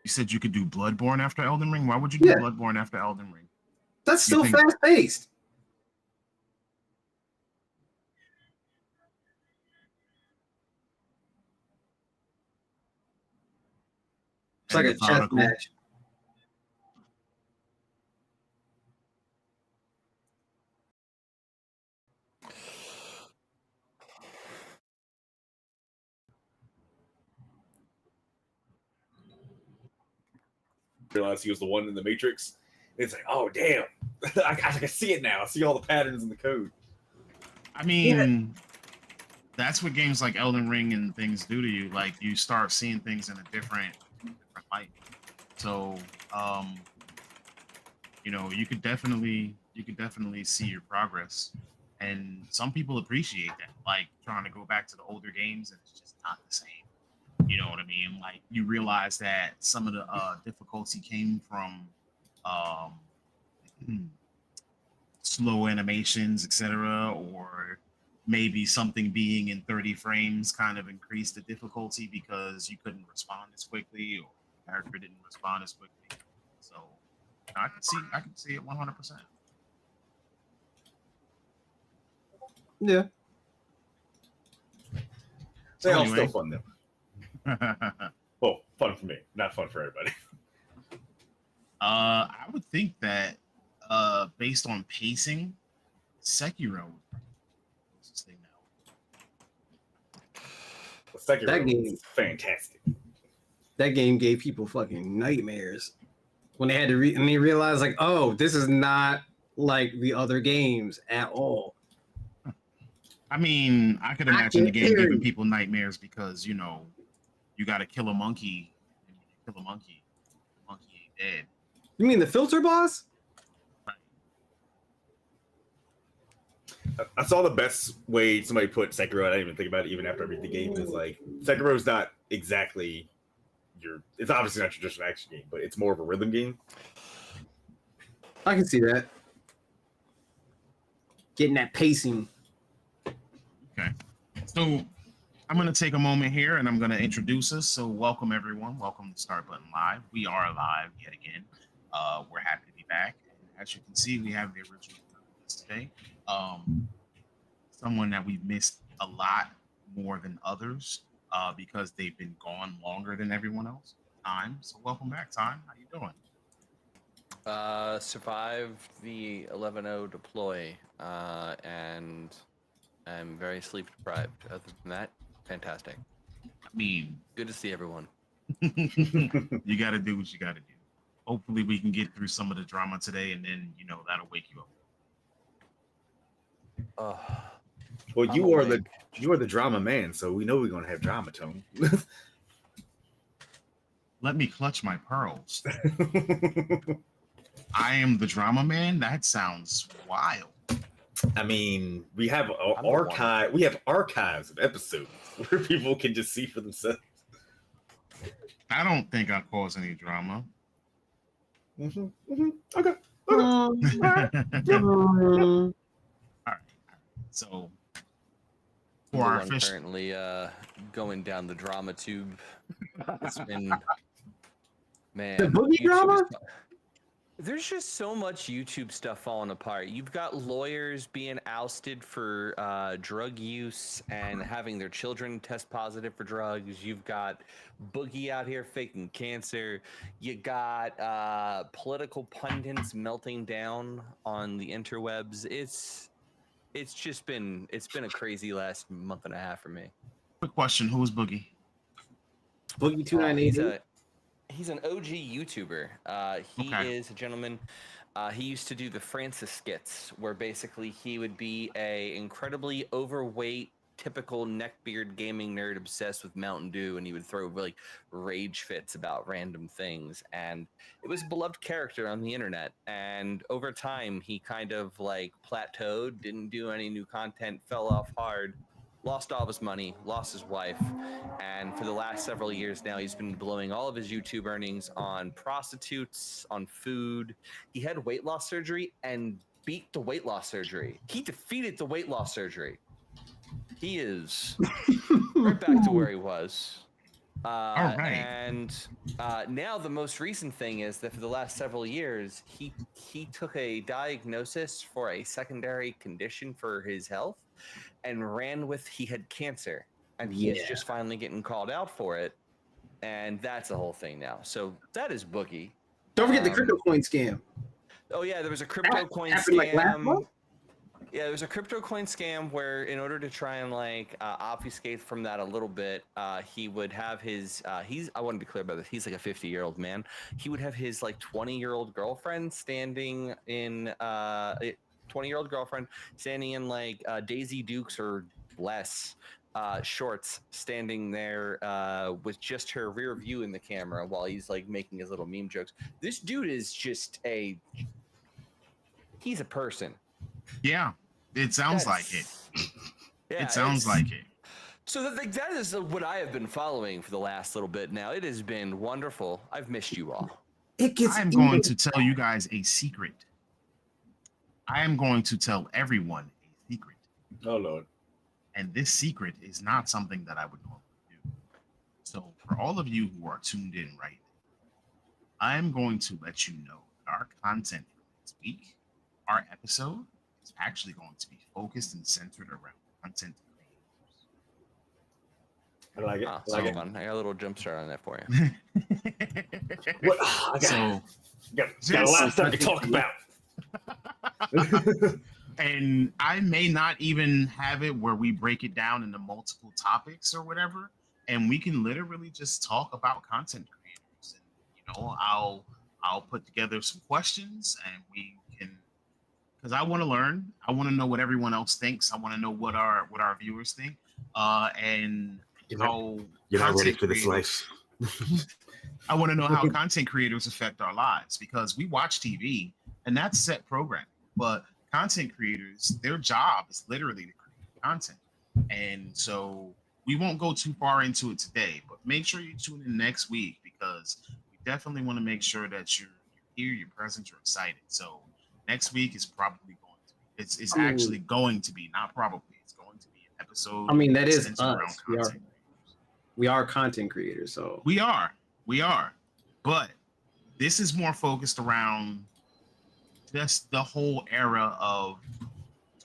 You said you could do Bloodborne after Elden Ring. Why would you do Bloodborne after Elden Ring? That's still fast paced. It's like a chess match. Realized he was the one in the Matrix. It's like, oh damn, I can see it now. I see all the patterns in the code. I mean, that's what games like Elden Ring and things do to you. Like, you start seeing things in a different light. So, you know, you could definitely see your progress, and some people appreciate that. Like, trying to go back to the older games, and it's just not the same. You know what I mean? Like, you realize that some of the difficulty came from slow animations, etc., or maybe something being in 30 frames kind of increased the difficulty because you couldn't respond as quickly, or the character didn't respond as quickly. So I can see it 100%. Yeah. They're all still fun though. Well, fun for me, not fun for everybody. I would think that based on pacing, Sekiro is this thing now. Sekiro that game is fantastic. That game gave people fucking nightmares when they had to and they realized, like, oh, this is not like the other games at all. I mean, I could imagine the game giving people nightmares because, you know, you got to kill a monkey, and when you kill a monkey, the monkey ain't dead. You mean the filter boss? I saw the best way somebody put Sekiro. I didn't even think about it even after I beat the game. Is like, Sekiro's not exactly it's obviously not your traditional action game, but it's more of a rhythm game. I can see that. Getting that pacing. Okay. So I'm going to take a moment here and I'm going to introduce us. So welcome, everyone. Welcome to Start Button Live. We are live yet again. We're happy to be back. And as you can see, we have the original today. Someone that we've missed a lot more than others because they've been gone longer than everyone else. Time. So welcome back, Time. How you doing? Survived the 11-0 deploy and I'm very sleep deprived. Other than that, fantastic. I mean, good to see everyone. You got to do what you got to do. Hopefully we can get through some of the drama today, and then, you know, that'll wake you up. Well, you are the drama man, so we know we're gonna have drama, Tony. Let me clutch my pearls. I am the drama man. That sounds wild. I mean, we have archives of episodes where people can just see for themselves. I don't think I cause any drama. Okay. All right. So for our official, currently going down the drama tube. It's been man. The boogie drama. There's just so much YouTube stuff falling apart. You've got lawyers being ousted for drug use and having their children test positive for drugs. You've got Boogie out here faking cancer. You got political pundits melting down on the interwebs. It's been a crazy last month and a half for me. Quick question: who is Boogie? Boogie 2980. He's an OG YouTuber. He is a gentleman. He used to do the Francis skits, where basically he would be a incredibly overweight, typical neckbeard gaming nerd obsessed with Mountain Dew, and he would throw like rage fits about random things. And it was a beloved character on the internet. And over time, he kind of like plateaued, didn't do any new content, fell off hard. Lost all of his money, lost his wife, and for the last several years now, he's been blowing all of his YouTube earnings on prostitutes, on food. He had weight loss surgery and beat the weight loss surgery. He defeated the weight loss surgery. He is right back to where he was. All right. And now the most recent thing is that for the last several years, he took a diagnosis for a secondary condition for his health, and ran with he had cancer, and he is just finally getting called out for it, and that's the whole thing now. So that is Boogie. Don't forget the crypto coin scam. Oh yeah, there was a crypto coin happened, like, last scam. month? Yeah, there was a crypto coin scam where, in order to try and obfuscate from that a little bit, he would have his. I want to be clear about this. He's like a 50-year-old man. He would have his like 20-year-old girlfriend standing in 20-year-old girlfriend standing in like Daisy Dukes or less shorts, standing there with just her rear view in the camera while he's like making his little meme jokes. This dude is just he's a person. Yeah, it sounds like it. Yeah, It sounds like it. So that is what I have been following for the last little bit now. It has been wonderful. I've missed you all. It gets. I'm going to tell you guys a secret. I am going to tell everyone a secret. Oh Lord. And this secret is not something that I would normally do. So for all of you who are tuned in right now, I'm going to let you know that our content for next week, our episode, is actually going to be focused and centered around content I like it. Ah, I like so it. fun. I got a little jump start on that for you. creators. What? I got a lot of stuff to talk about. And I may not even have it where we break it down into multiple topics or whatever, and we can literally just talk about content creators. And I'll put together some questions, and we can, because I want to learn. I want to know what everyone else thinks. I want to know what our viewers think, and how You're not ready content for this creators- life. I want to know how content creators affect our lives, because we watch TV and that's set programming, but content creators, their job is literally to create content. And so we won't go too far into it today, but make sure you tune in next week, because we definitely want to make sure that you're here, you're present, you're excited. So next week is probably going to be, it's actually going to be, not probably, it's going to be an episode. I mean, that is centered around us. content. We are content creators, so We are. But this is more focused around just the whole era of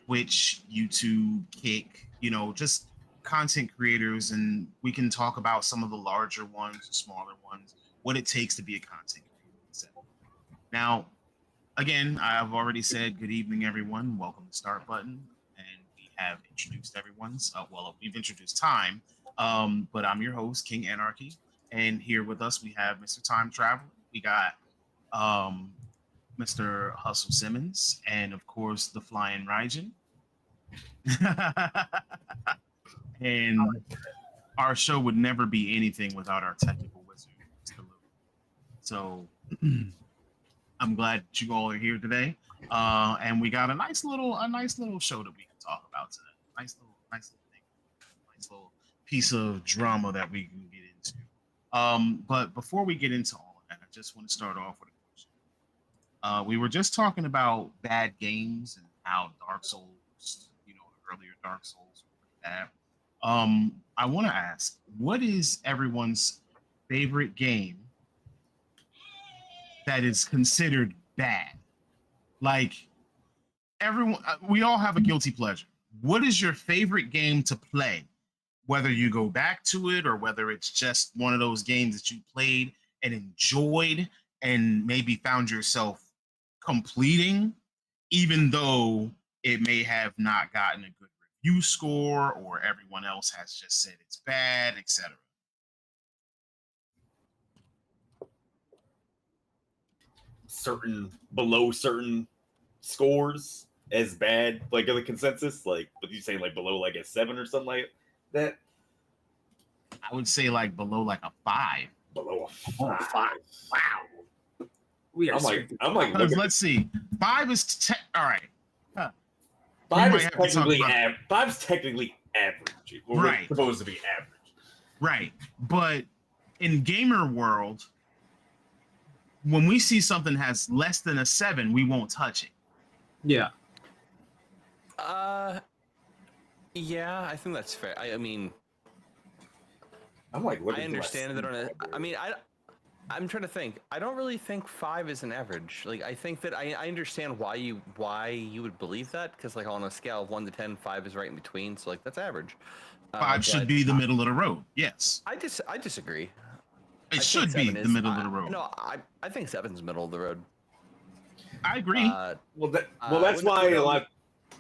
Twitch, YouTube, Kick, just content creators. And we can talk about some of the larger ones, the smaller ones, what it takes to be a content creator. etc. Now, again, I've already said good evening, everyone. Welcome to Start Button. And we have introduced everyone's, we've introduced time. But I'm your host, King Anarchy, and here with us we have Mr. Time Travel. We got Mr. Hustle Simmons, and of course the Flying Raijin. And our show would never be anything without our technical wizard, Mr. Lou. So I'm glad that you all are here today, and we got a nice little show that we can talk about today. Nice little thing, nice little piece of drama that we can get into. But before we get into all of that, I just want to start off with a question. We were just talking about bad games and how Dark Souls, the earlier Dark Souls were bad. I want to ask, what is everyone's favorite game that is considered bad? Like, everyone, we all have a guilty pleasure. What is your favorite game to play? Whether you go back to it or whether it's just one of those games that you played and enjoyed and maybe found yourself completing, even though it may have not gotten a good review score or everyone else has just said it's bad, etc. Below certain scores as bad, like the consensus, like, but you saying like below like a 7 or something like that? I would say like below like a 5. Below a 5. wow. We are. I'm like, Because let's see, 5 is all right. 5 might is have to talk technically about- 5's technically average. Or Right. it's supposed to be average. Right. But in gamer world, when we see something has less than a 7, we won't touch it. Yeah. Yeah, I think that's fair. I mean, I'm like looking. I understand that on a. I mean, I'm trying to think. I don't really think 5 is an average. Like, I think that I understand why you would believe that, because like on a scale of 1 to 10, 5 is right in between. So like that's average. 5 should but be the middle of the road. Yes, I disagree. I it think should be 7 the is- middle of the road. No, I think 7's middle of the road. I agree. Well, that's when- why when a I'm- lot.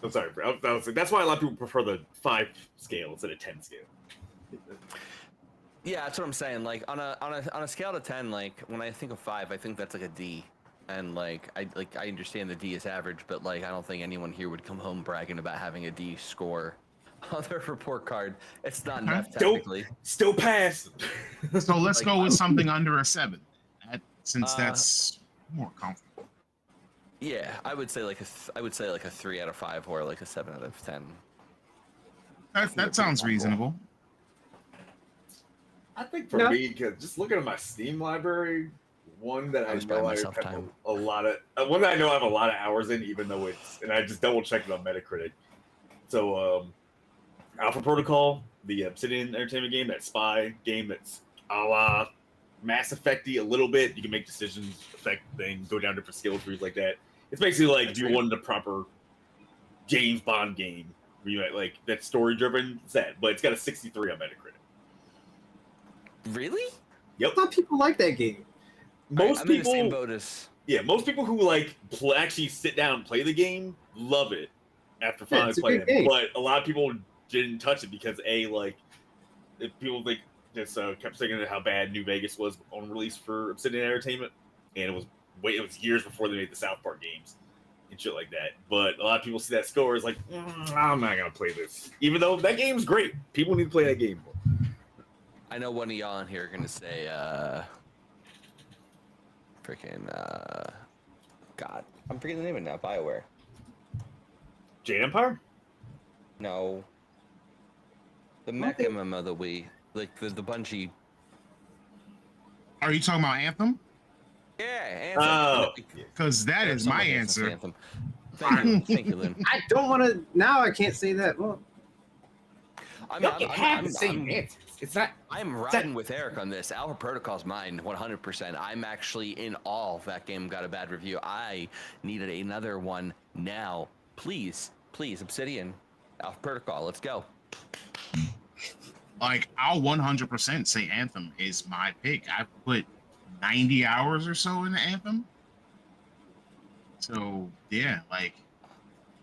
I'm sorry, bro. That's why a lot of people prefer the 5 scale instead of 10 scale. Yeah, that's what I'm saying. Like on a scale to 10, like when I think of 5, I think that's like a D. And like I understand the D is average, but like I don't think anyone here would come home bragging about having a D score on their report card. It's not enough technically. Still pass. So let's like, go with something under a 7, since Uh, that's more comfortable. Yeah, I would say like a 3 out of 5 or like a 7 out of 10. That sounds reasonable. I think for No. me, because just looking at my Steam library, one that I was buying know I myself have time. a lot of, one that I know I have a lot of hours in, even though and I just double checked it on Metacritic. So, Alpha Protocol, the Obsidian Entertainment game, that spy game that's a la Mass Effect-y a little bit. You can make decisions, affect things, go down different skill trees like that. It's basically like if you wanted a proper James Bond game, where you like that story driven, it's that, but it's got a 63 on Metacritic. Really? Yep. I thought people like that game. Most I'm in the people, same boat as. yeah, most people who like actually sit down and play the game love it after finally it's a playing good it. game. But a lot of people didn't touch it because like if people think just kept saying how bad New Vegas was on release for Obsidian Entertainment, and it was years before they made the South Park games and shit like that. But a lot of people see that score as like, I'm not gonna play this, even though that game's great. People need to play that game more. I know one of y'all in here are gonna say, God, I'm forgetting the name of it now. BioWare. Jade Empire? No. The mech MMO that we like the Bungie. Are you talking about Anthem? Yeah, Anthem. Oh, Because that is my Someone says answer. Anthem. Thank you, Lynn. I don't want to. Now I can't say that. Well, I mean, I'm answers. It's not. I'm riding with Eric on this. Alpha Protocol's mine, 100%. I'm actually in awe that game got a bad review. I needed another one now. Please, Obsidian, Alpha Protocol, let's go. Like, I'll 100% say Anthem is my pick. I put 90 hours or so into Anthem. So, yeah, like,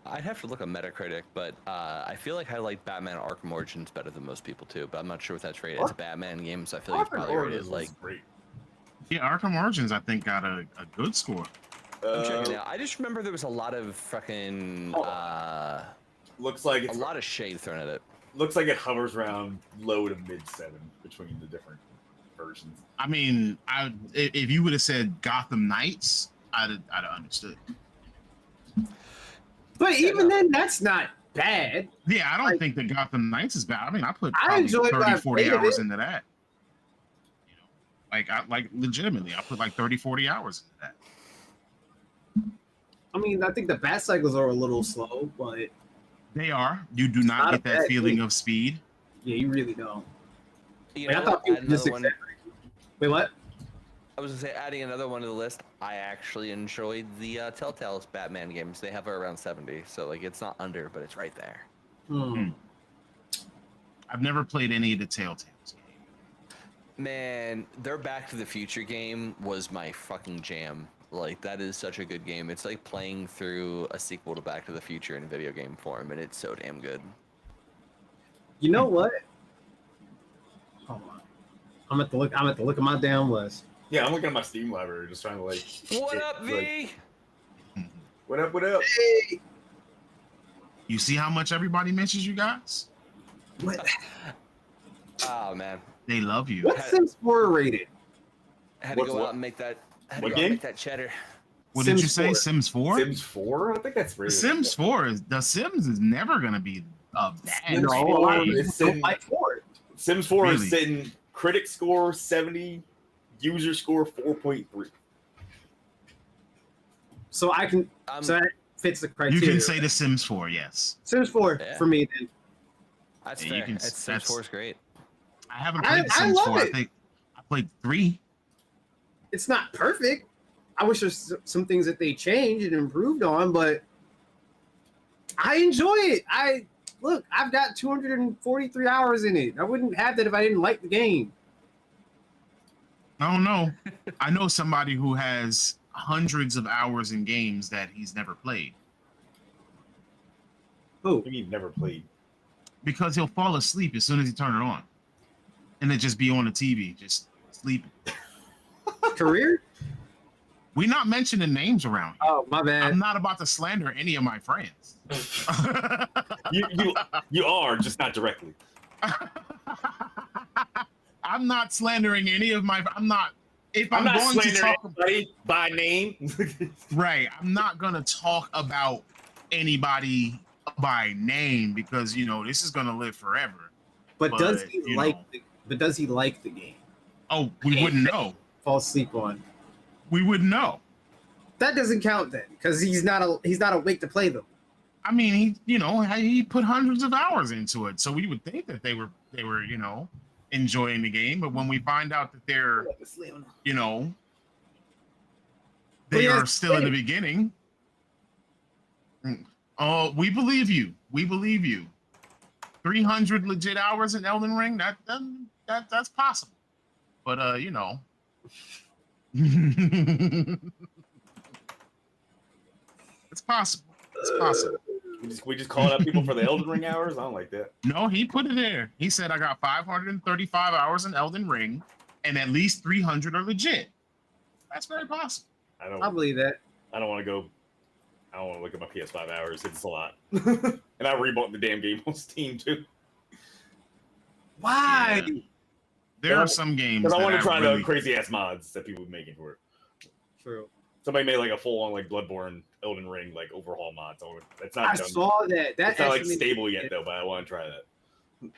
I'd have to look on Metacritic, but I feel like I like Batman Arkham Origins better than most people too. But I'm not sure what that's rated. It's a Batman game, so I feel like it's probably rated like. Great. yeah, Arkham Origins, I think, got a good score. I'm checking it out. I just remember there was a lot of fucking Looks like a lot of shade thrown at it. Looks like it hovers around low to mid 7 between the different versions. I mean, if you would have said Gotham Knights, I'd have understood. but even then, that's not bad. Yeah, I don't think that Gotham Knights is bad. I mean, I put probably enjoyed when 30, I 40 played hours it. into that. You know, like legitimately, I put like 30, 40 hours into that. I mean, I think the bat cycles are a little slow, but They are. You do not not get a that bad feeling game. of speed. yeah, you really don't. You Like, I know, thought people add just another one. exaggerated. Wait, what? I was gonna say, adding another one to the list. I actually enjoyed the Telltale's Batman games. They have around 70, so like it's not under, but it's right there. I've never played any of the Telltales games. Man, their Back to the Future game was my fucking jam. Like that is such a good game. It's like playing through a sequel to Back to the Future in video game form, and it's so damn good. You know what? Hold on. I'm at the look at my damn list. Yeah, I'm looking at my Steam library, just trying to like. What get, up, V? like, what up? What up? Hey, You see how much everybody mentions you guys? what? Oh man, They love you. What's Sims 4 rated? I had to What's go what? out and make that. Had to What go out and game? make that cheddar. What did you Sims say? 4. Sims 4? Sims 4? I think that's The really. Sims 4 is the Sims is never gonna be a bad Sims No, a 4 lot of people is don't sitting- like 4. Sims 4 Really? is sitting critic score 70, user score 4.3. So I can. So that fits the You criteria. can say the Sims 4, yes. Sims 4 Yeah. for me then. That's Yeah, you fair. can- Sims that's- 4 is great. I haven't played The I Sims love 4. I it. think I played 3. It's not perfect. I wish there's some things that they changed and improved on, but I enjoy it. I've got 243 hours in it. I wouldn't have that if I didn't like the game. I don't know. I know somebody who has hundreds of hours in games that he's never played Who? You mean never played? because he'll fall asleep as soon as he turn it on, and it just be on the TV, just sleeping. Career? We're not mentioning names around here. Oh, my bad. I'm not about to slander any of my friends. You are, just not directly. I'm not slandering any of my. I'm not. If I'm I'm, not going to slandering talk, anybody by name. right, I'm not gonna talk about anybody by name because this is gonna live forever. But does but, he you like? know. But does he like the game? Oh, we wouldn't know. Fall asleep on. We wouldn't know. That doesn't count then, because he's not awake to play them. I mean, he put hundreds of hours into it, so we would think that they were, enjoying the game. But when we find out that they're, they yeah, are still in the beginning. Oh, we believe you. We believe you. 300 legit hours in Elden Ring. That's possible. But it's possible. It's possible. We just called out people for the Elden Ring hours. I don't like that. No, he put it there. He said I got 535 hours in Elden Ring, and at least 300 are legit. That's very possible. I believe that. I don't want to go. I don't want to look at my PS5 hours. It's a lot. And I rebought the damn game on Steam too. Why? Yeah. There are some games. Because I want to that try really... the crazy ass mods that people are making for it. True. Somebody made like a full on like Bloodborne Elden Ring like overhaul mod. So that's not I done. saw that. It's not like actually- stable yet though, but I want to try that.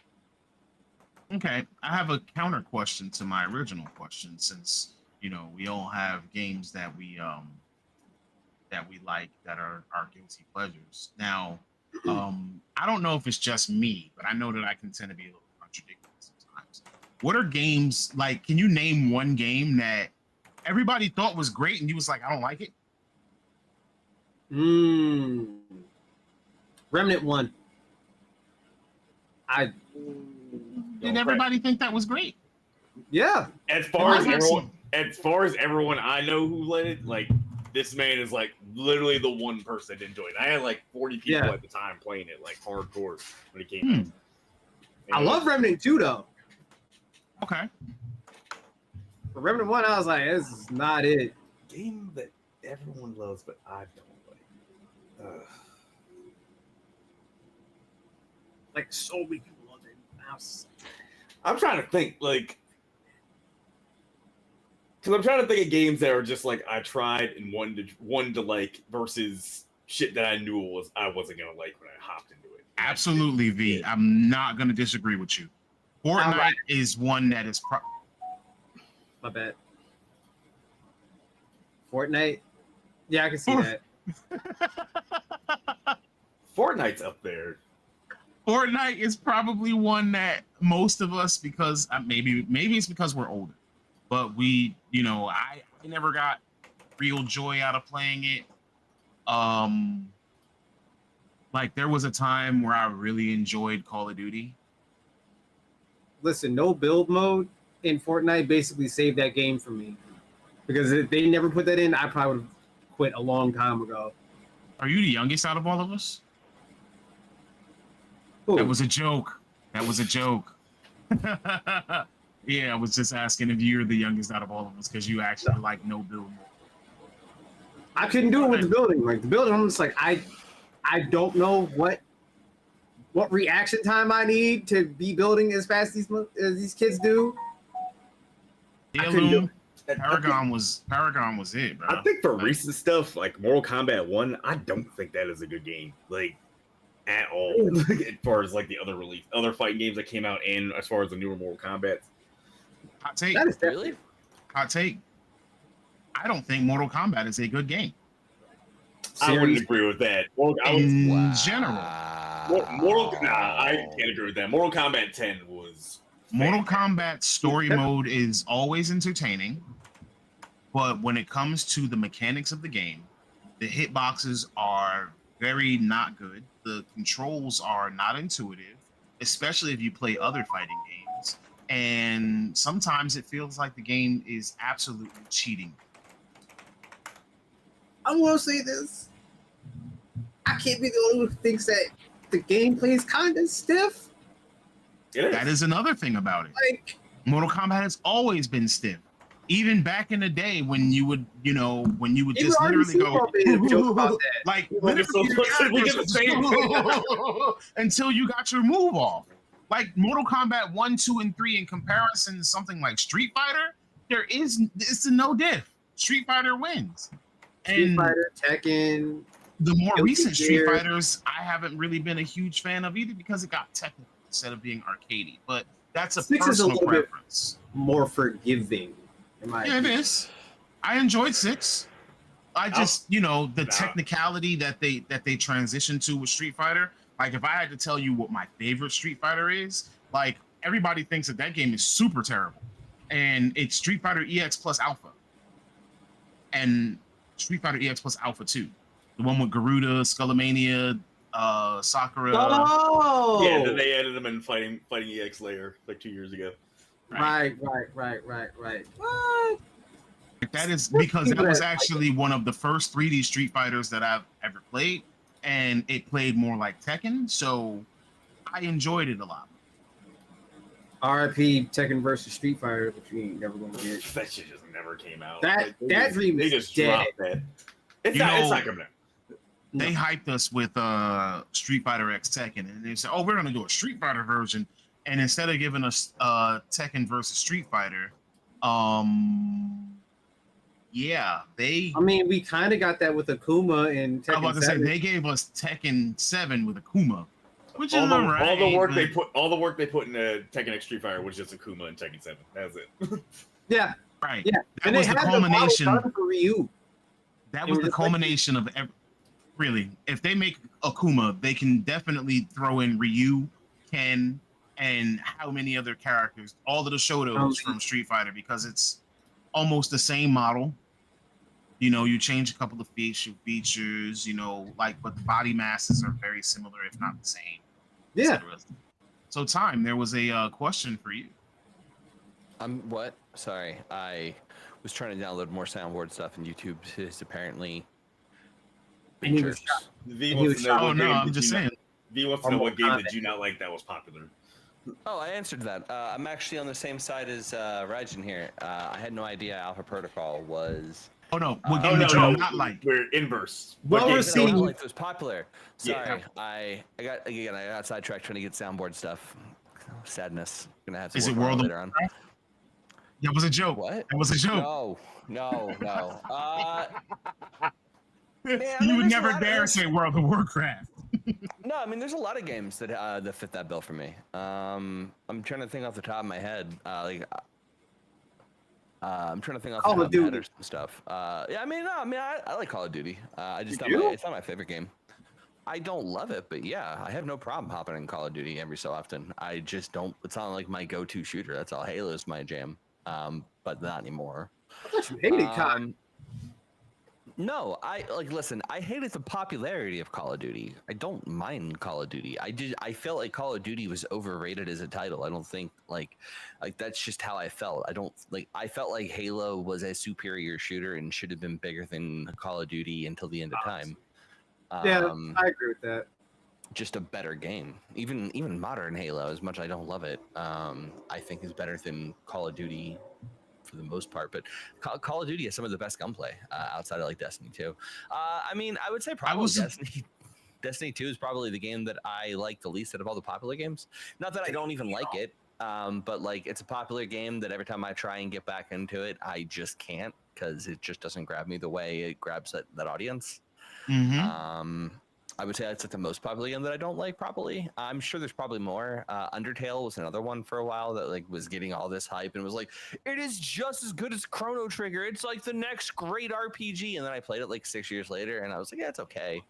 Okay, I have a counter question to my original question, since we all have games that we like that are our guilty pleasures. Now, I don't know if it's just me, but I know that I can tend to be a little contradictory sometimes. What are games like? Can you name one game that everybody thought was great and you was like, I don't like it? Remnant 1. Did everybody think that was great? Yeah. As far as Well, everyone I know who let it, like this man is like literally the one person that enjoyed it. I had like 40 people Yeah. at the time playing it like hardcore when it came out. I love Remnant 2 though. Okay. For Remnant 1, I was like, this is not it. Game that everyone loves, but I don't like. Like so many people love it. I'm trying to think, like, because I'm trying to think of games that are just like I tried and one to like versus shit that I knew I wasn't gonna like when I hopped into it. Absolutely, V. I'm not going to disagree with you. Fortnite is one that is My bad. Fortnite? Yeah, I can see that. Fortnite's up there. Fortnite is probably one that most of us, because maybe it's because we're older, but we, I never got real joy out of playing it. Like there was a time where I really enjoyed Call of Duty. Listen, no build mode in Fortnite basically saved that game for me. Because if they never put that in, I probably would have quit a long time ago. Are you the youngest out of all of us? Ooh. That was a joke. Yeah, I was just asking if you're the youngest out of all of us because you actually like no build mode. I couldn't do it with the building. Like the building, I'm just like, I don't know what reaction time I need to be building as fast as these kids do. Heirloom, Paragon was it, bro. I think for recent stuff like Mortal Kombat 1, I don't think that is a good game, like at all. As far as like the other fighting games that came out, and as far as the newer Mortal Kombat. Hot take. That is Really? Hot take. I don't think Mortal Kombat is a good game. I wouldn't agree with that. In general. I can't agree with that. Mortal Kombat 10 was Mortal Kombat story mode is always entertaining, but when it comes to the mechanics of the game, the hitboxes are very not good. The controls are not intuitive, especially if you play other fighting games. And sometimes it feels like the game is absolutely cheating. I want to say this. I can't be the only one who thinks that the gameplay is kind of stiff. It is. That is another thing about it. Like, Mortal Kombat has always been stiff. Even back in the day when you would just literally go made a joke about that. like We get the same until you got your move off. Like Mortal Kombat 1, 2, and 3 in comparison to something like Street Fighter, it's a no diff. Street Fighter wins. Street And Fighter, Tekken. the more Guilty recent Street Gear. Fighters, I haven't really been a huge fan of either because it got technical instead of being arcadey. But that's a 6 is a personal little bit preference. more forgiving. Yeah, it is. I enjoyed 6. I just, the technicality that they transitioned to with Street Fighter. Like, if I had to tell you what my favorite Street Fighter is, like, everybody thinks that game is super terrible, and it's Street Fighter EX plus Alpha, and Street Fighter EX plus Alpha 2, the one with Garuda, Skullomania, Sakura. Oh, Yeah, then they added them in fighting EX layer like 2 years ago. Right. What? That is because that was actually one of the first 3D Street Fighters that I've ever played, and it played more like Tekken, so I enjoyed it a lot. RIP Tekken versus Street Fighter, which we ain't never gonna get. That shit just never came out. That They dream they is just dead. dropped that. It's You not know- coming out. They hyped us with Street Fighter X Tekken, and they said, "Oh, we're gonna do a Street Fighter version." And instead of giving us Tekken versus Street Fighter, yeah, I mean, we kind of got that with Akuma and Tekken I'm about to say 7. they gave us Tekken 7 with Akuma, which is All the alright, work but- they put in Tekken X Street Fighter was just Akuma and Tekken 7. That's it. Yeah, right. yeah. That was the culmination. model done for Ryu. That It was was the just like- culmination of really. If they make Akuma, they can definitely throw in Ryu, Ken, and how many other characters, all of the Shotos from Street Fighter, because it's almost the same model. You change a couple of features, but the body masses are very similar, if not the same. Yeah. etc. So, Time, there was a question for you. What? Sorry, I was trying to download more soundboard stuff, and YouTube is apparently And he was features. shocked. V And wants he to know Oh what no, game I'm did just you saying. not- V wants to know Or what game Mortal did you not like that was popular. Oh, I answered that. I'm actually on the same side as Raijin here. I had no idea Alpha Protocol was. Oh no, what Oh, game did you not like? We're inverse. Well What game- received. Not like it was popular. Yeah. Sorry, I got sidetracked trying to get soundboard stuff. Sadness. Gonna have to. Is it work on World of later on. That was a joke. What? That was a joke. No. Man, I You mean, would there's a never lot of- dare say World of Warcraft. No, I mean, there's a lot of games that that fit that bill for me. I'm trying to think off the top of my head. I'm trying to think off the Call top of of my head Duty. or some stuff. I like Call of Duty. I just You do? it's not my favorite game. I don't love it, but yeah, I have no problem hopping in Call of Duty every so often. I just don't. It's not like my go-to shooter. That's all. Halo's my jam, but not anymore. I thought you hated COD. No, listen, I hated the popularity of Call of Duty. I don't mind Call of Duty. I felt like Call of Duty was overrated as a title. I don't think like that's just how I felt. I felt like Halo was a superior shooter and should have been bigger than Call of Duty until the end of time. Yeah, I agree with that. Just a better game. Even modern Halo, as much as I don't love it, I think is better than Call of Duty for the most part. But Call of Duty has some of the best gunplay outside of like Destiny 2. I mean, I would say probably Destiny 2 is probably the game that I like the least out of all the popular games. Not that I don't even like it, but like it's a popular game that every time I try and get back into it, I just can't because it just doesn't grab me the way it grabs that audience. Mm-hmm. I would say that's like the most popular game that I don't like. Probably, I'm sure there's probably more. Undertale was another one for a while that like was getting all this hype and was like, it is just as good as Chrono Trigger. It's like the next great RPG. And then I played it like 6 years later, and I was like, yeah, it's okay.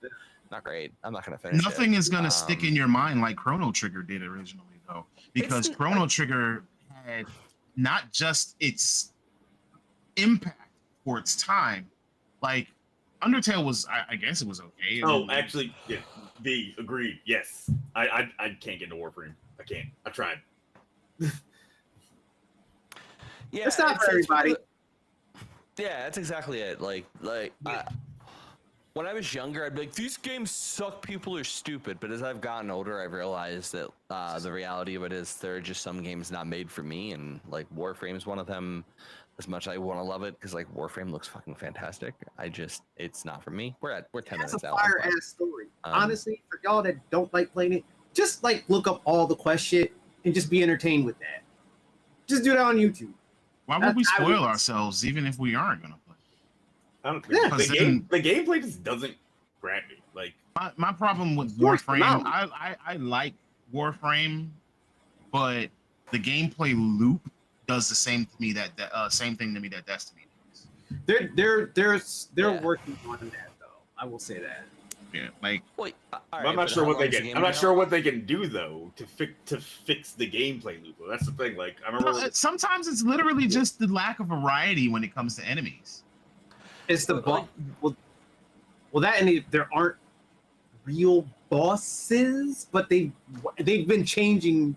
not great. I'm not gonna finish Nothing it. is gonna stick in your mind like Chrono Trigger did originally, though, because It's- Chrono Trigger had not just its impact for its time. Like Undertale was, I guess it was okay. I Oh, mean, actually, yeah, D agreed. Yes, I can't get into Warframe. I can't. I tried. Yeah, It's not for everybody. Yeah, that's exactly it. Like when I was younger, I'd be like, "These games suck. People are stupid." But as I've gotten older, I've realized that the reality of it is there are just some games not made for me, and like Warframe's one of them. As much as I want to love it, because like Warframe looks fucking fantastic, it's not for me. We're 10 That's minutes a out. I'm fire fine. ass story. Um, Honestly, for y'all that don't like playing it, just like look up all the quest shit and just be entertained with that. Just do that on YouTube. why would we I would- spoil ourselves even if we aren't gonna play? I don't. Yeah. The gameplay just doesn't grab me. Like, My problem with Story's Warframe, phenomenal. I like Warframe, but the gameplay loop does the same to me same thing to me that Destiny does. They're Yeah. working on that though. I will say that. Yeah, like wait, all I'm right, not but sure how what they long is the can. game I'm not gonna sure go? what they can do though to fix the gameplay loop. That's the thing. Like, I remember. sometimes it's literally just the lack of variety when it comes to enemies. It's the Well, boss. Well, that and there aren't real bosses, but they've been changing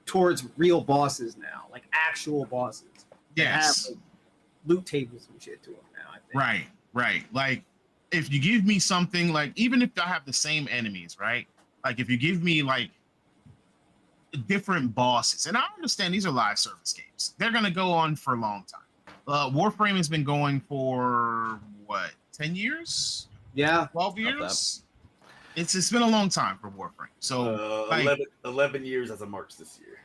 towards real bosses now, like actual bosses. They Yes. have, like, loot tables and shit to them now. I think. Right. Like if you give me something like, even if I have the same enemies, right? Like if you give me like different bosses, and I understand these are live service games, they're gonna go on for a long time. Warframe has been going for what, 10 years, Yeah, 12 About that. years? It's been a long time for Warframe. So like, 11 years as of March this year.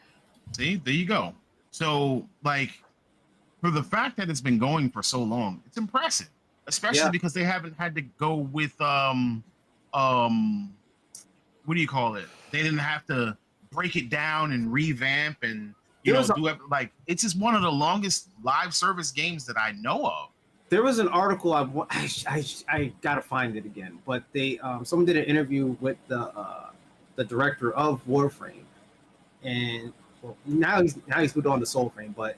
see, there you go. So like, for the fact that it's been going for so long, it's impressive, especially Yeah. because they haven't had to go with what do you call it? They didn't have to break it down and revamp and There was like it's just one of the longest live service games that I know of. there was an article I gotta find it again, but they someone did an interview with the director of Warframe, and well, now he's moved on to Soulframe, but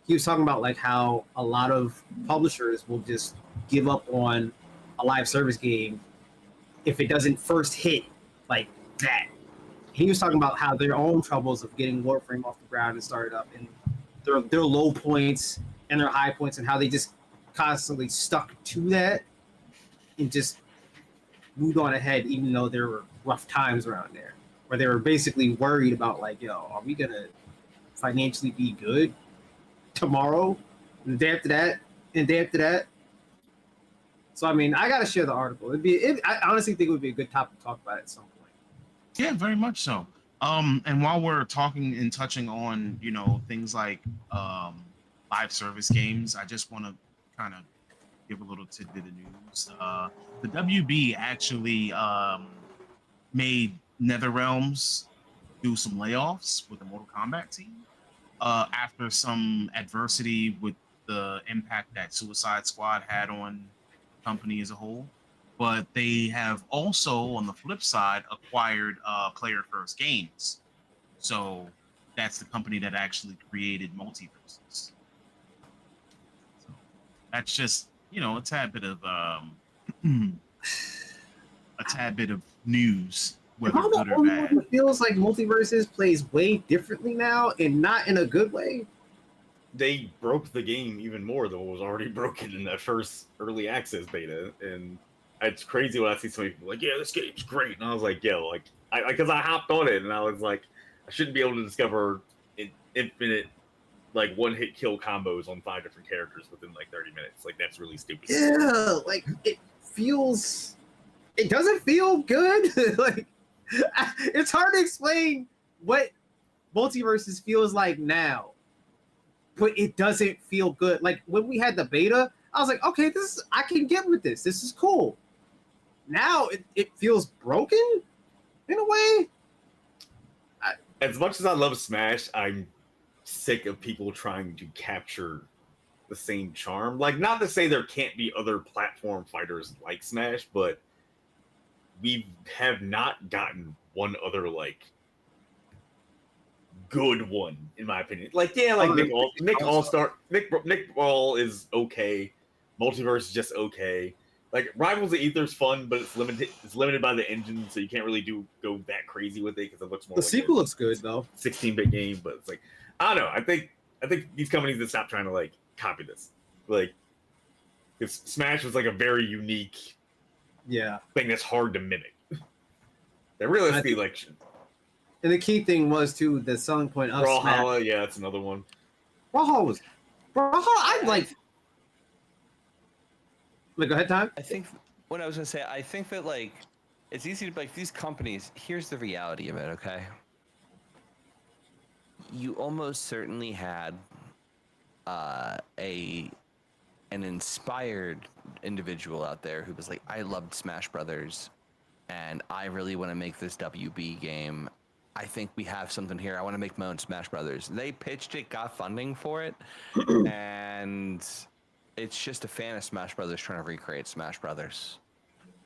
he was talking about like how a lot of publishers will just give up on a live service game if it doesn't first hit like that. He was talking about how their own troubles of getting Warframe off the ground and started up, and their low points and their high points, and how they just constantly stuck to that and just moved on ahead, even though there were rough times around there, where they were basically worried about like, yo, are we gonna financially be good tomorrow, and the day after that, and the day after that? So I mean, I gotta share the article. I honestly think it would be a good topic to talk about at some point. Yeah, very much so. And while we're talking and touching on, things like live service games, I just want to kind of give a little tidbit of news. The WB actually made NetherRealms do some layoffs with the Mortal Kombat team after some adversity with the impact that Suicide Squad had on the company as a whole. But they have also, on the flip side, acquired Player First Games. So that's the company that actually created Multiverses. So that's just, a tad bit of news, whether Am I good the or only one bad. that feels like Multiverses plays way differently now, and not in a good way? They broke the game even more than what was already broken in that first early access beta, and it's crazy when I see some people like, yeah, this game's great, and I was like, yo, like, because I hopped on it and I was like, I shouldn't be able to discover infinite like one hit kill combos on 5 different characters within like 30 minutes. Like, that's really stupid. Yeah, like it doesn't feel good. Like it's hard to explain what Multiverses feels like now, but it doesn't feel good. Like when we had the beta, I was like, okay, I can get with this. This is cool. Now it feels broken in a way. As much as I love Smash, I'm sick of people trying to capture the same charm. Like, not to say there can't be other platform fighters like Smash, but we have not gotten one other like good one, in my opinion. Like, yeah, like Nick Ball is okay. Multiverse is just okay. Like, Rivals of Aether is fun, but it's limited. It's limited by the engine, so you can't really go that crazy with it because it looks more. The like sequel looks good though. 16-bit game, but it's like, I don't know. I think these companies that stop trying to like copy this, like, because Smash was like a very unique thing that's hard to mimic. That realistically, like. And the key thing was too the selling point of Brawlhalla, Smash. yeah, that's another one. Brawlhalla. I like. Like, go ahead, Tom. I think what I was gonna say, I think that like it's easy to like these companies. Here's the reality of it, okay? You almost certainly had an inspired individual out there who was like, I loved Smash Brothers, and I really want to make this WB game. I think we have something here. I want to make my own Smash Brothers. They pitched it, got funding for it, and it's just a fan of Smash Brothers trying to recreate Smash Brothers.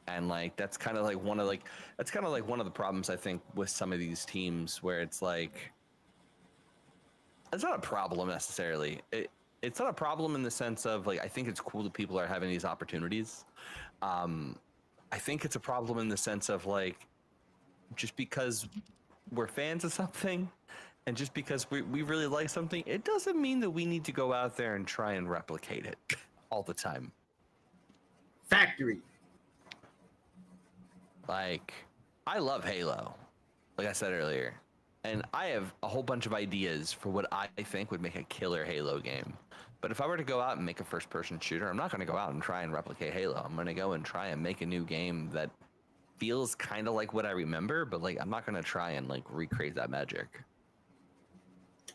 And like that's kind of like one of the problems I think with some of these teams where it's like it's not a problem necessarily. It's not a problem in the sense of like I think it's cool that people are having these opportunities. I think it's a problem in the sense of like just because we're fans of something and just because we really like something, it doesn't mean that we need to go out there and try and replicate it all the time. Factory. Like, I love Halo, like I said earlier, and I have a whole bunch of ideas for what I think would make a killer Halo game. But if I were to go out and make a first-person shooter, I'm not going to go out and try and replicate Halo. I'm going to go and try and make a new game that feels kind of like what I remember, but like I'm not going to try and like recreate that magic.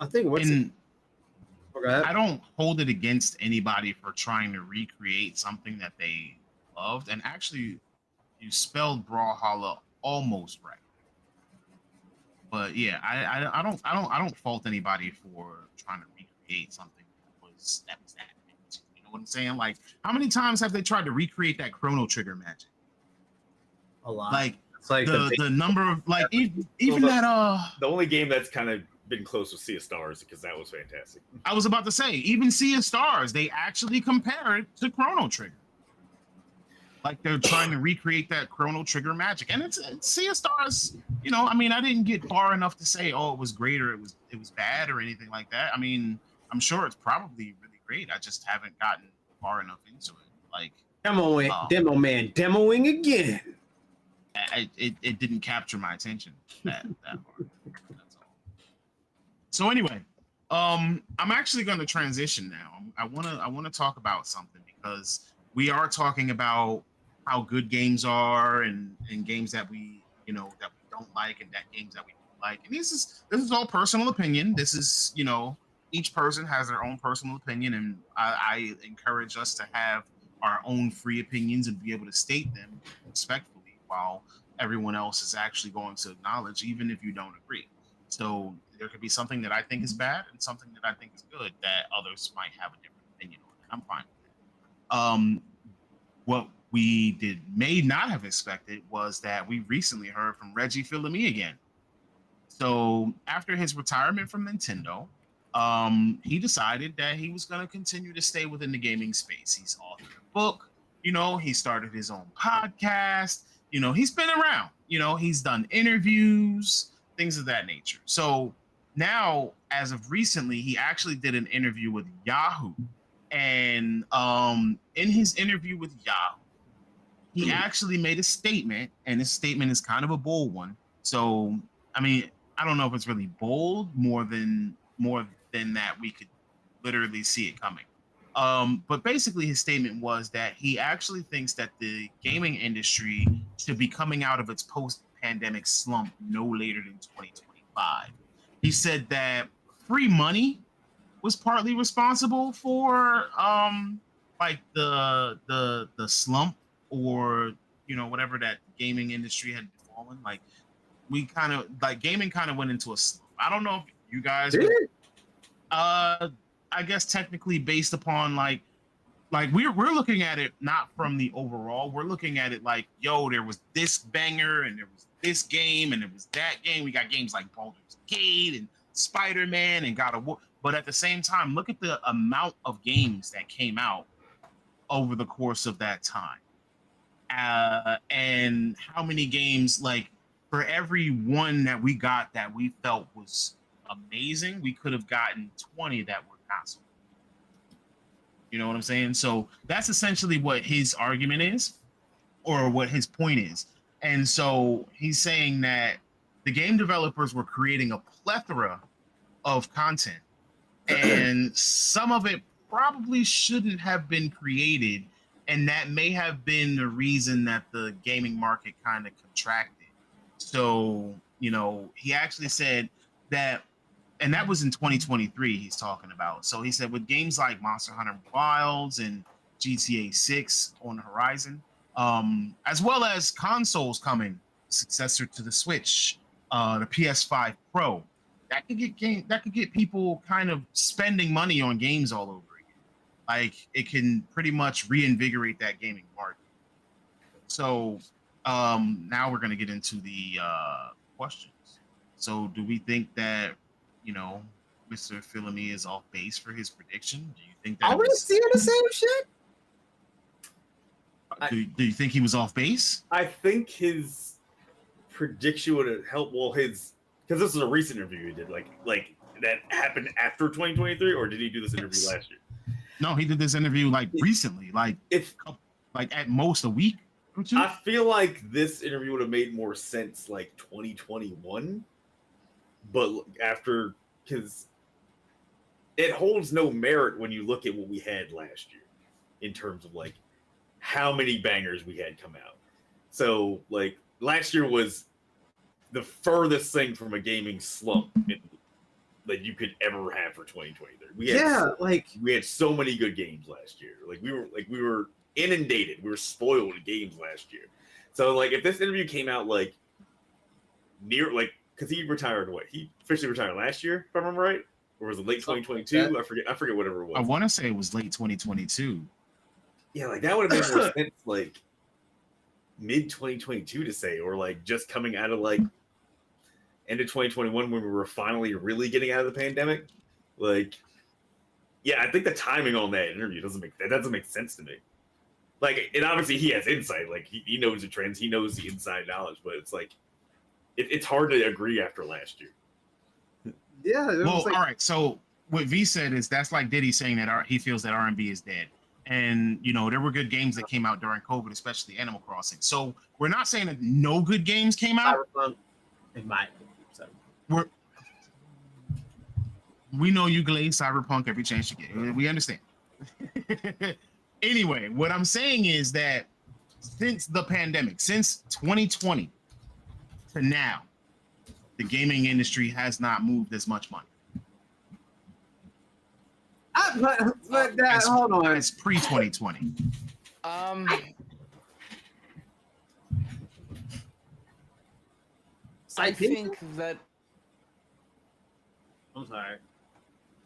I think I don't hold it against anybody for trying to recreate something that they loved. And actually, you spelled Brawlhalla almost right. But yeah, I don't fault anybody for trying to recreate something that was that. You know what I'm saying? Like, how many times have they tried to recreate that Chrono Trigger magic? A lot. Like, it's like the number of like even that the only game that's kind of been close with Sea of Stars because that was fantastic. I was about to say, even Sea of Stars, they actually compare it to Chrono Trigger. Like they're trying to recreate that Chrono Trigger magic, and it's Sea of Stars. You know, I mean, I didn't get far enough to say, oh, it was great or it was bad or anything like that. I mean, I'm sure it's probably really great. I just haven't gotten far enough into it. Like demo man demoing again. It didn't capture my attention that hard. That's all. So anyway, I'm actually going to transition now. I want to talk about something because we are talking about how good games are and games that we that we don't like and that games that we do like. And this is all personal opinion. This is each person has their own personal opinion, and I encourage us to have our own free opinions and be able to state them respectfully, while everyone else is actually going to acknowledge, even if you don't agree. So there could be something that I think is bad and something that I think is good that others might have a different opinion on. I'm fine with that. What we may not have expected was that we recently heard from Reggie Fils-Aimé again. So after his retirement from Nintendo, he decided that he was going to continue to stay within the gaming space. He's authored a book, he started his own podcast, he's been around, he's done interviews, things of that nature. So now, as of recently, he actually did an interview with Yahoo. And in his interview with Yahoo, he actually made a statement, and his statement is kind of a bold one. So, I mean, I don't know if it's really bold, more than that we could literally see it coming. But basically his statement was that he actually thinks that the gaming industry should be coming out of its post-pandemic slump no later than 2025. He said that free money was partly responsible for like the slump, or whatever that gaming industry had fallen. Like gaming kind of went into a slump. I don't know if you guys Did it? I guess technically based upon like like we're looking at it not from the overall. We're looking at it like, yo, there was this banger and there was this game and there was that game. We got games like Baldur's Gate and Spider-Man and God of War. But at the same time, look at the amount of games that came out over the course of that time. And how many games, like for every one that we got that we felt was amazing, we could have gotten 20 that were not so. You know what I'm saying? So that's essentially what his argument is, or what his point is. And so he's saying that the game developers were creating a plethora of content, and some of it probably shouldn't have been created, and that may have been the reason that the gaming market kind of contracted. So, you know, he actually said that, and that was in 2023 he's talking about. So he said with games like Monster Hunter Wilds and GTA 6 on the horizon, as well as consoles coming, successor to the Switch, the PS5 Pro, that could get people kind of spending money on games all over again. Like it can pretty much reinvigorate that gaming market. So now we're gonna get into the questions. So do we think that, you know, Mr. Filamy is off base for his prediction? Do you think that Are we seeing the same shit? do you think he was off base? I think his prediction would have helped. Well, his, because this is a recent interview he did, like that happened after 2023, or did he do this interview last year? No, he did this interview like recently, like at most a week or two. I feel like this interview would have made more sense like 2021, but after, because it holds no merit when you look at what we had last year in terms of like how many bangers we had come out. So like last year was the furthest thing from a gaming slump that you could ever have for 2023. We had so many good games last year. We were inundated. We were spoiled with games last year. So like if this interview came out like near, like, because he retired what? He officially retired last year, if I remember right, or was it late 2022? I forget whatever it was. I want to say it was late 2022. Yeah, like that would have made more sense like mid 2022 to say, or like just coming out of like end of 2021 when we were finally really getting out of the pandemic. Like, yeah, I think the timing on that interview doesn't make sense to me. Like, and obviously he has insight, like he knows the trends, he knows the inside knowledge, but it's like it's hard to agree after last year. Yeah. Well, all right. So what V said is that's like Diddy saying that he feels that R&B is dead. And, you know, there were good games that came out during COVID, especially Animal Crossing. So we're not saying that no good games came out. Cyberpunk, in my opinion. So. We know you glaze Cyberpunk every chance you get. We understand. Anyway, what I'm saying is that since the pandemic, since 2020 to now, the gaming industry has not moved as much money. Hold on. It's pre-2020. I think that. I'm sorry.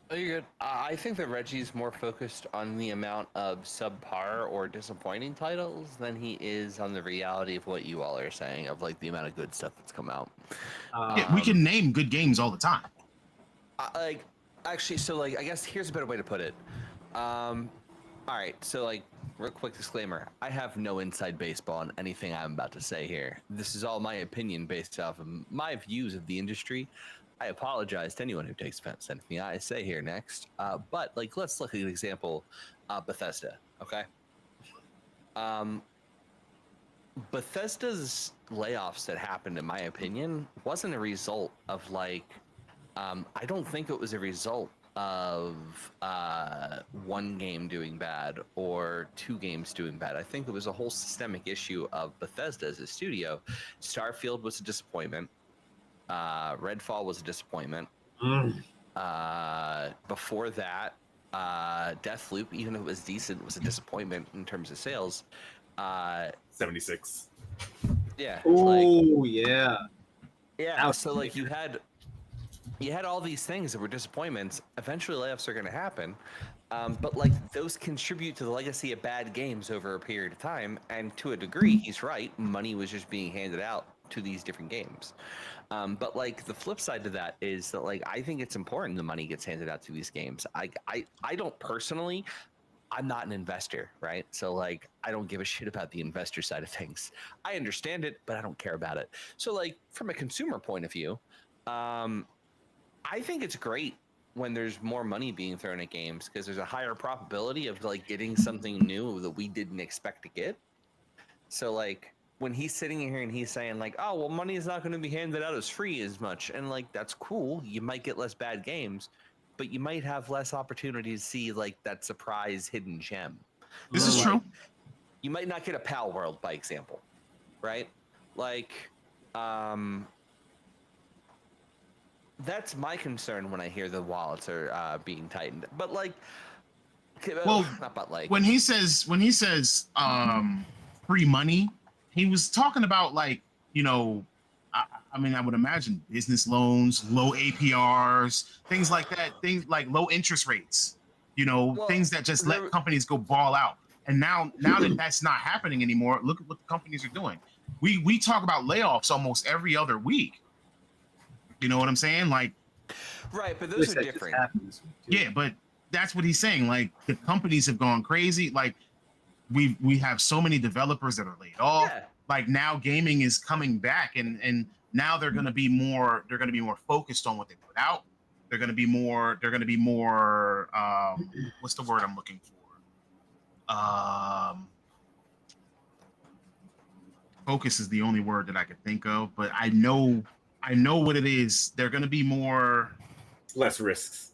Oh, you're good. I think that Reggie's more focused on the amount of subpar or disappointing titles than he is on the reality of what you all are saying of like the amount of good stuff that's come out. Yeah, we can name good games all the time. Actually, so like I guess here's a better way to put it. All right, so like real quick disclaimer: I have no inside baseball on anything I'm about to say here. This is all my opinion based off of my views of the industry. I apologize to anyone who takes offense to anything I say here next. But like, let's look at an example, Bethesda. Okay. Bethesda's layoffs that happened, in my opinion, wasn't a result of like. I don't think it was a result of one game doing bad or two games doing bad. I think it was a whole systemic issue of Bethesda as a studio. Starfield was a disappointment. Redfall was a disappointment. Before that, Deathloop, even if it was decent, was a disappointment in terms of sales. 76. Yeah. Oh, yeah. Yeah. So like you had all these things that were disappointments. Eventually layoffs are going to happen. But like those contribute to the legacy of bad games over a period of time, and to a degree, he's right. Money was just being handed out to these different games. But like the flip side to that is that like I think it's important the money gets handed out to these games. I don't personally. I'm not an investor, right? So like I don't give a shit about the investor side of things. I understand it, but I don't care about it. So like from a consumer point of view, I think it's great when there's more money being thrown at games because there's a higher probability of like getting something new that we didn't expect to get. So like when he's sitting here and he's saying like, oh well, money is not going to be handed out as free as much, and like that's cool. You might get less bad games, but you might have less opportunity to see like that surprise hidden gem. This So, is like, true. You might not get a Pal World, by example, right? Like, that's my concern when I hear the wallets are being tightened. But like, Well, not but like when he says free money, he was talking about like, you know, I mean, I would imagine business loans, low APRs, things like that, things like low interest rates, you know, Well, things that just there- let companies go ball out. And now that that's not happening anymore, look at what the companies are doing. We talk about layoffs almost every other week. You know what I'm saying? Like, right, but Wish those are that just different. happened this week, too. yeah, but that's what he's saying. Like the companies have gone crazy. Like we have so many developers that are laid off. Yeah, Like now gaming is coming back, and now they're going to be more focused on what they put out. They're going to be more what's the word I'm looking for? Focus is the only word that I could think of, but I know what it is. They're going to be more Less risks.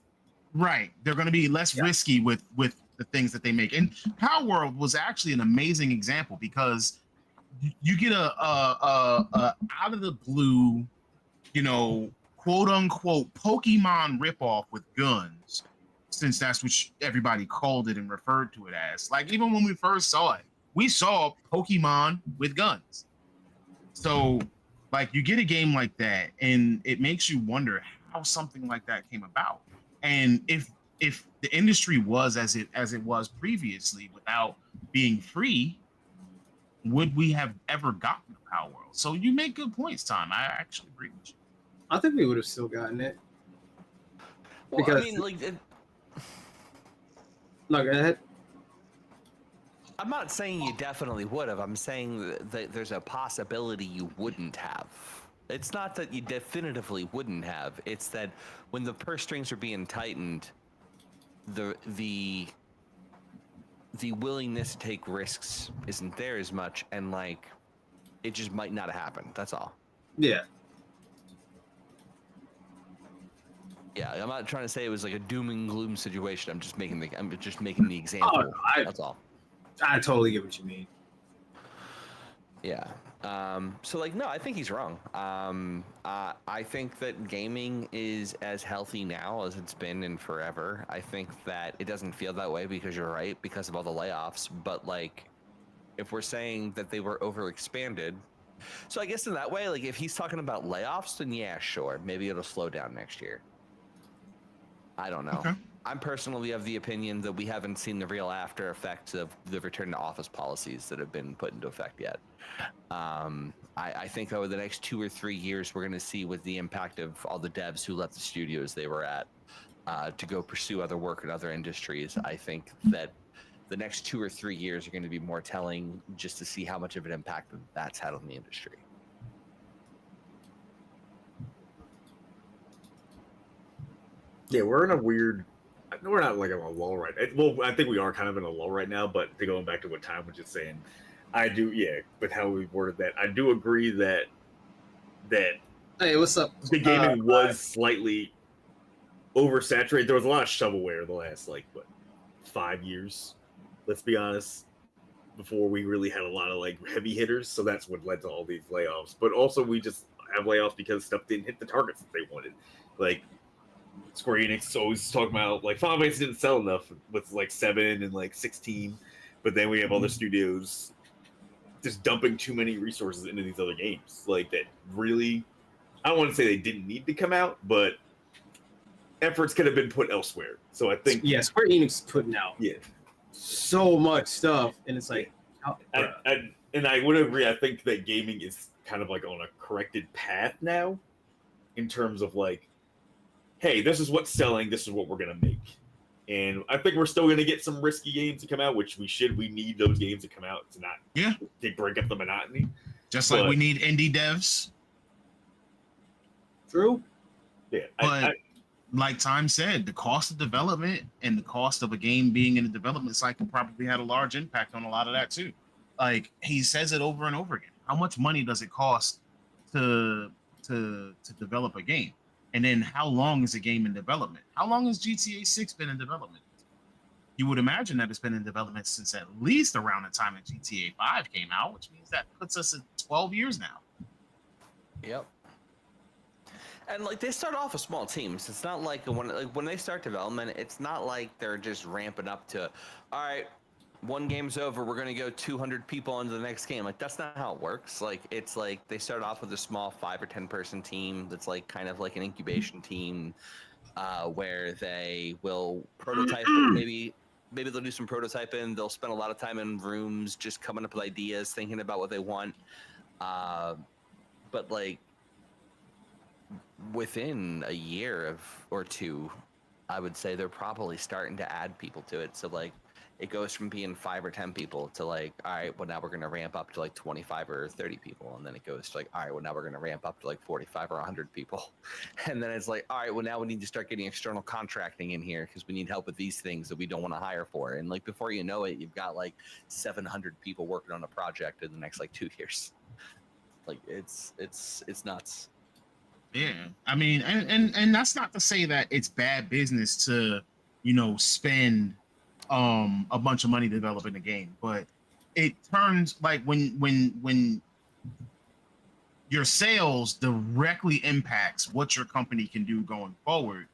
right. They're going to be less risky with the things that they make. And Power World was actually an amazing example because you get a out of the blue, you know, quote unquote Pokemon ripoff with guns, since that's what everybody called it and referred to it as. Like even when we first saw it, we saw Pokemon with guns. So like you get a game like that, and it makes you wonder how something like that came about, and if the industry was as it was previously without being free, would we have ever gotten a Power World? So you make good points, Tom. I actually agree with you. I think we would have still gotten it. well, Because- I mean, like, No, go ahead. I'm not saying you definitely would have. I'm saying that there's a possibility you wouldn't have. It's not that you definitively wouldn't have. It's that when the purse strings are being tightened, the willingness to take risks isn't there as much, and like it just might not happen. That's all. Yeah. Yeah, I'm not trying to say it was like a doom and gloom situation. I'm just making the example. Oh, no, That's all. I totally get what you mean. Yeah. So like, no, I think he's wrong. I think that gaming is as healthy now as it's been in forever. I think that it doesn't feel that way because you're right, because of all the layoffs. But like, if we're saying that they were overexpanded, so I guess in that way, like if he's talking about layoffs, then yeah, sure, maybe it'll slow down next year. I don't know. Okay. I'm personally of the opinion that we haven't seen the real after effects of the return to office policies that have been put into effect yet. I think over the next 2 or 3 years, we're going to see with the impact of all the devs who left the studios they were at to go pursue other work in other industries. I think that the next 2 or 3 years are going to be more telling just to see how much of an impact that's had on the industry. Yeah, we're in a weird. We're not like in a lull right. Well, I think we are kind of in a lull right now. But to going back to what Tom was just saying, I do, yeah, with how we worded that, I do agree that Hey, what's up? the gaming was slightly oversaturated. There was a lot of shovelware the last 5 years. Let's be honest. Before we really had a lot of heavy hitters, so that's what led to all these layoffs. But also, we just have layoffs because stuff didn't hit the targets that they wanted. Like Square Enix always talking about Final Fantasy didn't sell enough with 7 and 16, but then we have other studios just dumping too many resources into these other games that really. I don't want to say they didn't need to come out, but efforts could have been put elsewhere. So I think Yeah, Square Enix is putting out yeah, so much stuff, and it's like, and I would agree. I think that gaming is kind of like on a corrected path now, in terms of like, hey, this is what's selling. This is what we're gonna make. And I think we're still going to get some risky games to come out, which we should. We need those games to come out to not to break up the monotony. Just like we need indie devs. True. Yeah. But like Time said, the cost of development and the cost of a game being in the development cycle probably had a large impact on a lot of that too. Like he says it over and over again. How much money does it cost to develop a game? And then how long is a game in development? How long has GTA 6 been in development? You would imagine that it's been in development since at least around the time that GTA 5 came out, which means that puts us at 12 years now. Yep. And like they start off with small teams. It's not like when they start development, it's not like they're just ramping up to, all right, one game's over, we're gonna go 200 people into the next game. Like that's not how it works. Like it's like they start off with a small 5 or 10 person team that's like kind of like an incubation team, where they will prototype. Maybe they'll do some prototyping. They'll spend a lot of time in rooms just coming up with ideas, thinking about what they want. But like within a year or two, I would say they're probably starting to add people to it. So like it goes from being 5 or 10 people to like, all right, well now we're going to ramp up to like 25 or 30 people. And then it goes to like, all right, well now we're going to ramp up to like 45 or 100 people. And then it's like, all right, well now we need to start getting external contracting in here because we need help with these things that we don't want to hire for. And like before you know it, you've got like 700 people working on a project in the next like 2 years. Like it's nuts. Yeah, I mean, and that's not to say that it's bad business to, spend a bunch of money developing a game, but it turns like when your sales directly impacts what your company can do going forward.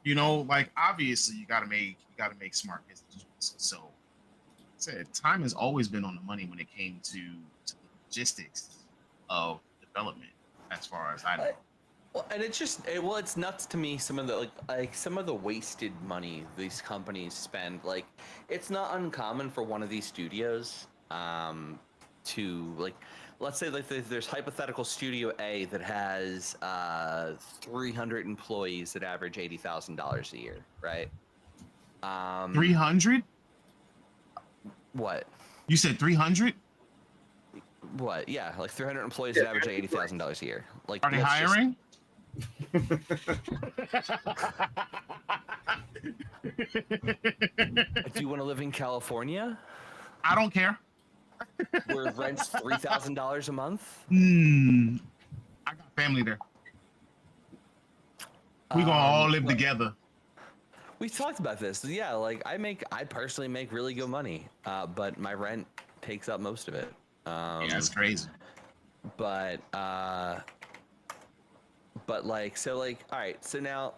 Like obviously you gotta make smart business choices. So, like I said, Time has always been on the money when it came to the logistics of development, as far as I know. Well, and it's nuts to me some of the like some of the wasted money these companies spend. Like it's not uncommon for one of these studios to like, let's say like there's hypothetical Studio A that has 300 employees that average $80,000 a year, right? 300? What? You said 300? What? Yeah, like 300 employees that average $80,000 a year. Like, are they hiring? Do you want to live in California? I don't care. Where rent's $3,000 a month? I got family there. We gonna all live together. We talked about this. Yeah, like I personally make really good money, but my rent takes up most of it. Yeah, that's crazy. But like, so like, all right, so now,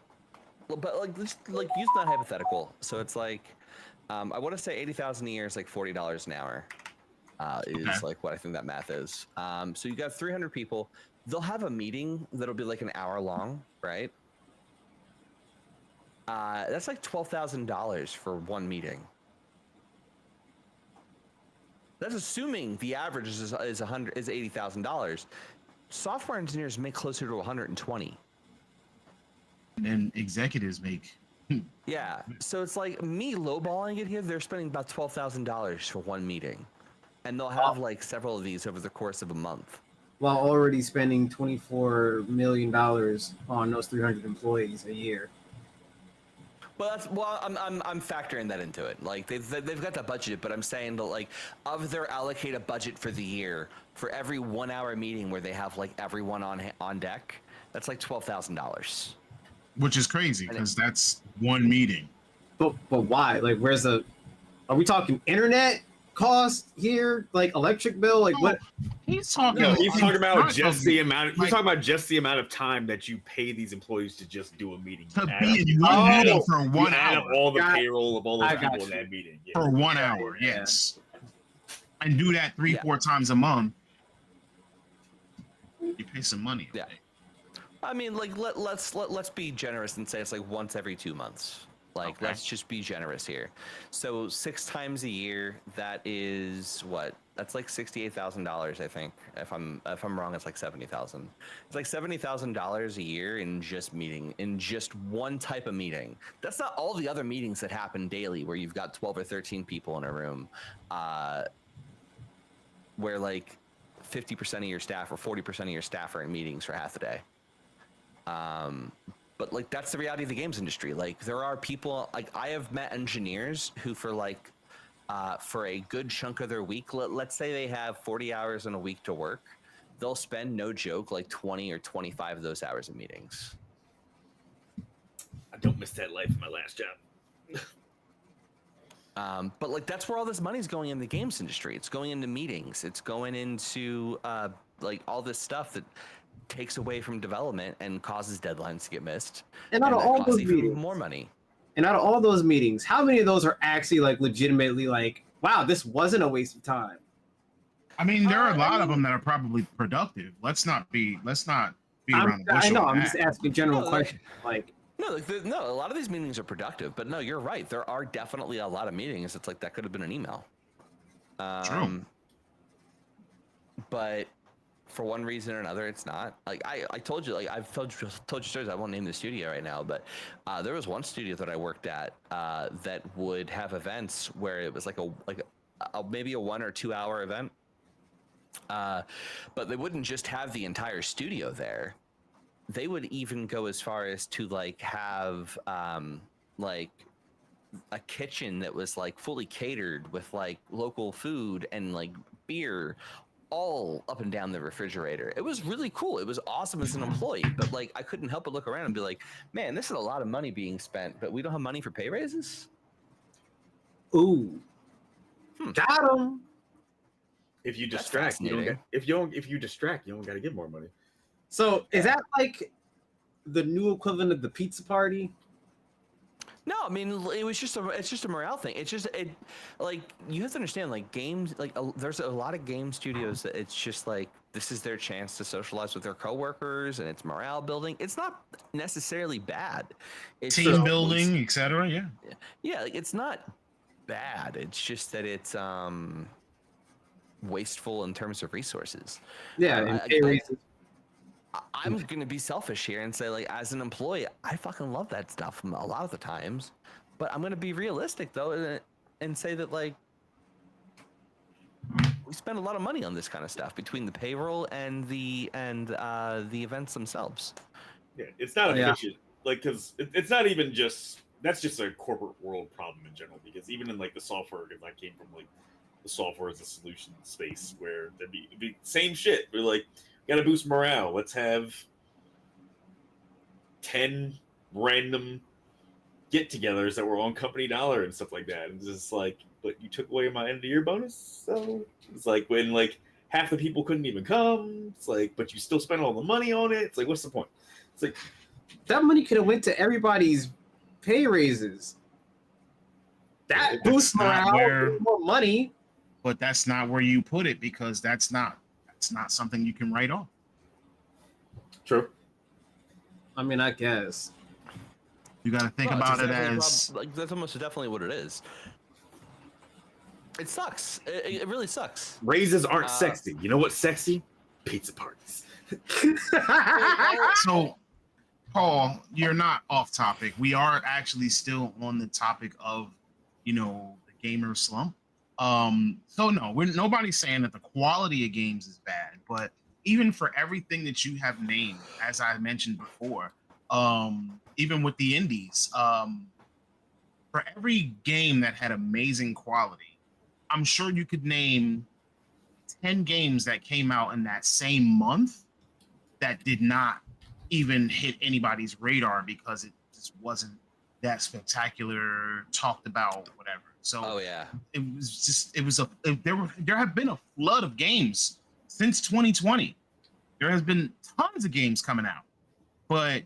but like, just like use that hypothetical. So it's like, I want to say 80,000 a year is like $40 an hour. Is like what I think that math is. So you got 300 people. They'll have a meeting that'll be like an hour long, right? That's like $12,000 for one meeting. That's assuming the average is $80,000. Software engineers make closer to 120. And executives make. Yeah, so it's like me lowballing it here. They're spending about $12,000 for one meeting, and they'll have like several of these over the course of a month. While already spending $24 million on those 300 employees a year. Well, I'm factoring that into it. Like they've got that budget, but I'm saying that like of their allocated budget for the year, for every 1 hour meeting where they have like everyone on deck, that's like $12,000. Which is crazy because that's one meeting. But why? Like, are we talking internet cost here? Like electric bill? Like what? He's talking. No, he's talking about just the amount. He's talking about just the amount of time that you pay these employees to just do a meeting. To be in one meeting for 1 add hour. up all the payroll of all those people in that meeting. Yeah. For 1 hour, yes. And do that 3-4 times a month. You pay some money. Yeah. I mean, like let's be generous and say it's like once every 2 months. Like Okay. let's just be generous here. So 6 times a year, that is what? That's like $68,000, I think. If I'm wrong, it's like 70,000. It's like $70,000 a year in just one type of meeting. That's not all the other meetings that happen daily, where you've got 12 or 13 people in a room, where like 50% of your staff or 40% of your staff are in meetings for half the day. But like that's the reality of the games industry. Like there are people, like I have met engineers who for a good chunk of their week, let's say they have 40 hours in a week to work, they'll spend, no joke, like 20 or 25 of those hours in meetings. I don't miss that life in my last job. But like that's where all this money's going in the games industry. It's going into meetings. It's going into like all this stuff that takes away from development and causes deadlines to get missed. And out of that all costs those even meetings, more money. and out of all those meetings, how many of those are actually like legitimately like, wow, this wasn't a waste of time? I mean, there are a lot of I mean- them that are probably productive. Let's not be around the bush. I know. on I'm that. just asking general No, questions. Like, No, a lot of these meetings are productive, but no, you're right. There are definitely a lot of meetings. It's like that could have been an email. True. But for one reason or another, it's not. Like I told you, like I've told you stories. I won't name the studio right now, but there was one studio that I worked at that would have events where it was like a maybe a 1 or 2 hour event, but they wouldn't just have the entire studio there. They would even go as far as to like have like a kitchen that was like fully catered with like local food and like beer all up and down the refrigerator. It was really cool. It was awesome as an employee, but like I couldn't help but look around and be like, man, this is a lot of money being spent, but we don't have money for pay raises. ooh, got him. If you That's distract, you don't fascinating. get, if you distract, you don't got to get more money. So is that like the new equivalent of the pizza party? No, I mean it's just a morale thing. Like you have to understand, like games, like there's a lot of game studios that it's just like this is their chance to socialize with their coworkers and it's morale building. It's not necessarily bad. It's Team building, etc. Yeah. Yeah, like it's not bad. It's just that it's wasteful in terms of resources. Yeah, and pay raises. I'm gonna be selfish here and say, like, as an employee, I fucking love that stuff a lot of the times. But I'm gonna be realistic though, and say that like we spend a lot of money on this kind of stuff between the payroll and the events themselves. Yeah, it's not Yeah. efficient. Like, because it's not even just that's just a corporate world problem in general. Because even in like the software, because I came from like the software as a solution space, where it'd be same shit. We're like, gotta boost morale. Let's have 10 random get-togethers that were on company dollar and stuff like that. And it's just like, but you took away my end of year bonus, so it's like when like half the people couldn't even come. It's like, but you still spent all the money on it. It's like, what's the point? It's like, That money could have went to everybody's pay raises. That That's boosts not morale, where- more money. But that's not where you put it because that's not something you can write off. true. I mean, I guess. You got to think No, it's about it exactly as like that's almost definitely what it is. It sucks. It really sucks. Raises aren't sexy. You know what's sexy? Pizza parties. so. Paul, you're not off topic. We are actually still on the topic of, the gamer slump. So no, nobody's saying that the quality of games is bad, but even for everything that you have named, as I mentioned before, even with the indies, for every game that had amazing quality, I'm sure you could name 10 games that came out in that same month that did not even hit anybody's radar because it just wasn't that spectacular, talked about, whatever. So Oh yeah. there have been a flood of games since 2020. There has been tons of games coming out, but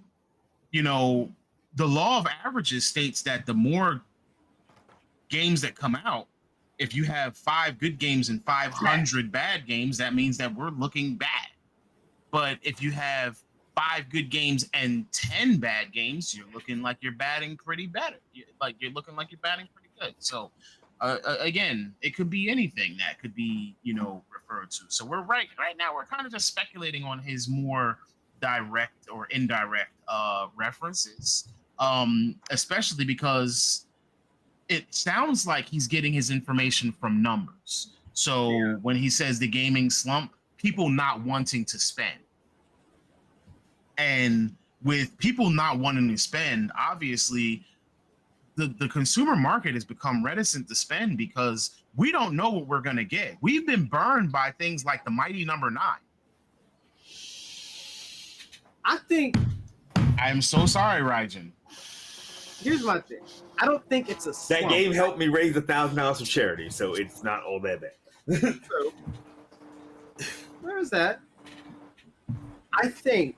the law of averages states that the more games that come out, if you have 5 good games and 500 bad games, that means that we're looking bad. But if you have 5 good games and 10 bad games, you're looking like you're batting pretty better. You're looking like you're batting pretty good. So again, it could be anything that could be, referred to. So we're right now, we're kind of just speculating on his more direct or indirect references, especially because it sounds like he's getting his information from numbers. So when he says the gaming slump, people not wanting to spend. And with people not wanting to spend, obviously the consumer market has become reticent to spend because we don't know what we're going to get. We've been burned by things like the mighty number 9. I think. I'm so sorry, Raijin. Here's my thing. I don't think it's a slump. That game helped me raise $1,000 for charity, so it's not all that bad. True. Where is that? I think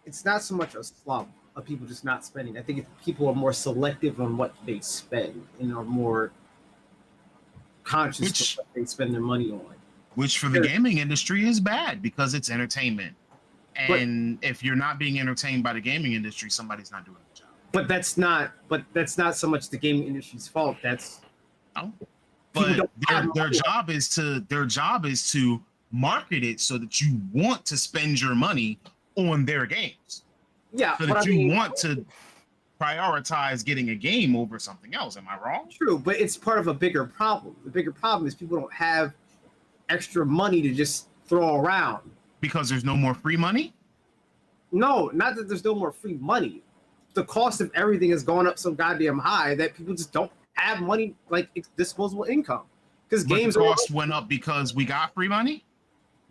it's not so much a slump of people just not spending. I think people are more selective on what they spend and are more conscious of what they spend their money on. Which for the gaming industry is bad because it's entertainment. And if you're not being entertained by the gaming industry, somebody's not doing the job. But that's not so much the gaming industry's fault. That's but their job is to market it so that you want to spend your money on their games. Yeah, so that you want to prioritize getting a game over something else. Am I wrong? True, but it's part of a bigger problem. The bigger problem is people don't have extra money to just throw around. Because there's no more free money? No, not that there's no more free money. The cost of everything has gone up so goddamn high that people just don't have money, like disposable income. Because games cost went up because we got free money?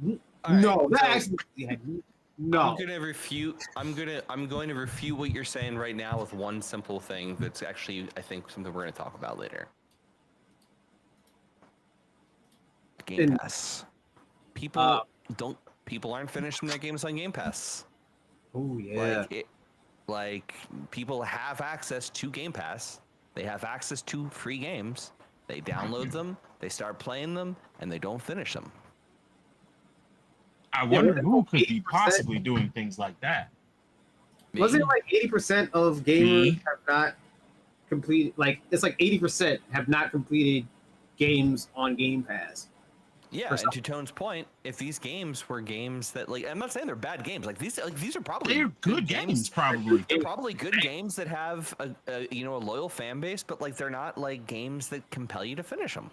No, that actually no. I'm going to refute what you're saying right now with one simple thing that's actually, I think, something we're going to talk about later. Game Pass. People aren't finishing their games on Game Pass. Oh yeah. Like people have access to Game Pass. They have access to free games. They download them, they start playing them, and they don't finish them. I wonder who could be possibly doing things like that. Wasn't it like 80% of gamers have not completed? Like it's like 80% have not completed games on Game Pass. Yeah, and to Tone's point, if these games were games that, like, I'm not saying they're bad games. Like these are probably they're good games. Probably they're probably good games that have a loyal fan base, but like they're not like games that compel you to finish them.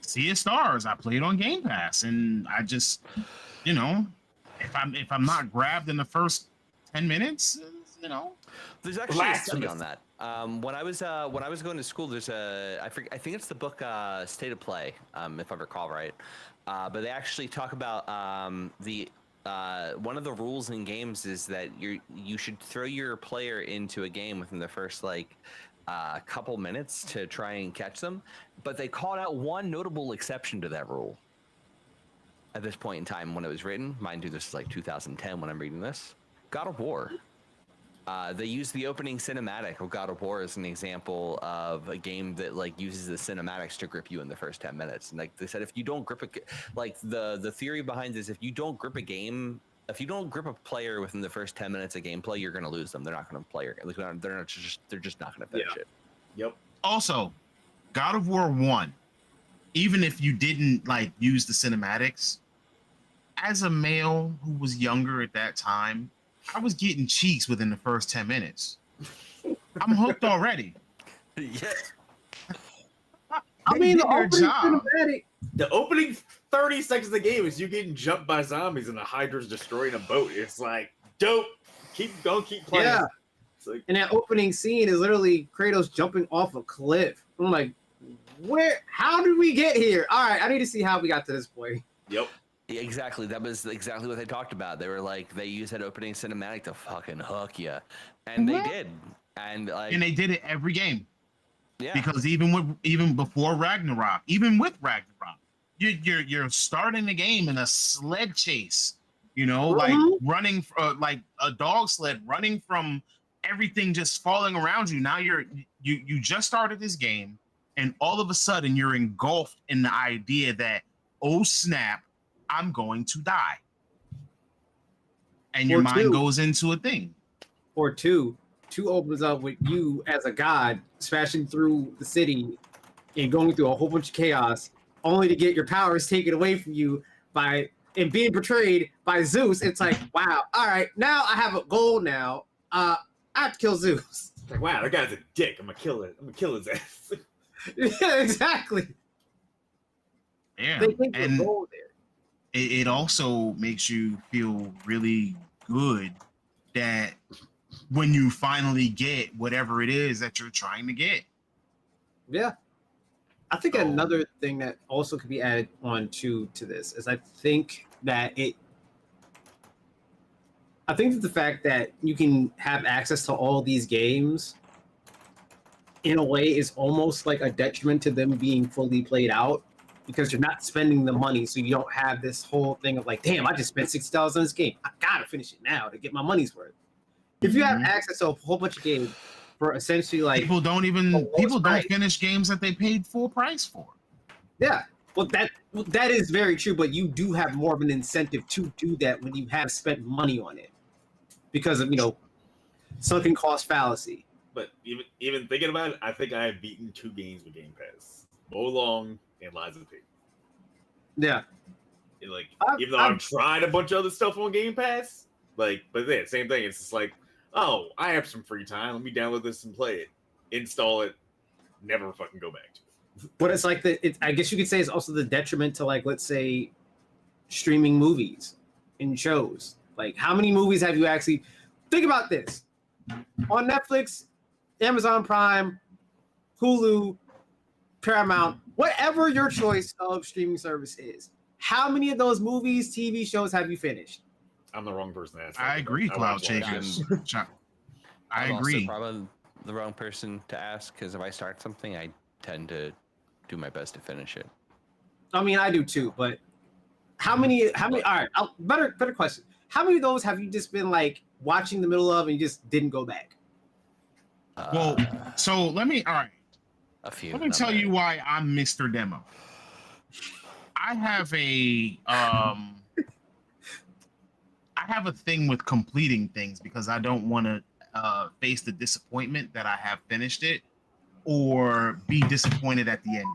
Sea of Stars, I played on Game Pass, and I just, if I'm not grabbed in the first 10 minutes, There's actually a study on that. When I was going to school, there's I think it's the book State of Play, if I recall right. But they actually talk about one of the rules in games is that you should throw your player into a game within the first couple minutes to try and catch them. But they called out one notable exception to that rule. At this point in time when it was written, mind you, this is like 2010 when I'm reading this. God of War. They use the opening cinematic of God of War as an example of a game that uses the cinematics to grip you in the first 10 minutes. And they said, if you don't grip the theory behind this, if you don't grip a player within the first 10 minutes of gameplay, you're going to lose them. They're not going to play. They're just not going to finish it. Yep. Also, God of War 1, even if you didn't use the cinematics, as a male who was younger at that time, I was getting cheeks within the first 10 minutes. I'm hooked already. Yeah. I mean, the opening 30 seconds of the game is you getting jumped by zombies and the Hydra's destroying a boat. It's like, dope. Keep going, keep playing. Yeah. And that opening scene is literally Kratos jumping off a cliff. I'm like, how did we get here? All right, I need to see how we got to this point. Yep. Yeah, exactly. That was exactly what they talked about. They were like, they used that opening cinematic to fucking hook you, and they did. And they did it every game. Yeah. Because even before Ragnarok, even with Ragnarok, you're starting the game in a sled chase. Running like a dog sled, running from everything just falling around you. Now you just started this game, and all of a sudden you're engulfed in the idea that, oh snap, I'm going to die. and your Or mind two. goes into a thing. Or two opens up with you as a god smashing through the city and going through a whole bunch of chaos, only to get your powers taken away from you by and being betrayed by Zeus. It's like, wow, all right, now I have a goal. Now, I have to kill Zeus. It's like, wow, that guy's a dick. I'm gonna kill it. I'm gonna kill his ass. Yeah, exactly. Yeah, They think and your goal there. it also makes you feel really good that when you finally get whatever it is that you're trying to get. Yeah. I think another thing that also could be added on to this is I think that the fact that you can have access to all these games in a way is almost like a detriment to them being fully played out, because you're not spending the money, so you don't have this whole thing of like, damn, I just spent $60 on this game. I gotta finish it now to get my money's worth. If you have access to a whole bunch of games for essentially like People don't price. finish games that they paid full price for. Yeah, well, that is very true, but you do have more of an incentive to do that when you have spent money on it because of sunken cost fallacy. But even thinking about it, I think I have beaten 2 games with Game Pass: Wo Long and Lies of P. Yeah, And like, I've- even though I've tried a bunch of other stuff on Game Pass, like, but yeah, same thing. It's just like, oh, I have some free time. Let me download this and play it, install it, never fucking go back to it. but it's like I guess you could say it's also the detriment to, like, let's say, streaming movies and shows. Like, how many movies have you actually? Think about this: on Netflix, Amazon Prime, Hulu, Paramount, whatever your choice of streaming service is. How many of those movies, TV shows have you finished? I'm the wrong person to ask. I agree, Cloud watch all that shit. Shakers. I I'm agree. also probably the wrong person to ask, because if I start something, I tend to do my best to finish it. I mean, I do too, but how many? All right, better question. How many of those have you just been like watching the middle of and you just didn't go back? Well, so let me A few. let me not tell many. you why I'm Mr. Demo. I have a thing with completing things because I don't want to face the disappointment that I have finished it or be disappointed at the ending.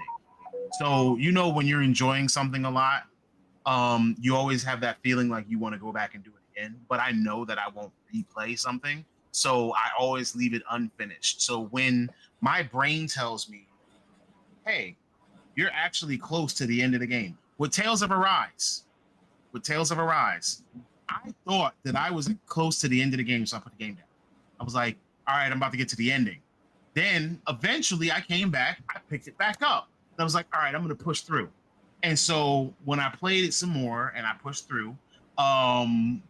So, when you're enjoying something a lot, you always have that feeling like you want to go back and do it again, but I know that I won't replay something. So I always leave it unfinished. So when my brain tells me, hey, you're actually close to the end of the game. With Tales of Arise, I thought that I was close to the end of the game, so I put the game down. I was like, all right, I'm about to get to the ending. Then eventually I came back, I picked it back up. And I was like, all right, I'm going to push through. And so when I played it some more and I pushed through, I'm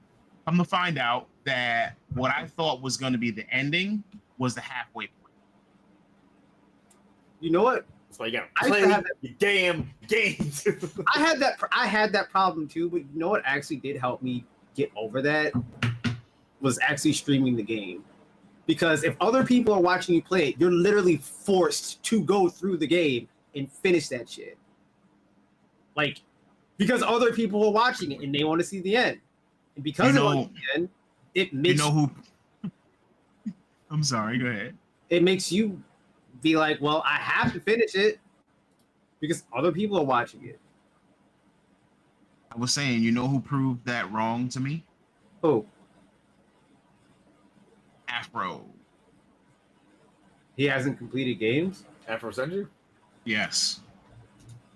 to find out that what I thought was going to be the ending was the halfway point. You know what? That's why you gotta I play used to have your damn games. I had that problem too, but you know what actually did help me get over that was actually streaming the game. Because if other people are watching you play it, you're literally forced to go through the game and finish that shit. Like, because other people are watching it and they want to see the end. And because You of know- the end, it makes who? I'm sorry. Go ahead. it makes you be like, well, I have to finish it because other people are watching it. I was saying, who proved that wrong to me? Oh, Afro. he hasn't completed games? Afro Senju? Yes.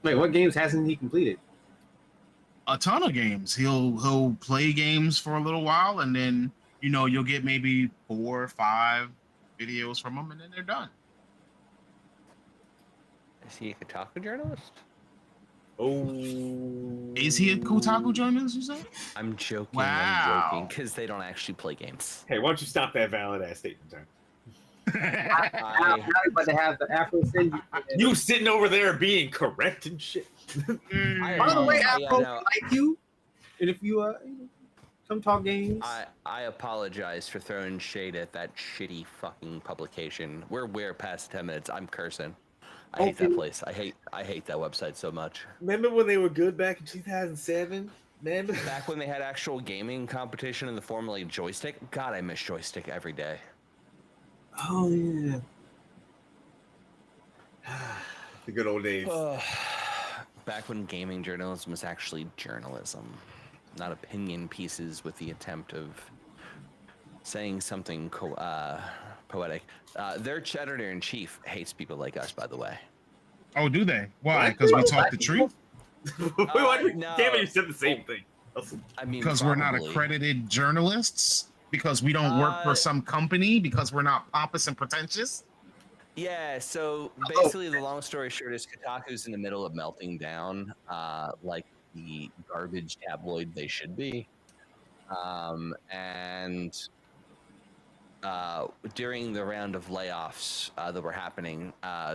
Wait, what games hasn't he completed? A ton of games. He'll play games for a little while, and then you'll get maybe 4 or 5 videos from him, and then they're done. Is he a Kotaku journalist? Oh. Is he a Kotaku journalist? You say? I'm joking. Wow. I'm joking because they don't actually play games. Hey, why don't you stop that valid ass statement, Tom? Now you're about to have the Afro Senju. You sitting over there being correct and shit. By the way, Yeah, Afro, no. we like you. And if you come talk games, I apologize for throwing shade at that shitty fucking publication. We're past 10 minutes. I'm cursing. I hate that Okay. place. I hate that website so much. Remember when they were good back in 2007? man. Back when they had actual gaming competition in the form of like joystick. God, I miss joystick every day. Oh yeah. The good old days. Back when gaming journalism was actually journalism, not opinion pieces with the attempt of saying something poetic. Their editor-in-chief hates people like us, by the way. Oh, do they? Why? Because we talk the truth? No. Damn it, you said the same thing. I mean, Because we're not probably. accredited journalists? Because we don't work for some company? Because we're not pompous and pretentious? Yeah, so basically the long story short is Kotaku's in the middle of melting down, like the garbage tabloid they should be. And during the round of layoffs that were happening,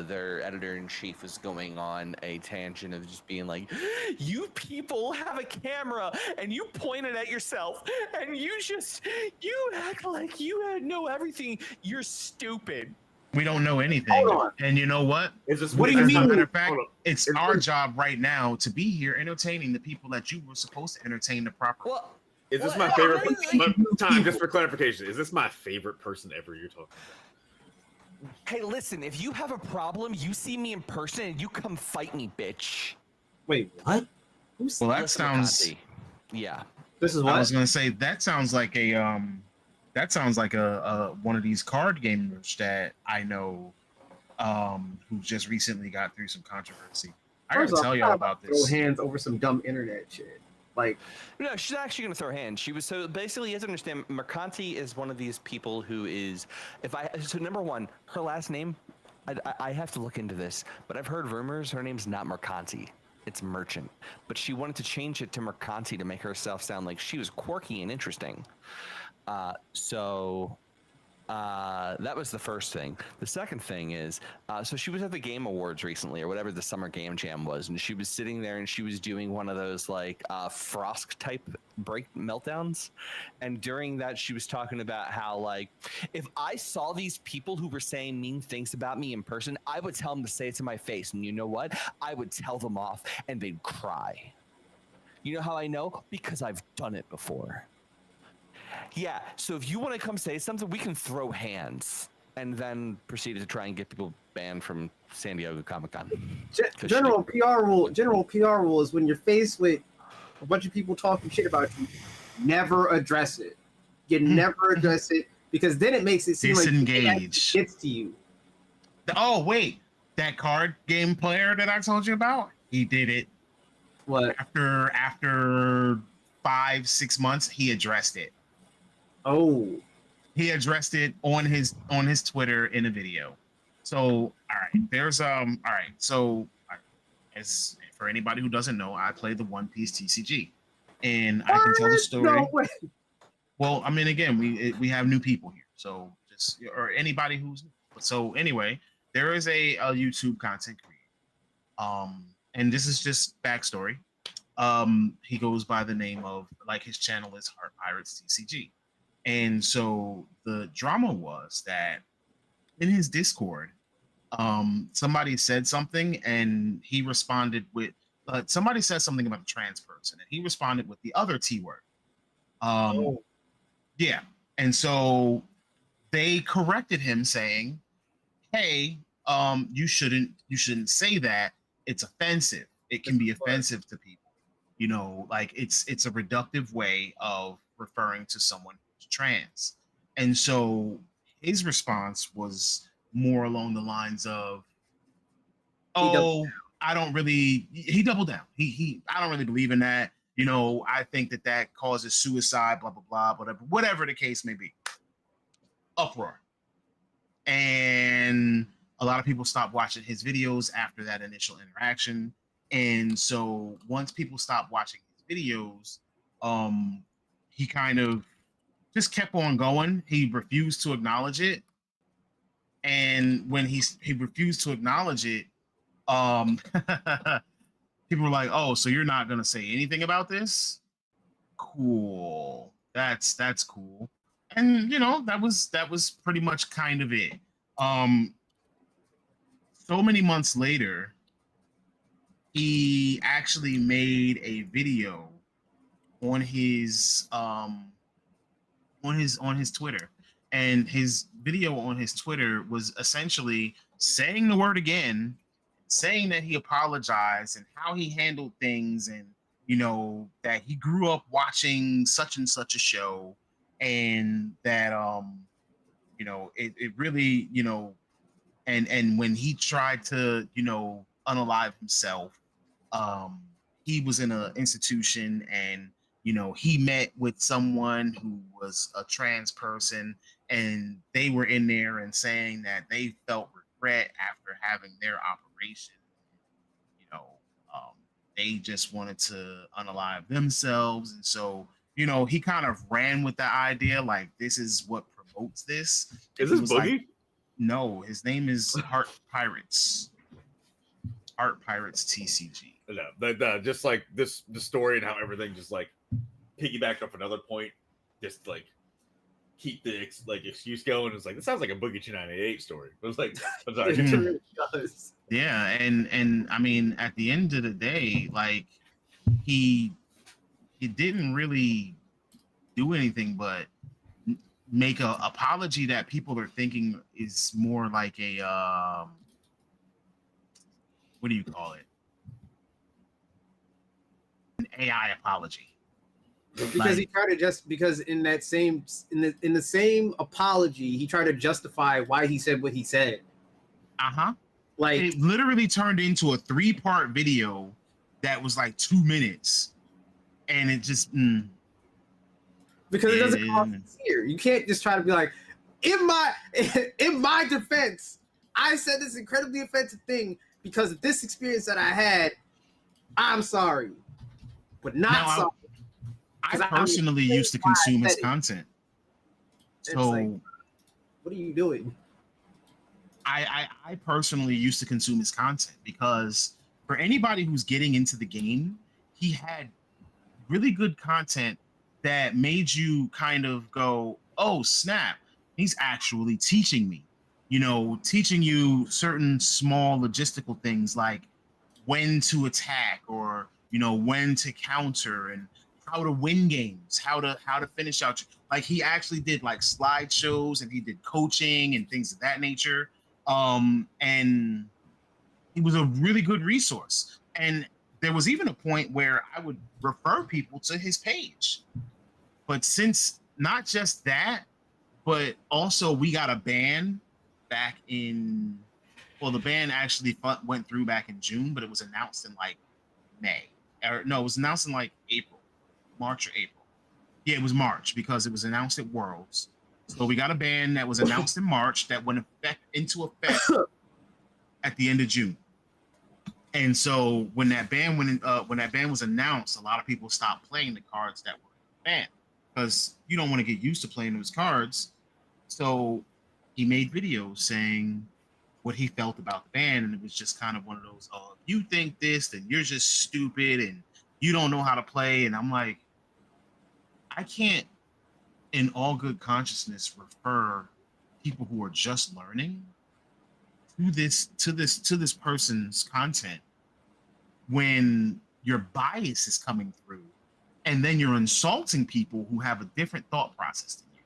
their editor-in-chief was going on a tangent of just being like, you people have a camera and you point it at yourself and you act like you know everything. You're stupid. We don't know anything. Hold on. And you know what? It's just What do you As mean? a matter of fact, Hold on. it's our job right now to be here entertaining the people that you were supposed to entertain the proper. Well, Is this Well, my favorite? like- Time, just for clarification, is this my favorite person ever you're talking about? hey, listen, if you have a problem, you see me in person and you come fight me, bitch. Wait, what? Who's Well, that Listen, sounds. McCarthy. Yeah. this? Is I what? was gonna say that sounds like a one of these card gamers that I know, who just recently got through some controversy. I First gotta off, tell I'm y'all not about to throw this. hands over some dumb internet shit. Like, No, she's not actually going to throw hands. She was so basically, you have to understand, Mercanti is one of these people who is, so number one, her last name, I have to look into this, but I've heard rumors her name's not Mercanti. It's Merchant. But she wanted to change it to Mercanti to make herself sound like she was quirky and interesting. That was the first thing. The second thing is, so she was at the Game Awards recently, or whatever the Summer Game Jam was, and she was sitting there and she was doing one of those like Frost type break meltdowns. And during that, she was talking about how like, if I saw these people who were saying mean things about me in person, I would tell them to say it to my face. And you know what? I would tell them off and they'd cry. You know how I know? Because I've done it before. Yeah, so if you want to come say something, we can throw hands and then proceed to try and get people banned from San Diego Comic-Con. general PR rule. General PR rule is when you're faced with a bunch of people talking shit about you, never address it. You never address it because then it makes it seem like Disengage. it gets to you. Oh wait, that card game player that I told you about, he did it. What? After 5-6 months, he addressed it. Oh, He addressed it on his Twitter in a video. So all right, there's all right. So as for anybody who doesn't know, I play the One Piece TCG, and I can tell the story. No way. Well, I mean, again, we have new people here, so just or anybody who's so anyway, there is a YouTube content creator, and this is just backstory. He goes by the name of, like, his channel is Heart Pirates TCG, and so the drama was that in his Discord, somebody said something, and he responded with somebody said something about a trans person, and he responded with the other T word. Yeah. And so they corrected him saying, hey, you shouldn't say that. It's offensive. It can be offensive to people. You know, like it's a reductive way of referring to someone who's trans. And so his response was more along the lines of, I don't really, he doubled down. I don't really believe in that. You know, I think that causes suicide, blah, blah, blah, whatever the case may be. Uproar. And a lot of people stopped watching his videos after that initial interaction. And so once people stopped watching his videos, he kind of just kept on going. He refused to acknowledge it. And when he refused to acknowledge it, people were like, oh, so you're not going to say anything about this? Cool. That's cool. And, you know, that was pretty much kind of it. So many months later, he actually made a video on his Twitter, and his video on his Twitter was essentially saying the word again, saying that he apologized and how he handled things, and that he grew up watching such and such a show, and that it really and when he tried to unalive himself, um he was in an institution, and he met with someone who was a trans person, and they were in there and saying that they felt regret after having their operation. you know um they just wanted to unalive themselves, and so he kind of ran with the idea, like, this is what promotes this. Is He this was Boogie? like, no, his name is Heart Pirates. Heart Pirates TCG. No, just like this, the story and how everything just like piggybacked off another point, just like keep the excuse going. It's like, this sounds like a Boogie 298 story. It was like, I'm sorry. It really does. Yeah, and I mean, at the end of the day, like, he didn't really do anything but make a apology that people are thinking is more like a what do you call it? An AI apology. Because he tried to because in that same in the same apology, he tried to justify why he said what he said. Like, it literally turned into a 3-part video that was like 2 minutes, and it just because it doesn't come off sincere. You can't just try to be like, in my defense, I said this incredibly offensive thing because of this experience that I had. I'm sorry, but not sorry. I personally used to consume his content. So, like, what are you doing? I personally used to consume his content because for anybody who's getting into the game, he had really good content that made you kind of go, oh, snap, he's actually teaching me, teaching you certain small logistical things like when to attack, or, when to counter, and how to win games, how to finish out. Like, he actually did like slideshows, and he did coaching and things of that nature. And he was a really good resource. And there was even a point where I would refer people to his page. But since not just that, but also we got a ban back in, well, the ban actually went through back in June, but it was announced in like May. Or no, it was announced in like March or April. Yeah, it was March because it was announced at Worlds. So we got a ban that was announced in March that went into effect at the end of June. And so when that ban was announced, a lot of people stopped playing the cards that were banned because you don't want to get used to playing those cards. So he made videos saying what he felt about the ban, and it was just kind of one of those, oh, if you think this, then you're just stupid and you don't know how to play. And I'm like, I can't, in all good consciousness, refer people who are just learning to this person's content when your bias is coming through, and then you're insulting people who have a different thought process than you.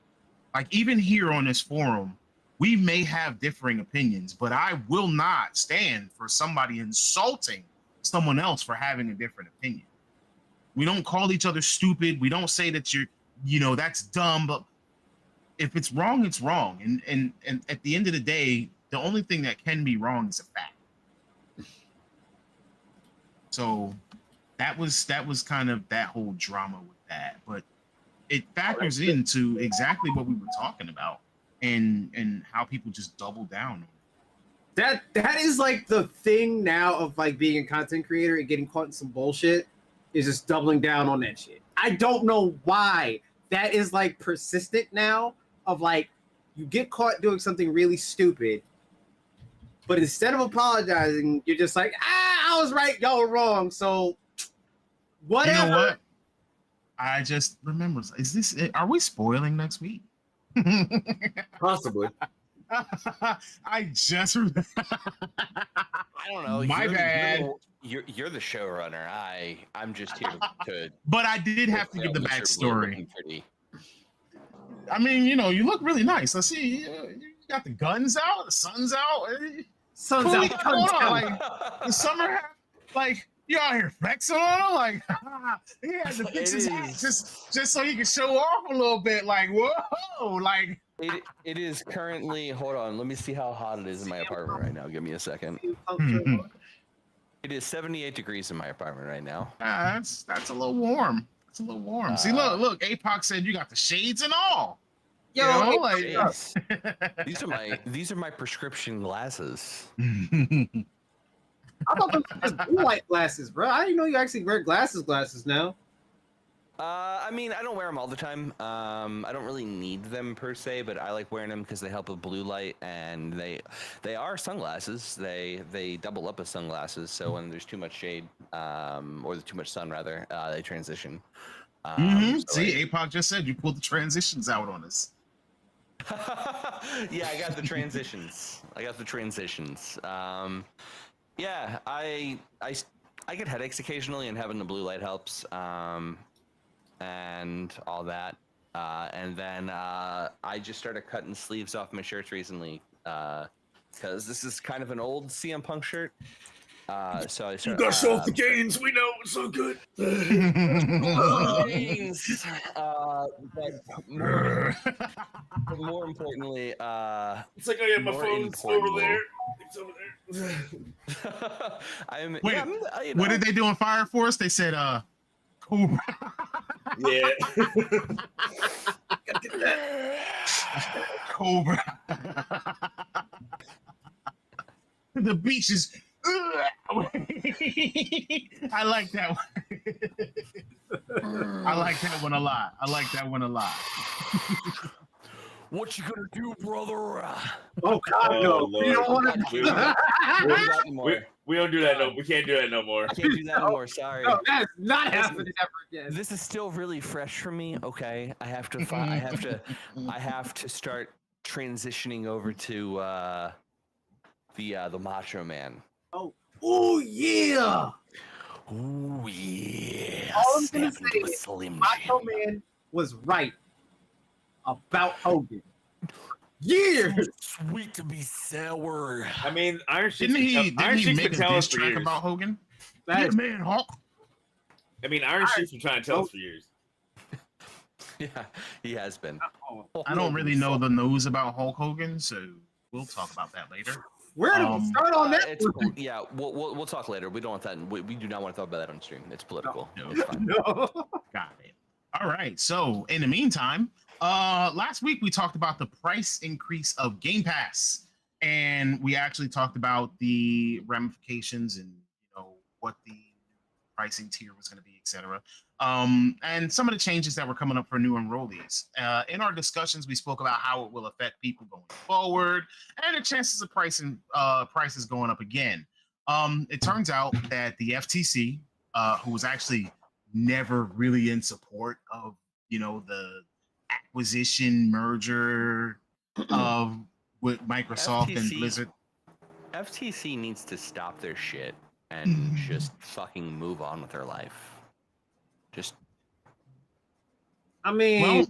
Like, even here on this forum, we may have differing opinions, but I will not stand for somebody insulting someone else for having a different opinion. We don't call each other stupid. We don't say that that's dumb, but if it's wrong, it's wrong. And at the end of the day, the only thing that can be wrong is a fact. So that was kind of that whole drama with that, but it factors into exactly what we were talking about, and how people just double down. That is like the thing now of like being a content creator and getting caught in some bullshit, is just doubling down on that shit. I don't know why that is like persistent now, of like, you get caught doing something really stupid, but instead of apologizing, you're just like, I was right, y'all were wrong. So whatever. You know what? I just remember, are we spoiling next week? Possibly. I just. I don't know. My bad. You're the showrunner. I'm just here to. But I did have to tell give the Mr. Blue backstory. looking pretty. I mean, you know, you look really nice. Let's see. You got the guns out, the sun's out. Sun's Cool, out. you got going Sun's on, out. like the summer, like you out here flexing on him, like he had to fix It his hat is. just so he could show off a little bit. Like whoa, like It is currently. Hold on. Let me see how hot it is in my apartment right now. Give me a second. It is 78 degrees in my apartment right now. that's a little warm. It's a little warm. See, look. APOC said you got the shades and all. Yo, You know, hey, like Jeez. These are my prescription glasses. I thought those were just blue light glasses, bro. I didn't know you actually wear glasses now. I mean, I don't wear them all the time. I don't really need them per se, but I like wearing them because they help with blue light, and they are sunglasses. They double up as sunglasses, so when there's too much shade, or too much sun rather, they transition. See, APOC just said you pulled the transitions out on us. Yeah, I got the transitions. Yeah, I get headaches occasionally, and having the blue light helps. And all that. And then I just started cutting sleeves off my shirts recently because this is kind of an old CM Punk shirt. So I started. gains. We know it's so good. Gains, but more importantly, It's like I have my more phone's over importantly- there. It's over there. Wait, you what know, did they do in Fire Force? They said, Cobra. Yeah. Cobra. The beach is. I like that one. I like that one a lot. What you gonna do, brother? Oh God, Oh, no! Lord. You don't want to do that. Can't do that anymore. We don't do that no. We can't do that no more. I can't do that anymore. Sorry. No, that's not happening ever again. This is still really fresh for me. Okay, I have to start transitioning over to the Macho Man. Oh yeah! Ooh yeah. All I'm gonna Step say into a is Slim Macho Jim. Man was right about Hogan. Years. Sweet to be sour. I mean, Iron Sheik. Didn't he Sheik's make been a telling diss us for track years. about Hogan? That Yeah, is man, Hulk. I mean, Iron Sheik's been trying to tell us for years. Yeah, he has been. I don't really know the news about Hulk Hogan, so we'll talk about that later. Where do we start on that? It's, yeah, we'll talk later. We don't want that. We do not want to talk about that on stream. It's political. No. It's fine. No. Got it. All right. So in the meantime, last week we talked about the price increase of Game Pass, and we actually talked about the ramifications and what the pricing tier was going to be, etc. And some of the changes that were coming up for new enrollees. In our discussions, we spoke about how it will affect people going forward and the chances of prices going up again. It turns out that the FTC, who was actually never really in support of the acquisition merger of with Microsoft and FTC Blizzard. FTC needs to stop their shit and just fucking move on with their life. Just I mean, Well,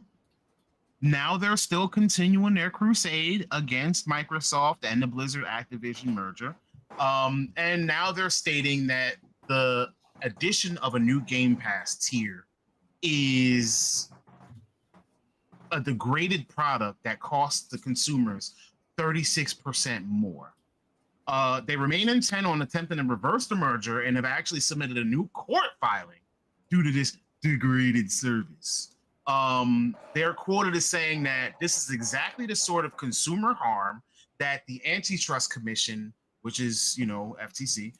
now they're still continuing their crusade against Microsoft and the Blizzard Activision merger. And now they're stating that the addition of a new Game Pass tier is a degraded product that costs the consumers 36% more. They remain intent on attempting to reverse the merger and have actually submitted a new court filing due to this degraded service. They're quoted as saying that this is exactly the sort of consumer harm that the Antitrust Commission, which is, FTC,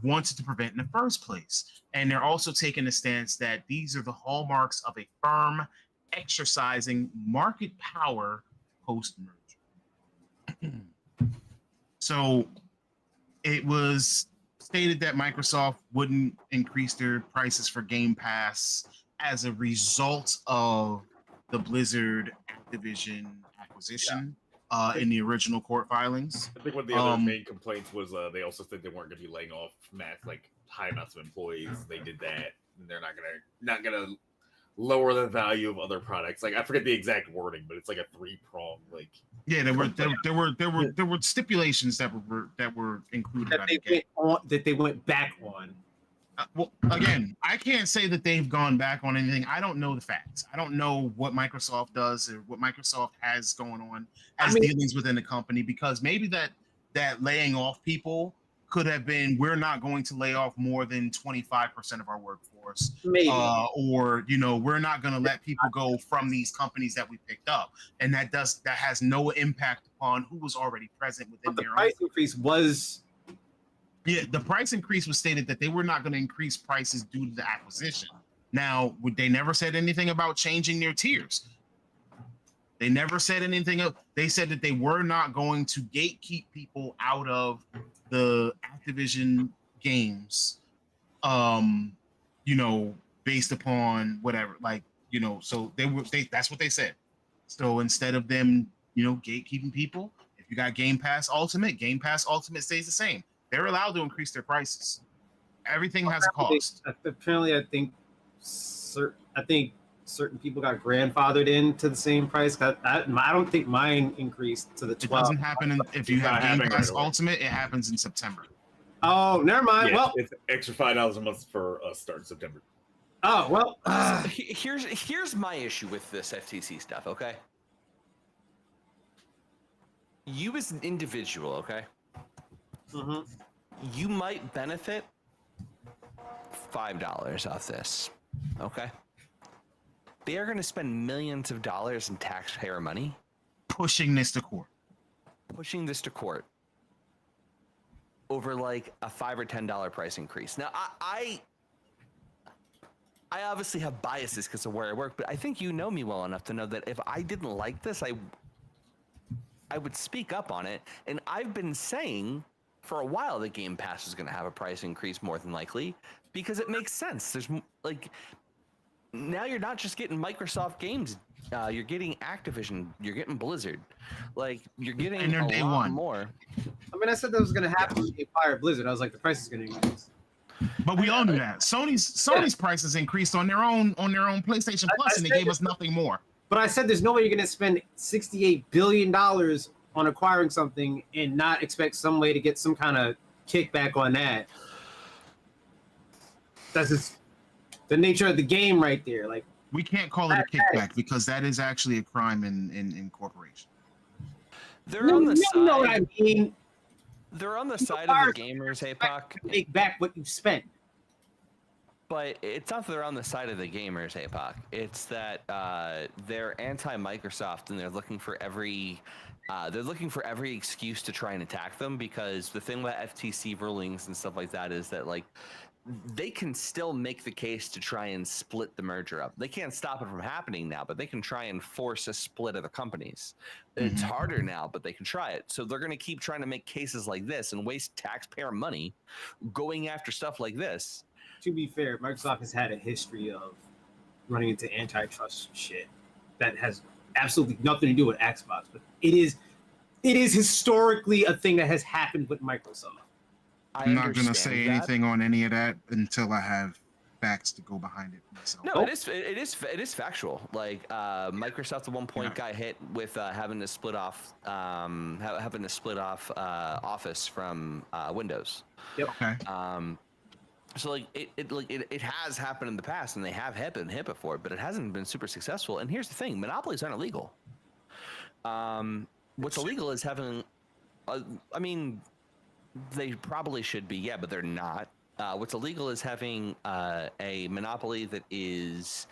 wanted to prevent in the first place. And they're also taking the stance that these are the hallmarks of a firm exercising market power post-merger. So it was stated that Microsoft wouldn't increase their prices for Game Pass as a result of the Blizzard Activision acquisition. in the original court filings. I think one of the other main complaints was they also said they weren't going to be laying off high amounts of employees. They did that, and they're not gonna lower the value of other products. Like I forget the exact wording, but it's like a 3-pronged like. Yeah, there were stipulations that were included. That they went back on. Well, again, I can't say that they've gone back on anything. I don't know the facts. I don't know what Microsoft does or what Microsoft has going on as dealings within the company, because maybe that laying off people could have been, we're not going to lay off more than 25% of our workforce. Maybe. Or, we're not going to let people go from these companies that we picked up. And that has no impact upon who was already present within the their price increase was. Yeah, the price increase was stated that they were not going to increase prices due to the acquisition. Now, they never said anything about changing their tiers. They never said anything else. They said that they were not going to gatekeep people out of the Activision games, based upon whatever, so that's what they said. So instead of them, gatekeeping people, if you got Game Pass Ultimate stays the same. They're allowed to increase their prices. Everything has a cost. Apparently, I think certain people got grandfathered into the same price. I don't think mine increased to the 12. It doesn't happen if you have Game Pass Ultimate. It happens in September. Oh, never mind. Yeah, it's extra $5 a month for us starting September. Oh well. Here's my issue with this FTC stuff. Okay, you as an individual, okay. Mm-hmm. You might benefit $5 off this, okay? They are going to spend millions of dollars in taxpayer money pushing this to court over like a $5 or $10 price increase. Now, I obviously have biases because of where I work, but I think you know me well enough to know that if I didn't like this, I would speak up on it. And I've been saying for a while that Game Pass is going to have a price increase more than likely because it makes sense. There's now you're not just getting Microsoft games, you're getting Activision, you're getting Blizzard, you're getting a lot more. I mean, I said that was going to happen when they acquired Blizzard. I was like, the price is going to increase. But we all knew that Sony's prices increased on their own PlayStation Plus, and they gave us nothing more. But I said there's no way you're going to spend $68 billion on acquiring something and not expect some way to get some kind of kickback on that. That's just the nature of the game right there. We can't call it a kickback because that is actually a crime in corporation. They're on the side. You know what I mean? They're on the side of the gamers, APOC. Make back what you spent. But it's not that they're on the side of the gamers, APOC. It's that they're anti-Microsoft and they're looking for every excuse to try and attack them, because the thing about FTC rulings and stuff like that is that they can still make the case to try and split the merger up. They can't stop it from happening now, but they can try and force a split of the companies. Mm-hmm. It's harder now, but they can try it. So they're going to keep trying to make cases like this and waste taxpayer money going after stuff like this. To be fair, Microsoft has had a history of running into antitrust shit that has absolutely nothing to do with Xbox, but it is historically a thing that has happened with Microsoft. I'm not going to say anything on any of that until I have facts to go behind it myself. No, it is factual. Microsoft at one point got hit with having to split off Office from Windows. Yep. Okay. So it has happened in the past, and they have been hit before, but it hasn't been super successful. And here's the thing: monopolies aren't illegal. What's illegal is having, they probably should be, yeah, but they're not. What's illegal is having a monopoly that is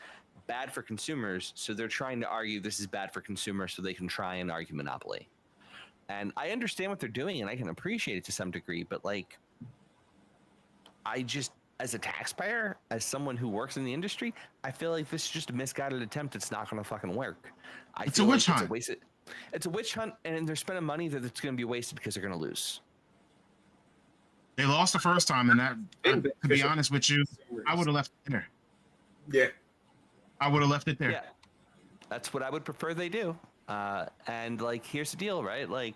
bad for consumers. So they're trying to argue this is bad for consumers, so they can try and argue monopoly. And I understand what they're doing, and I can appreciate it to some degree, but I just, as a taxpayer, as someone who works in the industry, I feel like this is just a misguided attempt. It's not going to fucking work. It's a witch hunt. It's a witch hunt, and they're spending money that's going to be wasted because they're going to lose. They lost the first time, and that, to be honest with you, I would have left it there. Yeah. I would have left it there. Yeah. That's what I would prefer they do. And like, here's the deal, right? Like,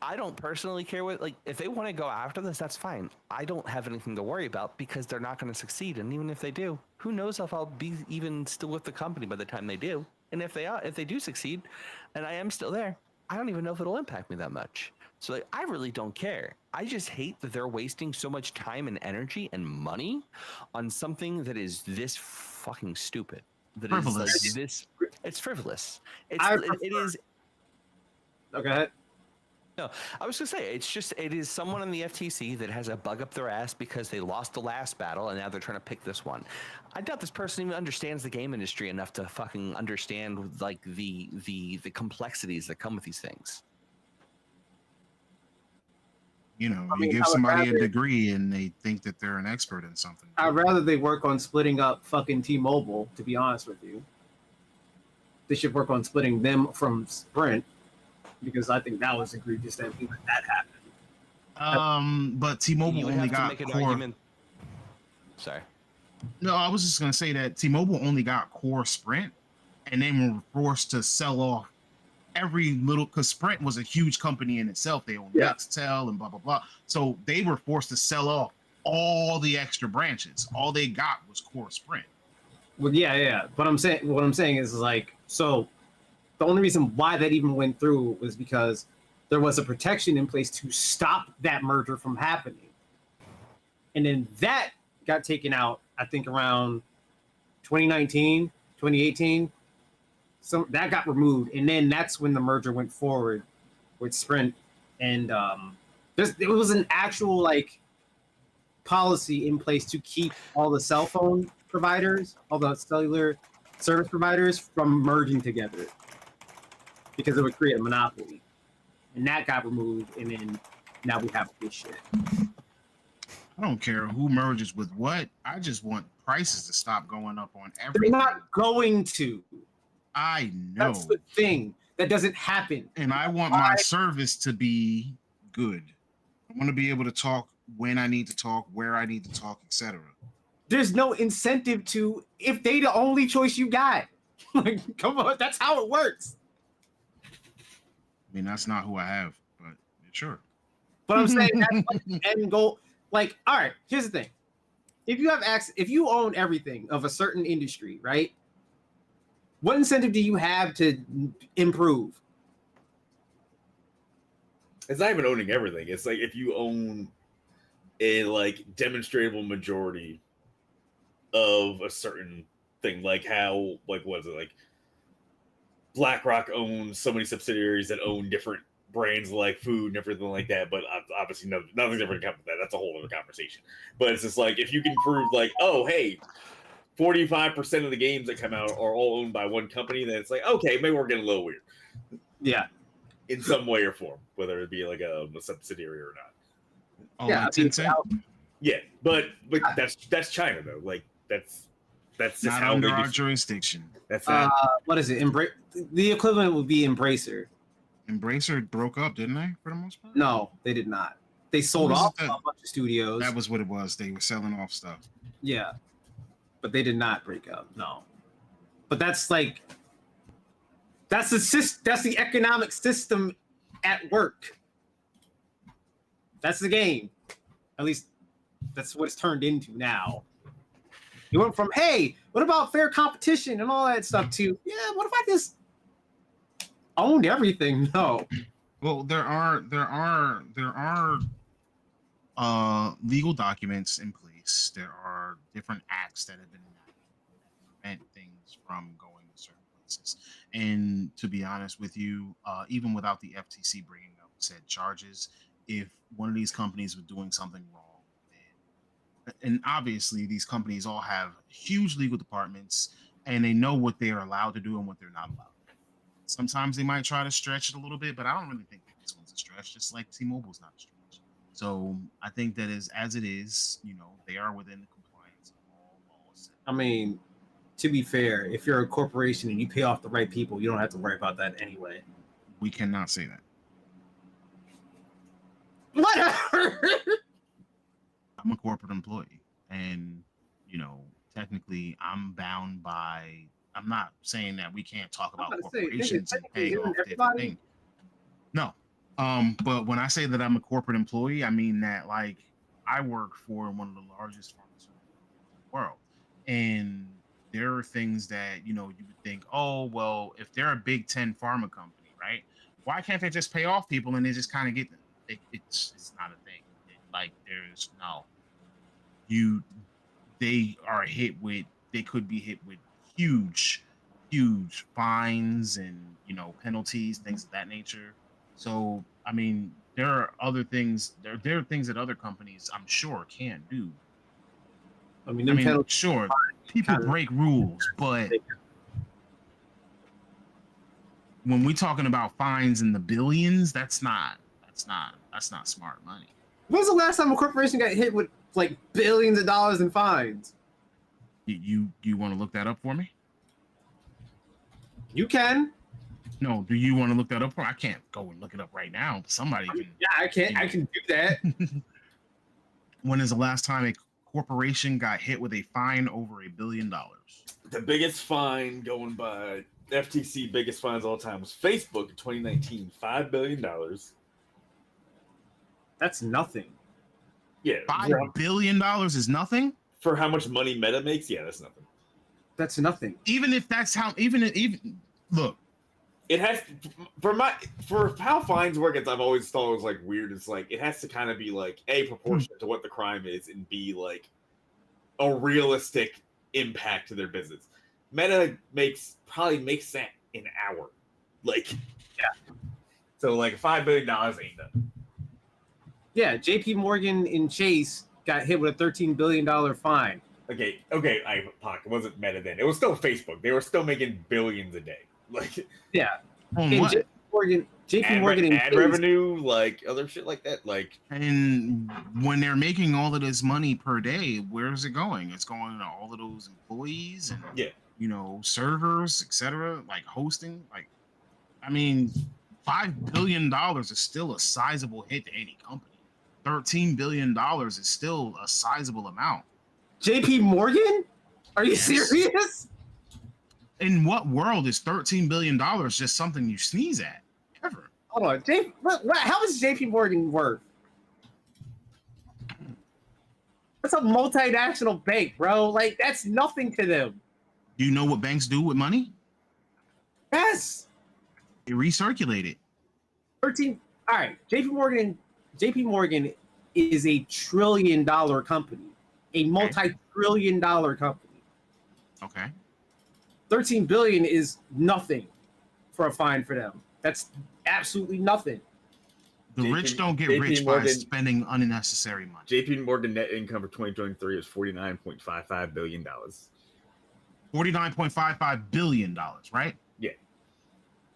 I don't personally care what, like, if they want to go after this, that's fine. I don't have anything to worry about because they're not going to succeed. And even if they do, who knows if I'll be even still with the company by the time they do. And if they do succeed and I am still there, I don't even know if it'll impact me that much. So like, I really don't care. I just hate that they're wasting so much time and energy and money on something that is this fucking stupid. That Frivolous. is like this. It's frivolous. It prefer- is. Oh, go ahead. No, I was gonna say it is someone in the FTC that has a bug up their ass because they lost the last battle and now they're trying to pick this one. I doubt this person even understands the game industry enough to fucking understand like the complexities that come with these things. You know, I you mean, give I would somebody a rather- degree and they think that they're an expert in something. I'd rather they work on splitting up fucking T-Mobile, to be honest with you. They should work on splitting them from Sprint, because I think that was egregious that even that happened. But T-Mobile You would only have to got make an core. argument. Sorry. No, I was just gonna say that T-Mobile only got core Sprint, and then were forced to sell off every little, because Sprint was a huge company in itself. They owned Yeah. Nextel and blah blah blah. So they were forced to sell off all the extra branches. All they got was core Sprint. Well, yeah. What I'm saying is like, so the only reason why that even went through was because there was a protection in place to stop that merger from happening. And then that got taken out, I think around 2019, 2018. So that got removed. And then that's when the merger went forward with Sprint. And it was an actual like policy in place to keep all the cell phone providers, all the cellular service providers from merging together, because it would create a monopoly. And that got removed, and then now we have this shit. I don't care who merges with what. I just want prices to stop going up on They're everything. not going to. I know. That's the thing. That doesn't happen. And I want my service to be good. I want to be able to talk when I need to talk, where I need to talk, etc. There's no incentive to, if they the only choice you got. Like, come on, that's how it works. I mean, that's not who I have, but sure. But I'm saying that's like the end goal. Like, all right, here's the thing. If you have access, if you own everything of a certain industry, right? What incentive do you have to improve? It's not even owning everything. It's like if you own a like demonstrable majority of a certain thing, like how, like, what is it, like BlackRock owns so many subsidiaries that own different brands like food and everything like that. But obviously, nothing's ever come with that. That's a whole other conversation. But it's just like if you can prove, like, oh, hey, 45% of the games that come out are all owned by one company, then it's like, okay, maybe we're getting a little weird. Yeah. In some way or form, whether it be like a subsidiary or not. Oh, Yeah, like I mean, 10 Yeah, but that's China though. Like that's just not how under they our do. jurisdiction. That's not. What is it? The equivalent would be Embracer. Embracer broke up, didn't they? For the most part. No, they did not. They sold was off it a that- bunch of studios. That was what it was. They were selling off stuff. Yeah, but they did not break up. No, but that's like that's the economic system at work. That's the game. At least that's what it's turned into now. You went from, hey, what about fair competition and all that stuff, to, yeah, what if I just owned everything? No. Well, there are legal documents in place. There are different acts that have been enacted that prevent things from going to certain places. And to be honest with you, even without the FTC bringing up said charges, if one of these companies was doing something wrong, and obviously these companies all have huge legal departments and they know what they are allowed to do and what they're not allowed to do. Sometimes they might try to stretch it a little bit, but I don't really think that this one's a stretch, just like T-Mobile's not a stretch. So I think that as it is, they are within the compliance of all laws. I mean, to be fair, if you're a corporation and you pay off the right people, you don't have to worry about that anyway. We cannot say that. Whatever. I'm a corporate employee, and technically I'm bound by I'm not saying that we can't talk about about to say, corporations and technically, paying isn't off different everybody- things. No. But when I say that I'm a corporate employee, I mean that like I work for one of the largest pharmaceuticals in the world. And there are things that, you know, you would think, oh, well, if they're a Big 10 pharma company, right? Why can't they just pay off people and they just kind of get them? It's not a thing. Like there's no, they are hit with, they could be hit with huge fines and, you know, penalties, things of that nature. So I mean, there are other things, there are things that other companies I'm sure can't do. I mean, I mean, Nintendo. sure, people kinda- break rules, but when we're talking about fines in the billions, that's not smart money. When was the last time a corporation got hit with like billions of dollars in fines? You want to look that up for me? You can. No, do you want to look that up for me? I can't go and look it up right now. Somebody can. Yeah, I can. I can do that. When is the last time a corporation got hit with a fine over $1 billion? The biggest fine going by FTC, biggest fines all time was Facebook in 2019, $5 billion. That's nothing. Yeah, $5 billion is nothing. for how much money Meta makes. Yeah, that's nothing. That's nothing. Even if that's how, even look, It has for how fines work. I've always thought it was like weird. It's like it has to kind of be like A, proportionate to what the crime is, and B, like a realistic impact to their business. Meta probably makes that an hour. Like, yeah. So like $5 billion ain't nothing. Yeah, J.P. Morgan and Chase got hit with a $13 billion fine. Okay, Pac, it wasn't Meta then. It was still Facebook. They were still making billions a day. Like, Yeah, on and what? J.P. Morgan and ad Chase, revenue, like other shit like that. Like, And when they're making all of this money per day, where is it going? It's going to all of those employees and Yeah. you know, servers, etc., like hosting. Like, I mean, $5 billion is still a sizable hit to any company. $13 billion is still a sizable amount. J.P. Morgan? Are you Yes. serious? In what world is $13 billion just something you sneeze at? Ever? Hold on, how is J.P. Morgan worth? That's a multinational bank, bro. Like that's nothing to them. Do you know what banks do with money? Yes. They recirculate it. 13. All right. JP Morgan is a $1 trillion company, a multi-trillion dollar company. Okay. 13 billion is nothing for a fine for them. That's absolutely nothing. The JP rich don't get JP rich by Morgan- spending unnecessary money. JP Morgan net income for 2023 is $49.55 billion. $49.55 billion, right? Yeah.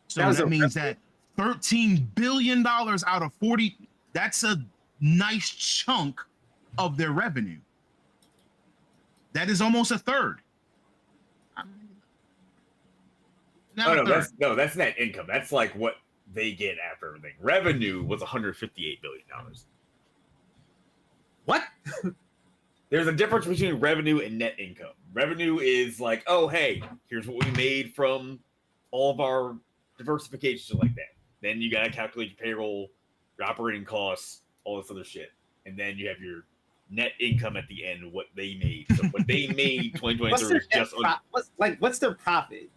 So That that was means that $13 billion out of 40, that's a nice chunk of their revenue. That is almost a third. Not Oh a third. that's net income. That's like what they get after everything. Revenue was $158 billion. What? There's a difference between revenue and net income. Revenue is like, oh hey, here's what we made from all of our diversification, shit like that. Then you gotta calculate your payroll, your operating costs, all this other shit, and then you have your net income at the end, what they made. So what they made 2023 What's their is just what's their profit?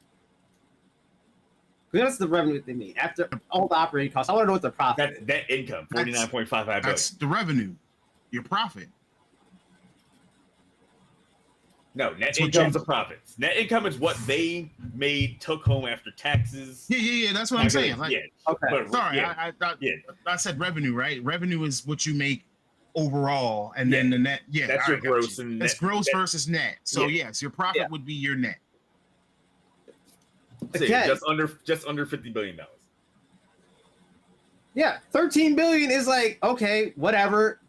What's the revenue that they made after all the operating costs? I want to know what the profit that's is. net income, $49.55 billion. That's the revenue, your profit. No, net That's what income's you- the profits. Net income is what they made, took home after taxes. Yeah. That's what I'm saying. Like, yeah, Okay. but sorry, yeah, I said revenue, right? Revenue is what you make overall, and then the net. Yeah, that's all your right, got gross you. and That's net. gross versus net. So Yeah. yes, your profit Yeah. would be your net. So, Okay. just under $50 billion. Yeah, 13 billion is like, okay, whatever.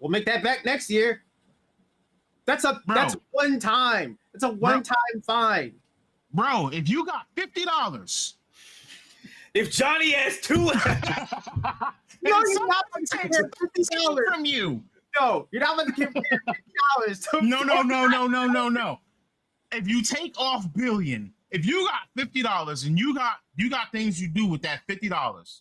We'll make that back next year. That's one time. It's a one-time fine. Bro, if you got $50, If Johnny has two, You're and not someone going to takes give $50 from you. No, you're not going to give $50 to No. If you take off billion if you got $50 and you got things you do with that $50,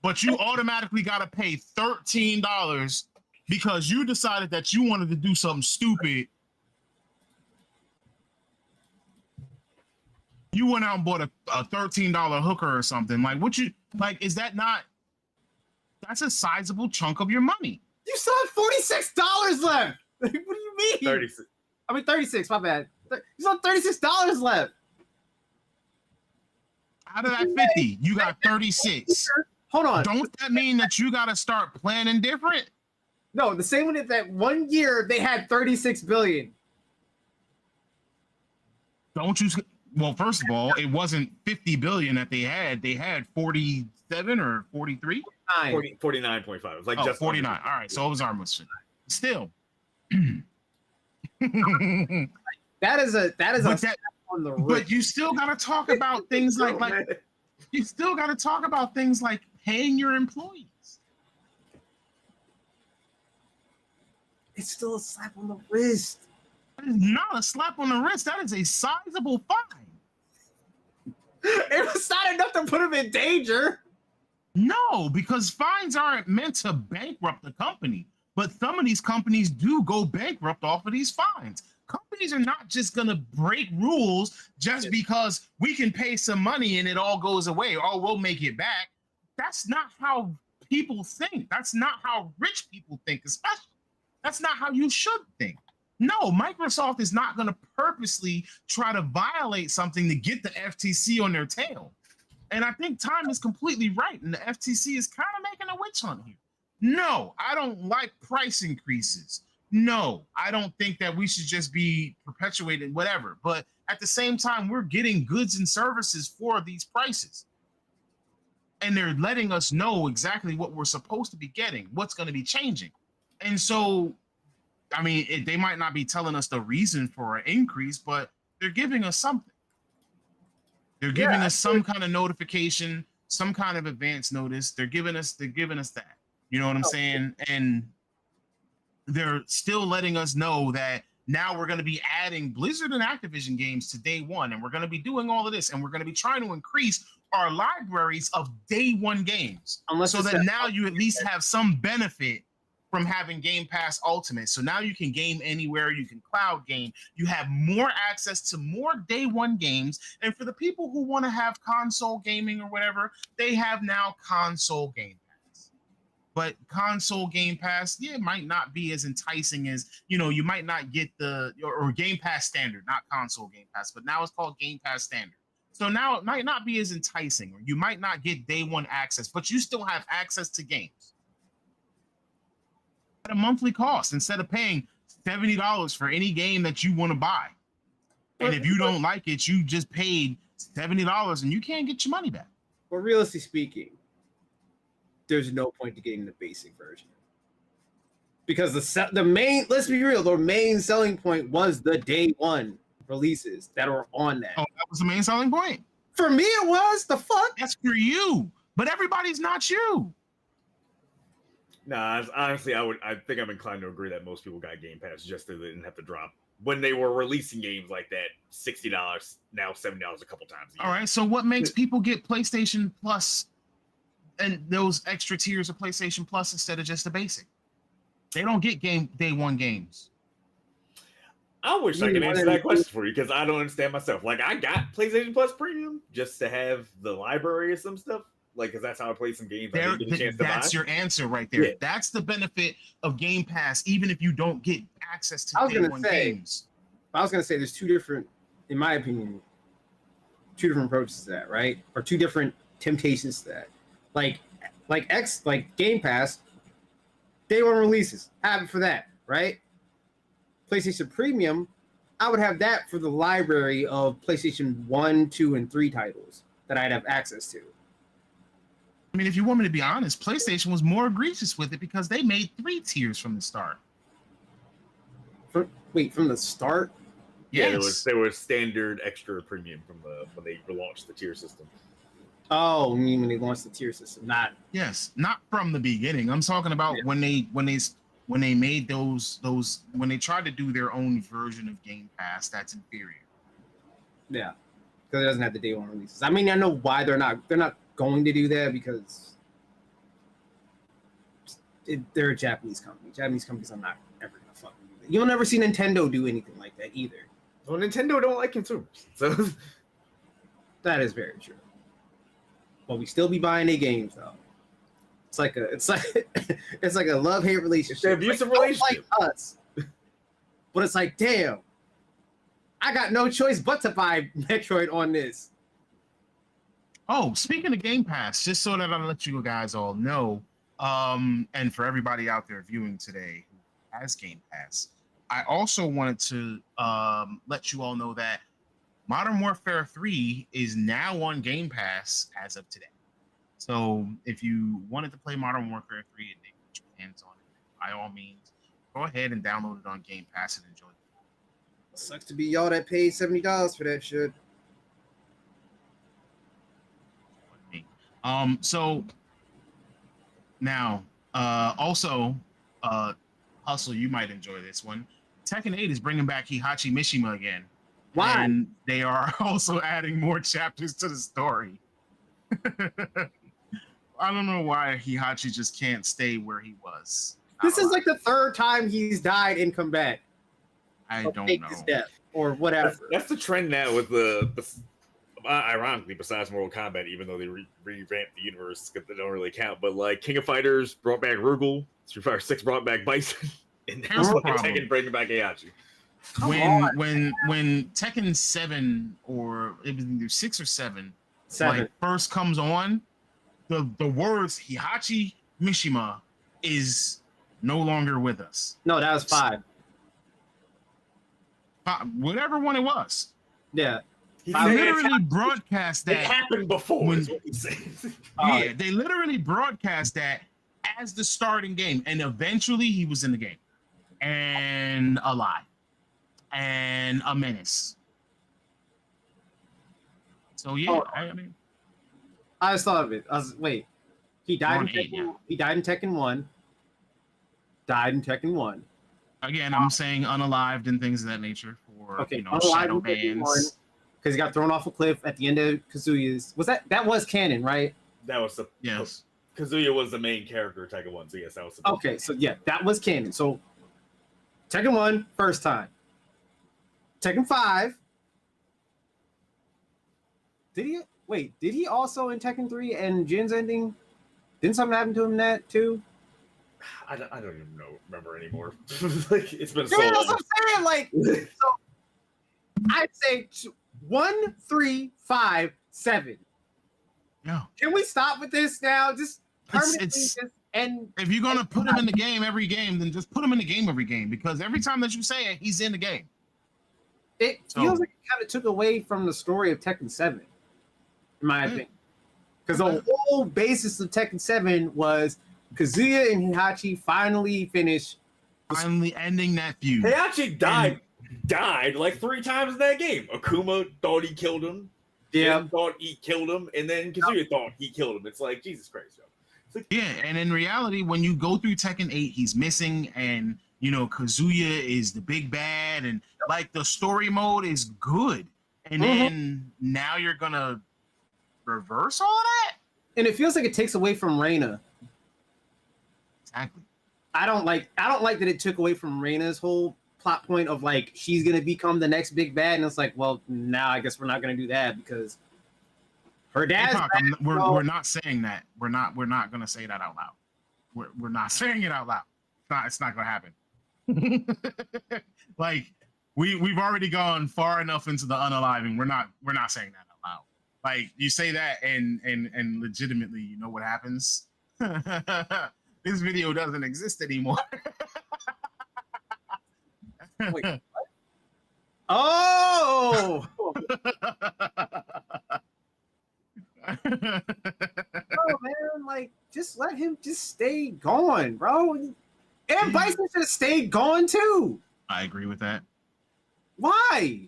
but you automatically got to pay $13 because you decided that you wanted to do something stupid. You went out and bought a $13 hooker or something. Like, is that not? That's a sizable chunk of your money. You still have $46 left. What do you mean? 36. I mean 36. My bad. You still have $36 left. Out of that 50, you got 36. Hold on. Don't that mean that you got to start planning different? No, the same one that 1 year they had 36 billion. Don't you? Well, first of all, it wasn't 50 billion that they had. They had 47 or 43. 49.5. It was like just 49. under. All right, so it was almost still. That is a slap on the wrist. But you still got to talk about things like you still got to talk about things like paying your employees. It's still a slap on the wrist. That is not a slap on the wrist. That is a sizable fine. It was not enough to put him in danger. No, because fines aren't meant to bankrupt the company. But some of these companies do go bankrupt off of these fines. Companies are not just going to break rules just because we can pay some money and it all goes away. Oh, we'll make it back. That's not how people think. That's not how rich people think, especially. That's not how you should think. No, Microsoft is not going to purposely try to violate something to get the FTC on their tail. And I think Time is completely right. And the FTC is kind of making a witch hunt here. No, I don't like price increases. No, I don't think that we should just be perpetuating whatever. But at the same time, we're getting goods and services for these prices. And they're letting us know exactly what we're supposed to be getting, what's going to be changing. And so, I mean, they might not be telling us the reason for an increase, but they're giving us something. They're giving us some kind of notification, some kind of advance notice. They're giving us that. You know what I'm saying? And they're still letting us know that now we're going to be adding Blizzard and Activision games to day one, and we're going to be doing all of this, and we're going to be trying to increase our libraries of day one games, so that now you at least have some benefit from having Game Pass Ultimate. So now you can game anywhere, you can cloud game, you have more access to more day one games. And for the people who want to have console gaming or whatever, they have now console Game Pass. But console Game Pass, it might not be as enticing as, you might not get or Game Pass Standard, not console Game Pass, but now it's called Game Pass Standard. So now it might not be as enticing, or you might not get day one access, but you still have access to games at a monthly cost instead of paying $70 for any game that you want to buy. And if you don't like it, you just paid $70 and you can't get your money back. But realistically speaking, there's no point to getting the basic version. Because the main selling point was the day one releases that are on that. Oh, that was the main selling point? For me, it was. The fuck? That's for you. But everybody's not you. Nah, honestly, I think I'm inclined to agree that most people got Game Pass just so they didn't have to drop when they were releasing games like that, $60, now $70 a couple times a year. All right, so what makes people get PlayStation Plus and those extra tiers of PlayStation Plus instead of just the basic? They don't get day one games. I wish I could answer that question for you because I don't understand myself. Like, I got PlayStation Plus Premium just to have the library or some stuff. Like, because that's how I play some games. I didn't get a chance to that's buy. Your answer right there. Yeah. That's the benefit of Game Pass, even if you don't get access to day one games. I was going to say there's two different, in my opinion, two different approaches to that, right? Or two different temptations to that. Like Game Pass, day one releases, have it for that, right? PlayStation Premium, I would have that for the library of PlayStation 1, 2, and 3 titles that I'd have access to. I mean, if you want me to be honest, PlayStation was more egregious with it because they made 3 tiers from the start. From the start? Yeah, Yes. there was standard, extra, premium from when they launched the tier system. Oh, I mean when they launched the tier system, not from the beginning. I'm talking about when they made those when they tried to do their own version of Game Pass that's inferior. Yeah, because it doesn't have the day one releases. I mean, I know why they're not going to do that because they're a Japanese company. Japanese companies are not ever gonna fucking do that. You'll never see Nintendo do anything like that either. Well, Nintendo don't like consumers, so That is very true. But we still be buying their games though. It's like a love-hate relationship. It's an abusive Like, relationship. don't like us. But it's like, damn, I got no choice but to buy Metroid on this. Oh, speaking of Game Pass, just so that I'll let you guys all know, and for everybody out there viewing today who has Game Pass, I also wanted to let you all know that Modern Warfare 3 is now on Game Pass as of today. So if you wanted to play Modern Warfare 3 and didn't get your hands on it, by all means, go ahead and download it on Game Pass and enjoy it. Sucks to be y'all that paid $70 for that shit. So now, also, Hustle, you might enjoy this one. Tekken 8 is bringing back Heihachi Mishima again. Why? And they are also adding more chapters to the story. I don't know why Heihachi just can't stay where he was. This is like the third time he's died and come back. I Or don't faked know. his death or whatever. that's the trend now with the ironically, besides Mortal Kombat, even though they revamped the universe, they don't really count. But like King of Fighters brought back Rugal, Street Fighter 6 brought back Bison, and now Here's the fucking problem. Tekken bringing back Heihachi. Come when on. when Tekken 7 or it was either 6 or 7 7. like first comes on, the words Heihachi Mishima is no longer with us. No, that was 5. Whatever one it was. Yeah. He I They said literally broadcast it that. happened before. when- Is what he said. Yeah, they literally broadcast that as the starting game, and eventually he was in the game and alive and a menace. So yeah, Oh. I mean, I just thought of it. Wait. He died in We're on 8 Tekken, now. he died in Tekken 1. Died in Tekken 1. again, I'm saying unalived and things of that nature for Okay, you know unalived shadow in Tekken 1. bans. Because he got thrown off a cliff at the end of Kazuya's. That was canon, right? That was the Yes, Kazuya was the main character of Tekken 1, so yes, that was the Okay, so yeah, that was canon. So Tekken 1, first time. Tekken 5. Did he also in Tekken 3 and Jin's ending? Didn't something happen to him in that too? I don't even remember anymore. Like it's been so Yeah, that's long. what I'm saying. Like, so I'd say 1, 3, 5, 7. yeah. Can we stop with this now? Just permanently it's- just end. If you're gonna put him in the game every game, then just put him in the game every game because every time that you say it, he's in the game. It So- feels like it kind of took away from the story of Tekken 7, in my opinion. Because the whole basis of Tekken 7 was Kazuya and Heihachi finally finished. Finally ending that feud. Heihachi died like 3 times in that game. Akuma thought he killed him. Jin thought he killed him, and then Kazuya thought he killed him. It's like Jesus Christ, yo. It's like, Yeah, and in reality, when you go through Tekken 8, he's missing, and you know Kazuya is the big bad, and like the story mode is good, and then now you're gonna reverse all of that. And it feels like it takes away from Reina. Exactly. I don't like that it took away from Reina's whole plot point of like she's gonna become the next big bad, and it's like, well, now I guess we're not gonna do that because her dad's Tupac, back, so- we're not saying that. We're not gonna say that out loud. We're not saying it out loud. It's not gonna happen. Like we've already gone far enough into the unaliving. We're not saying that out loud. Like you say that and legitimately, you know what happens? This video doesn't exist anymore. Wait, oh, oh man, like just let him just stay gone, bro. And Bison should have stayed gone too. I agree with that. Why?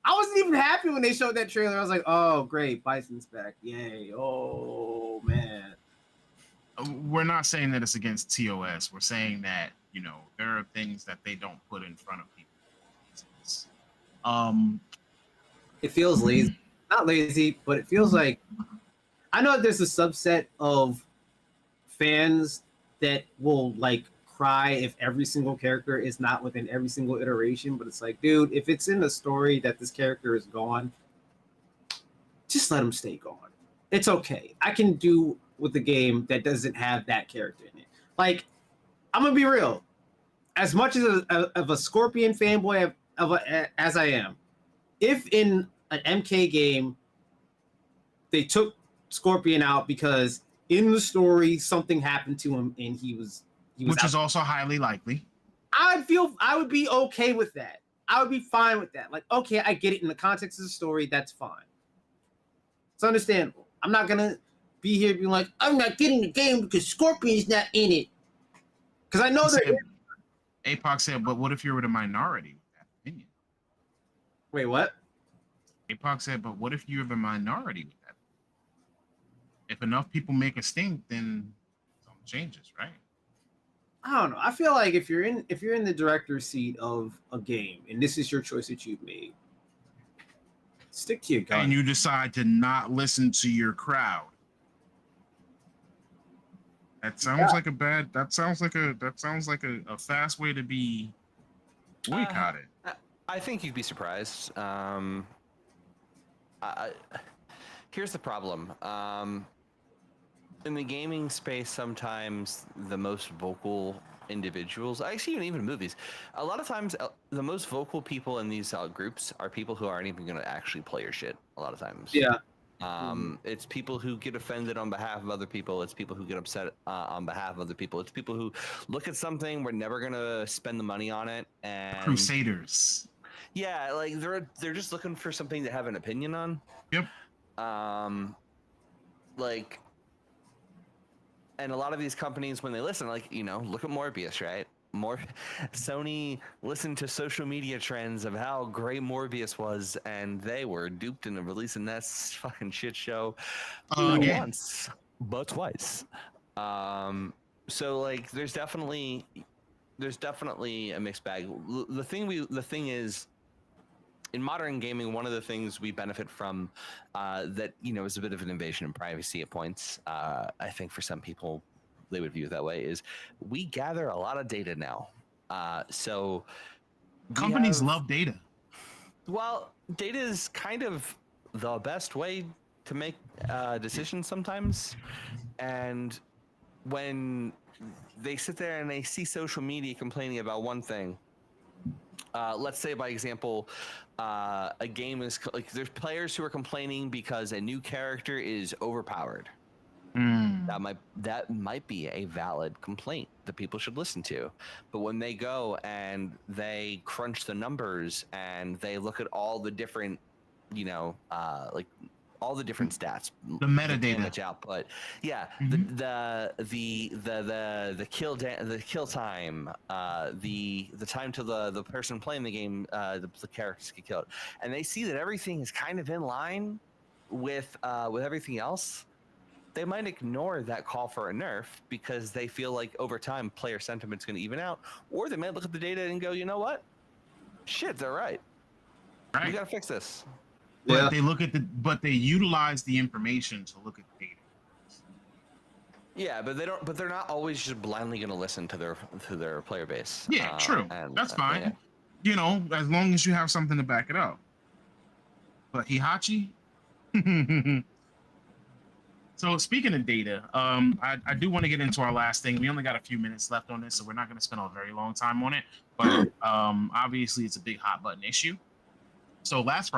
I wasn't even happy when they showed that trailer. I was like, oh great, Bison's back. Yay. Oh man. We're not saying that it's against TOS. We're saying that, you know, there are things that they don't put in front of people. It feels lazy. Not lazy, but it feels like I know there's a subset of fans that will like cry if every single character is not within every single iteration, but it's like, dude, if it's in the story that this character is gone, just let him stay gone. It's okay. I can do with a game that doesn't have that character in it. Like, I'm gonna be real. As much as of a Scorpion fanboy as I am, if in an MK game they took Scorpion out because in the story something happened to him and he was which out, is also highly likely. I would be okay with that. I would be fine with that. Like, okay, I get it in the context of the story. That's fine. It's understandable. I'm not gonna be here being like, I'm not getting the game because Scorpion's not in it. Because I know that. APOC said, but what if you were the minority with that opinion? Wait, what? APOC said, but what if you were the minority with that? If enough people make a stink, then something changes, right? I don't know. I feel like if you're in the director's seat of a game and this is your choice that you've made, stick to your gun. And you decide to not listen to your crowd. That sounds like a fast way to be boycotted. I think you'd be surprised. Here's the problem. In the gaming space, sometimes the most vocal individuals, actually even movies, a lot of times the most vocal people in these groups are people who aren't even going to actually play your shit a lot of times. Yeah. It's people who get offended on behalf of other people. It's people who get upset on behalf of other people. It's people who look at something, we're never going to spend the money on it. And Crusaders. Yeah, like they're just looking for something to have an opinion on. Yep. Like, and a lot of these companies, when they listen, like, you know, look at Morbius, right? Sony listened to social media trends of how great Morbius was, and they were duped into releasing that fucking shit show not once, but twice. So like, there's definitely a mixed bag. The thing is, in modern gaming, one of the things we benefit from that, you know, is a bit of an invasion of privacy at points. I think for some people, they would view it that way, is we gather a lot of data now. So companies love data. Well, data is kind of the best way to make decisions sometimes. And when they sit there and they see social media complaining about one thing, let's say, by example, a game is like, there's players who are complaining because a new character is overpowered. That might be a valid complaint that people should listen to. But when they go and they crunch the numbers and they look at all the different, you know, like all the different stats, the metadata, the damage output, the kill time, the time to the person playing the game, the characters get killed, and they see that everything is kind of in line with everything else. They might ignore that call for a nerf because they feel like over time player sentiment's going to even out, or they might look at the data and go, you know what, shit, they're right. We got to fix this. But they utilize the information to look at the data. Yeah, but they're not always just blindly going to listen to their player base. Yeah, true. That's fine. Yeah. You know, as long as you have something to back it up. But Hihachi. So speaking of data, I do want to get into our last thing. We only got a few minutes left on this, so we're not going to spend a very long time on it. But obviously, it's a big hot button issue. So last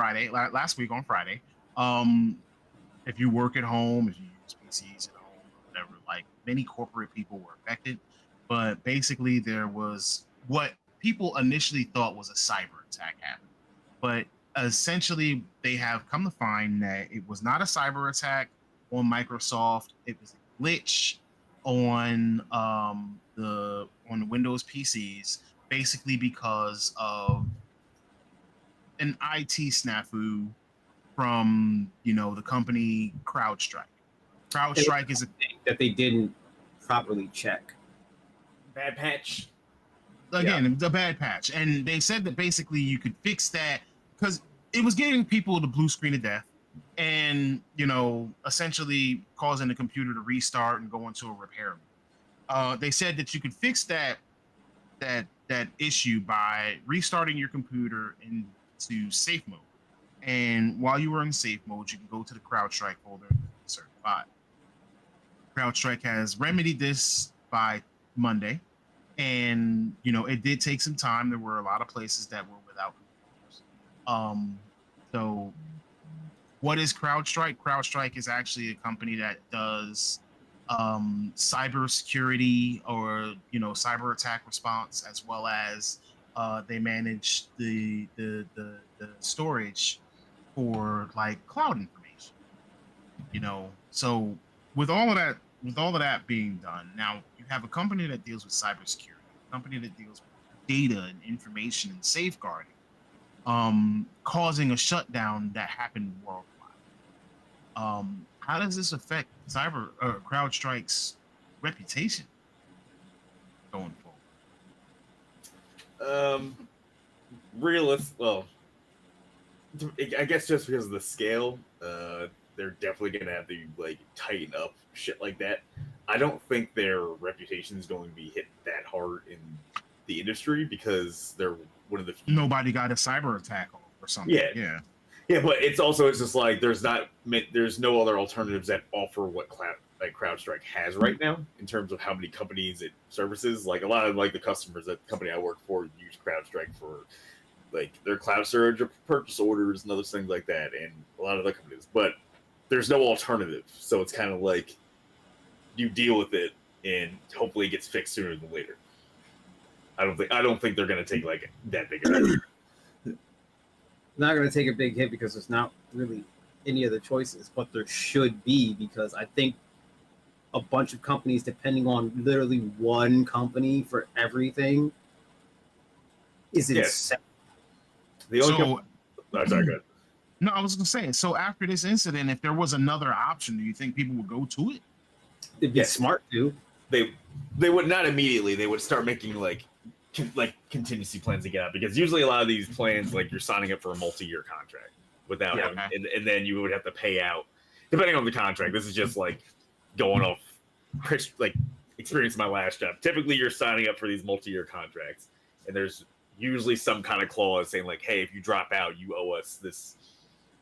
week on Friday, if you work at home, if you use PCs at home, whatever, like many corporate people were affected. But basically, there was what people initially thought was a cyber attack happened. But essentially, they have come to find that it was not a cyber attack on Microsoft. It was a glitch on the Windows PCs, basically because of an IT snafu from, you know, the company CrowdStrike. CrowdStrike is a thing that they didn't properly check. Bad patch. Again, the bad patch. And they said that basically you could fix that because it was getting people the blue screen of death, and essentially causing the computer to restart and go into a repair mode. They said that you could fix that issue by restarting your computer into safe mode. And while you were in safe mode, you can go to the CrowdStrike folder and certify. CrowdStrike has remedied this by Monday, and it did take some time. There were a lot of places that were without computers. So what is CrowdStrike? CrowdStrike is actually a company that does cybersecurity or cyber attack response, as well as they manage the storage for like cloud information. So with all of that being done, now you have a company that deals with cybersecurity, a company that deals with data and information and safeguarding, causing a shutdown that happened worldwide. How does this affect CrowdStrike's reputation going forward? Well, I guess just because of the scale, they're definitely gonna have to like tighten up shit like that. I don't think their reputation is going to be hit that hard in the industry because they're one of the few. Nobody got a cyber attack or something. Yeah, but it's just like there's no other alternatives that offer what CrowdStrike has right now in terms of how many companies it services. Like a lot of like the customers at the company I work for use CrowdStrike for like their cloud storage or purchase orders and other things like that, and a lot of other companies. But there's no alternative, so it's kind of like you deal with it and hopefully it gets fixed sooner than later. I don't think they're going to take like that big of a hit. Not going to take a big hit because there's not really any other choices, but there should be, because I think a bunch of companies, depending on literally one company for everything, is insane. The only sorry, go ahead. No, I was going to say, so after this incident, if there was another option, do you think people would go to it? It'd be smart to. They would not immediately. They would start making like contingency plans to get out, because usually a lot of these plans, like you're signing up for a multi-year contract without having, and then you would have to pay out depending on the contract. This is just like going off like experience my last job. Typically you're signing up for these multi-year contracts, and there's usually some kind of clause saying like, hey, if you drop out, you owe us this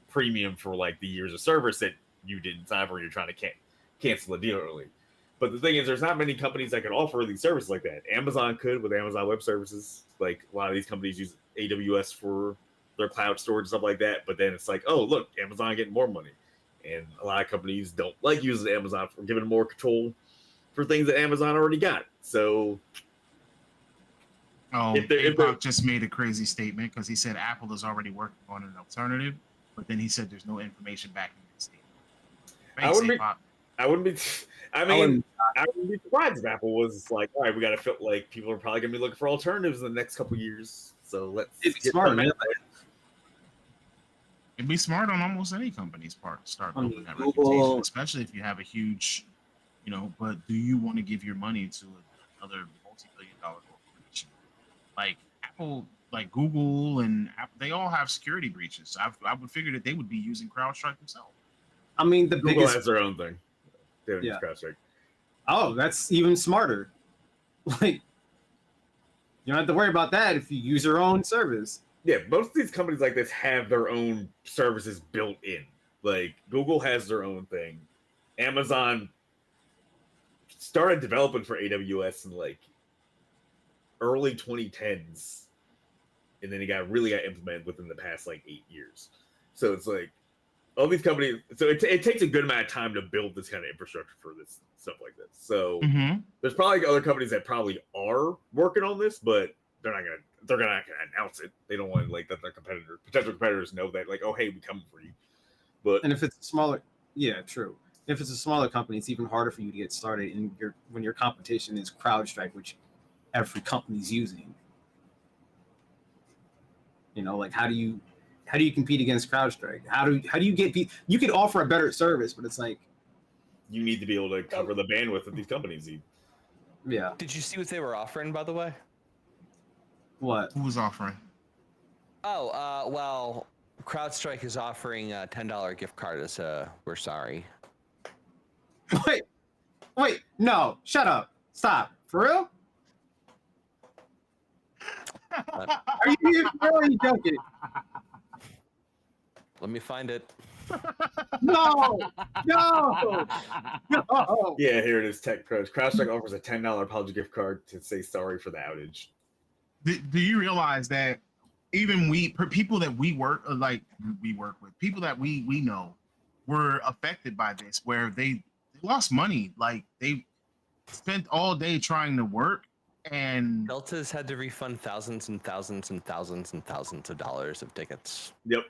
premium for like the years of service that you didn't sign for. You're trying to cancel the deal early. But the thing is, there's not many companies that can offer these services like that. Amazon could with Amazon Web Services. Like a lot of these companies use AWS for their cloud storage and stuff like that. But then it's like, oh, look, Amazon getting more money. And a lot of companies don't like using Amazon for giving more control for things that Amazon already got. So, APOC just made a crazy statement because he said Apple is already working on an alternative, but then he said there's no information backing that statement. Thanks, I wouldn't be surprised if Apple was like, all right, we got to feel like people are probably going to be looking for alternatives in the next couple of years. So let's be smart, man. It'd be smart on almost any company's part to start building that Google, reputation, especially if you have a huge, but do you want to give your money to another multi-billion-dollar corporation? Like Apple, like Google and Apple, they all have security breaches. I would figure that they would be using CrowdStrike themselves. I mean, Google has their own thing. CrowdStrike. Oh, that's even smarter. Like, you don't have to worry about that if you use your own service. Yeah, most of these companies like this have their own services built in. Like Google has their own thing. Amazon started developing for AWS in like early 2010s, and then it got implemented within the past like 8 years. So it's like all these companies. So it takes a good amount of time to build this kind of infrastructure for this stuff like this. So there's probably other companies that probably are working on this, but they're not gonna announce it. They don't want to like that their potential competitors know that like, oh hey, we come for you. But and if it's smaller, yeah, true. If it's a smaller company, it's even harder for you to get started. And when your competition is CrowdStrike, which every company's using. Like how do you compete against CrowdStrike? How do you get people? You could offer a better service, but it's like you need to be able to cover the bandwidth that these companies need. Yeah. Did you see what they were offering, by the way? What? Who was offering? Oh, well, CrowdStrike is offering a $10 gift card as we're sorry. Wait, no, shut up, stop, for real? Are you being for real or are you joking? Let me find it. No. Yeah, here it is. Tech Pros. CrowdStrike offers a $10 apology gift card to say sorry for the outage. Do you realize that even people that we work with, people that we know were affected by this, where they lost money, like they spent all day trying to work, and Delta's had to refund thousands and thousands and thousands and thousands of dollars of tickets. Yep.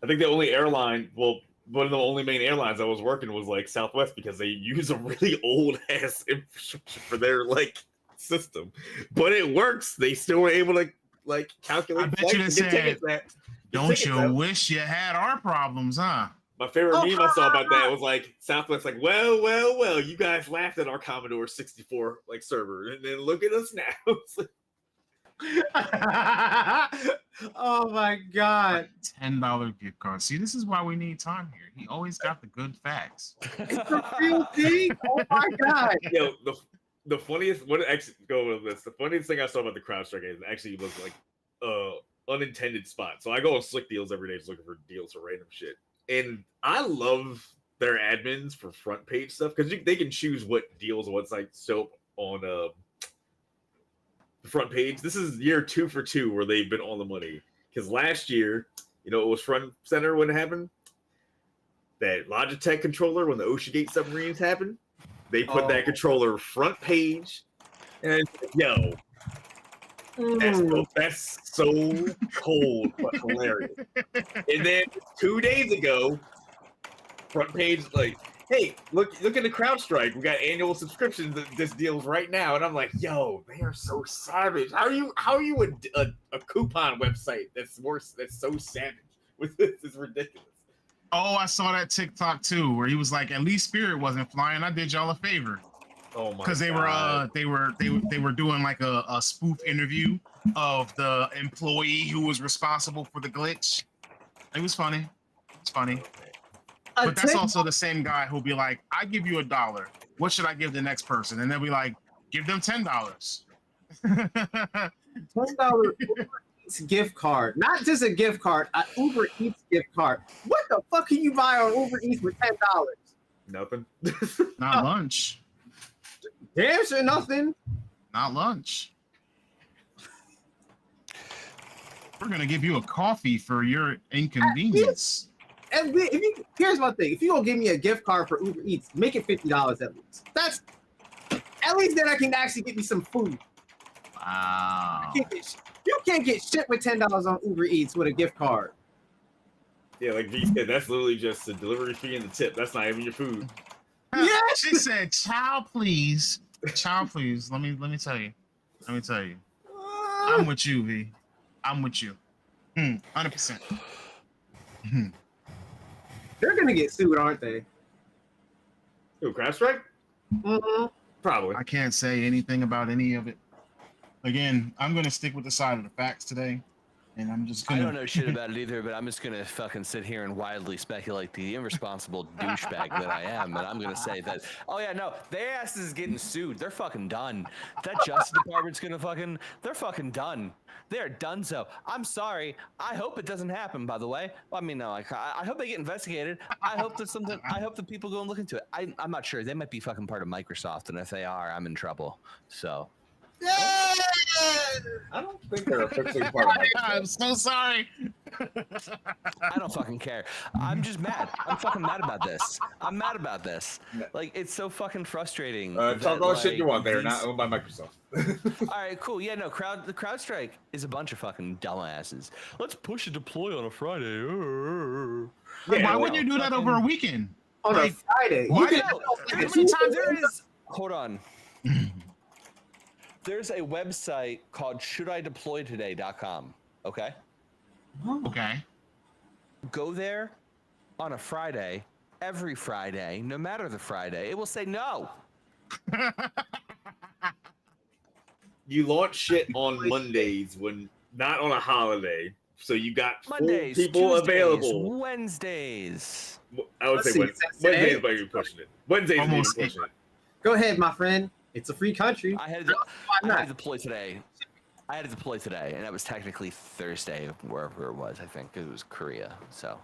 I think the only airline, well, one of the only main airlines I was working was like Southwest, because they use a really old ass infrastructure for their like system, but it works. They still were able to like calculate. I bet you they said, "Don't you out. wish you had our problems, huh?" My favorite meme I saw about that was like Southwest, like, well, you guys laughed at our Commodore 64 like server, and then look at us now. Oh my god. $10 gift card. See, this is why we need Tom here. He always got the good facts. It's a real thing. Oh my god. Yo, the funniest, what actually go with this? The funniest thing I saw about the CrowdStrike is actually was like unintended spot. So I go on Slick Deals every day, just looking for deals for random shit. And I love their admins for front page stuff because they can choose what deals and what's like so on the front page. This is year 2 for 2 where they've been on the money. Because last year, you know, it was front center when it happened. That Logitech controller when the OceanGate submarines happened, they put that controller front page. And yo, that's so cold but hilarious. And then 2 days ago, front page like, hey, look at the CrowdStrike. We got annual subscriptions that this deals right now. And I'm like, yo, they are so savage. How are you a coupon website that's worse? That's so savage. With this is ridiculous. Oh, I saw that TikTok too, where he was like, "At least Spirit wasn't flying. I did y'all a favor." Oh my! Because they were doing like a spoof interview of the employee who was responsible for the glitch. It was funny. It's funny. But that's also the same guy who'll be like, "I give you $1. What should I give the next person?" And they'll be like, "Give them $10." $10 gift card, not just a gift card, an Uber Eats gift card. What the fuck can you buy on Uber Eats for $10? Nothing. Not lunch. Damn sure nothing. Not lunch. We're gonna give you a coffee for your inconvenience. And here's my thing: if you gonna give me a gift card for Uber Eats, make it $50 at least. That's at least then I can actually get me some food. Wow. You can't get shit with $10 on Uber Eats with a gift card. Yeah, like V said, that's literally just the delivery fee and the tip. That's not even your food. Yeah, She said, "Child, please. Child, please. Let me tell you. Let me tell you. I'm with you, V. I'm with you. 100%. They're gonna get sued, aren't they? Who, CrowdStrike? Mm-hmm. Probably. I can't say anything about any of it. Again, I'm gonna stick with the side of the facts today, and I'm just gonna. I don't know shit about it either, but I'm just gonna fucking sit here and wildly speculate the irresponsible douchebag that I am, and I'm gonna say that. Oh yeah, no, their ass is getting sued. They're fucking done. That Justice Department's gonna fucking. They're fucking done. They're donezo. I'm sorry. I hope it doesn't happen. By the way, I mean, no, like, I hope they get investigated. I hope there's something. I hope that people go and look into it. I'm not sure. They might be fucking part of Microsoft, and if they are, I'm in trouble. So. I don't think they're officially part of it. I'm so sorry. I don't fucking care. I'm just mad. I'm fucking mad about this. I'm mad about this. Like, it's so fucking frustrating. Talk all the shit you want. They're not owned by Microsoft. All right, cool. Yeah, no, the CrowdStrike is a bunch of fucking dumbasses. Let's push a deploy on a Friday. Why wouldn't you do that over a weekend? On a Friday. Why You did- can- How many times There is. Hold on. There's a website called shouldideploytoday.com. Okay? Okay. Go there on a Friday, every Friday, no matter the Friday. It will say no. You launch shit on Mondays when not on a holiday So you got full Mondays, people Tuesdays, available. Wednesdays. I would Let's say see, Wednesday. today? Wednesdays might be pushing it. Wednesdays is even Almost pushing it. Go ahead, my friend. It's a free country. I had Why to not? deploy today. And that was technically Thursday, wherever it was. I think it was Korea. So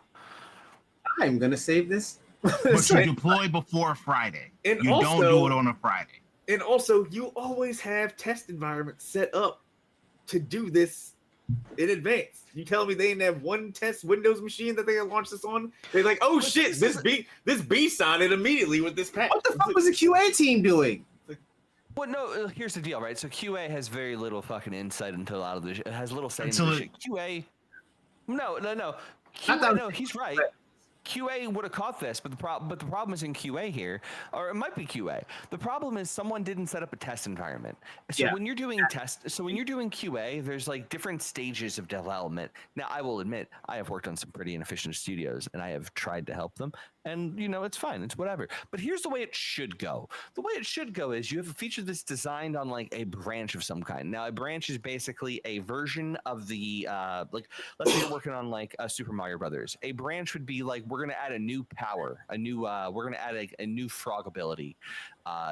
I'm gonna save this. But you deploy before Friday. And You don't also- do it on a Friday. And also, you always have test environments set up to do this in advance. You tell me they didn't have one test Windows machine that they had launched this on? They're like, oh But shit, this this B signed it immediately with this patch. What the fuck was the QA team doing? Well, no, here's the deal, right? So QA has very little fucking insight into a lot of this. It has little say Until into it- shit. QA, no. I thought- No, he's right. QA would have caught this, but the problem is in QA here, or it might be QA. The problem is someone didn't set up a test environment. So Yeah. when you're doing when you're doing QA, there's like different stages of development. Now, I will admit, I have worked on some pretty inefficient studios, and I have tried to help them, and it's fine, it's whatever. But here's the way it should go. The way it should go is you have a feature that's designed on like a branch of some kind. Now, a branch is basically a version of the like, let's say you're working on like a Super Mario Brothers. A branch would be like, we're going to add a new power, we're going to add a new frog ability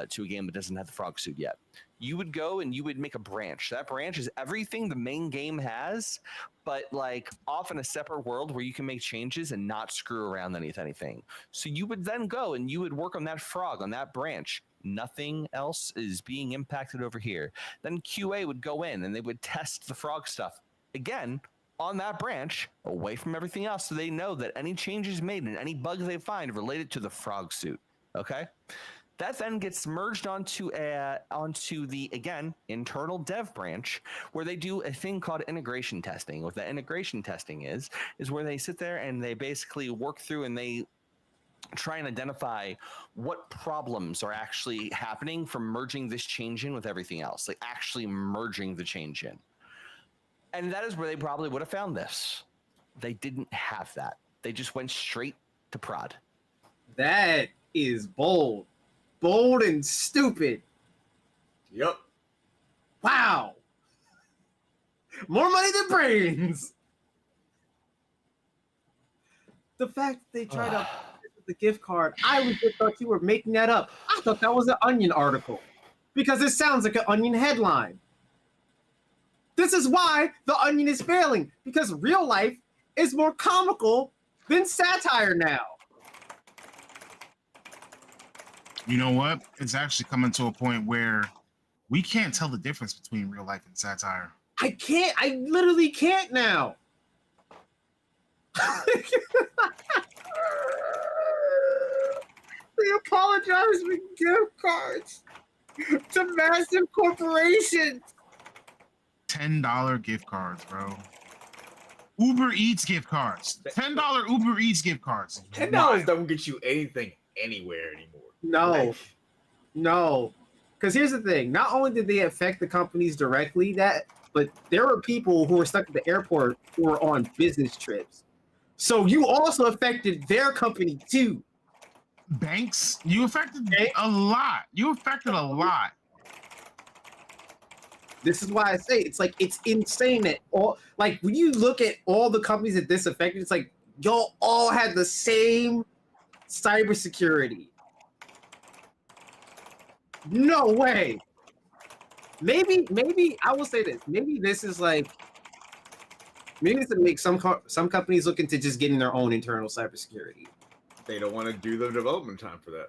to a game that doesn't have the frog suit yet. You would go and you would make a branch. That branch is everything the main game has, but like off in a separate world where you can make changes and not screw around with anything. So you would then go and you would work on that frog, on that branch. Nothing else is being impacted over here. Then QA would go in and they would test the frog stuff again on that branch away from everything else, so they know that any changes made and any bugs they find related to the frog suit. Okay, that then gets merged onto the again internal dev branch where they do a thing called integration testing. What that integration testing is where they sit there and they basically work through and they try and identify what problems are actually happening from merging this change in with everything else, like actually merging the change in. And that is where they probably would have found this. They didn't have that. They just went straight to prod. That is bold. Bold and stupid. Yep. Wow. More money than brains. The fact that they tried out the gift card, I legit thought you were making that up. I thought that was an Onion article because it sounds like an Onion headline. This is why the Onion is failing, because real life is more comical than satire now. You know what? It's actually coming to a point where we can't tell the difference between real life and satire. I can't. I literally can't now. They apologize for gift cards to massive corporations. $10 gift cards, bro. Uber Eats gift cards. $10 Uber Eats gift cards. $10 don't get you anything anywhere anymore. No, Like, no. Because here's the thing. Not only did they affect the companies directly, but there were people who were stuck at the airport who were on business trips. So you also affected their company too. Banks, you affected a lot. You affected a lot. This is why I say it's insane that when you look at all the companies that this affected, it's like y'all all had the same cybersecurity. No way. Maybe I will say this. Maybe this is like to make some companies looking to just getting their own internal cybersecurity. they don't want to do the development time for that.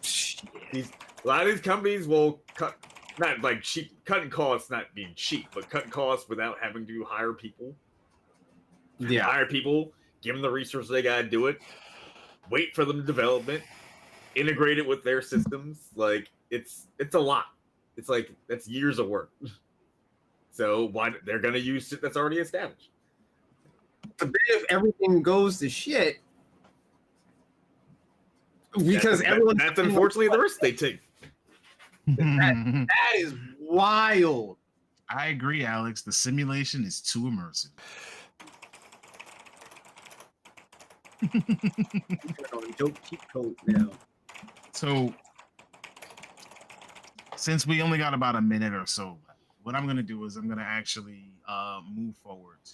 Shit. A lot of these companies will cut, not like cheap, cutting costs, not being cheap, but cutting costs without having to hire people. Yeah. Hire people, give them the resources they got to do it, wait for them to develop it, integrate it with their systems. Like it's a lot. It's like that's years of work. So why they're gonna use shit that's already established? But then if everything goes to shit, because that's unfortunately the risk they take. that is wild. I agree, Alex. The simulation is too immersive. Dope cheat code now. So, since we only got about a minute or so left, what I'm going to do is I'm going to actually move forward to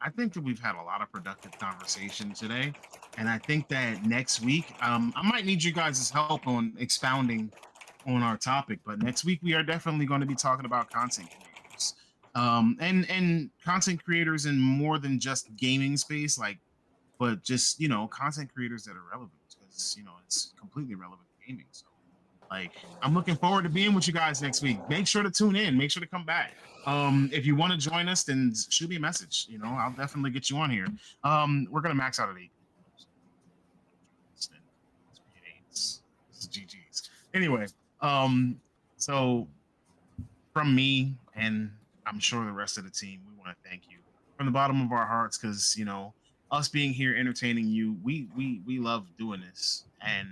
I think that we've had a lot of productive conversation today, and I think that next week, I might need you guys' help on expounding on our topic. But next week, we are definitely going to be talking about content creators, and content creators in more than just gaming space, like, but just content creators that are relevant, because it's completely relevant to gaming. So, like, I'm looking forward to being with you guys next week. Make sure to tune in. Make sure to come back. If you want to join us, then shoot me a message. I'll definitely get you on here. We're gonna max out at 8. This is GG's. Anyway, so from me, and I'm sure the rest of the team, we want to thank you from the bottom of our hearts, because us being here entertaining you, we love doing this. And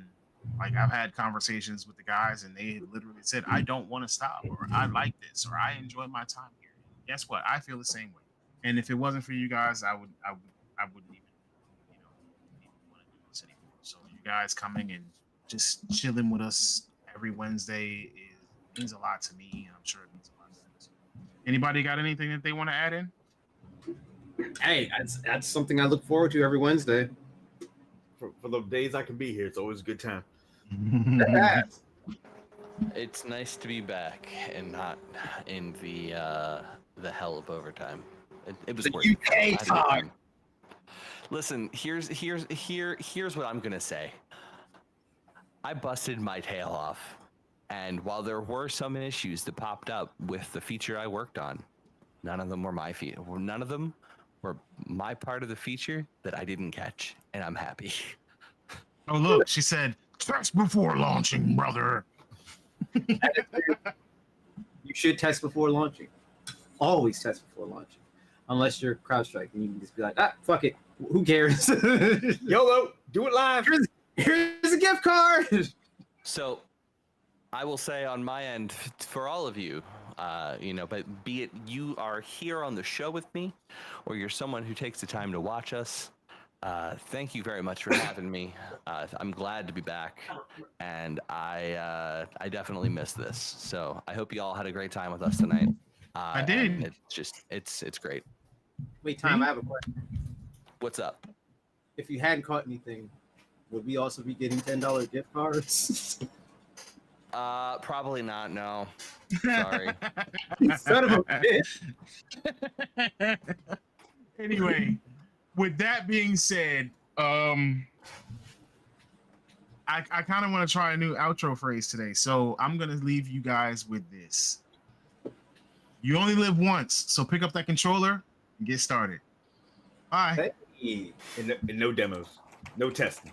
like, I've had conversations with the guys, and they literally said, I don't want to stop, or I like this, or I enjoy my time here. Guess what? I feel the same way. And if it wasn't for you guys, I wouldn't even want to do this anymore. So you guys coming and just chilling with us every Wednesday means a lot to me, and I'm sure it means a lot to them. Anybody got anything that they want to add in? Hey, that's something I look forward to every Wednesday. For the days I can be here, it's always a good time. It's nice to be back and not in the hell of overtime. It was The worth UK it. I had a good time. time. Listen, here's what I'm gonna say. I busted my tail off, and while there were some issues that popped up with the feature I worked on, none of them were my feature. None of them were my part of the feature that I didn't catch, and I'm happy. Oh, look, she said, test before launching, brother. You should test before launching. Always test before launching. Unless you're CrowdStrike, and you can just be like, fuck it. Who cares? YOLO, do it live. Here's a gift card. So, I will say on my end, for all of you, but be it you are here on the show with me, or you're someone who takes the time to watch us, thank you very much for having me. I'm glad to be back, and I definitely miss this. So I hope you all had a great time with us tonight. I did. and it's great. Wait, Tom, I have a question. What's up? If you hadn't caught anything, would we also be getting $10 gift cards? Probably not. No. Sorry. Son of a bitch. Anyway, with that being said, I kind of want to try a new outro phrase today. So I'm going to leave you guys with this. You only live once, so pick up that controller and get started. Bye. Hey. And no demos. No testing.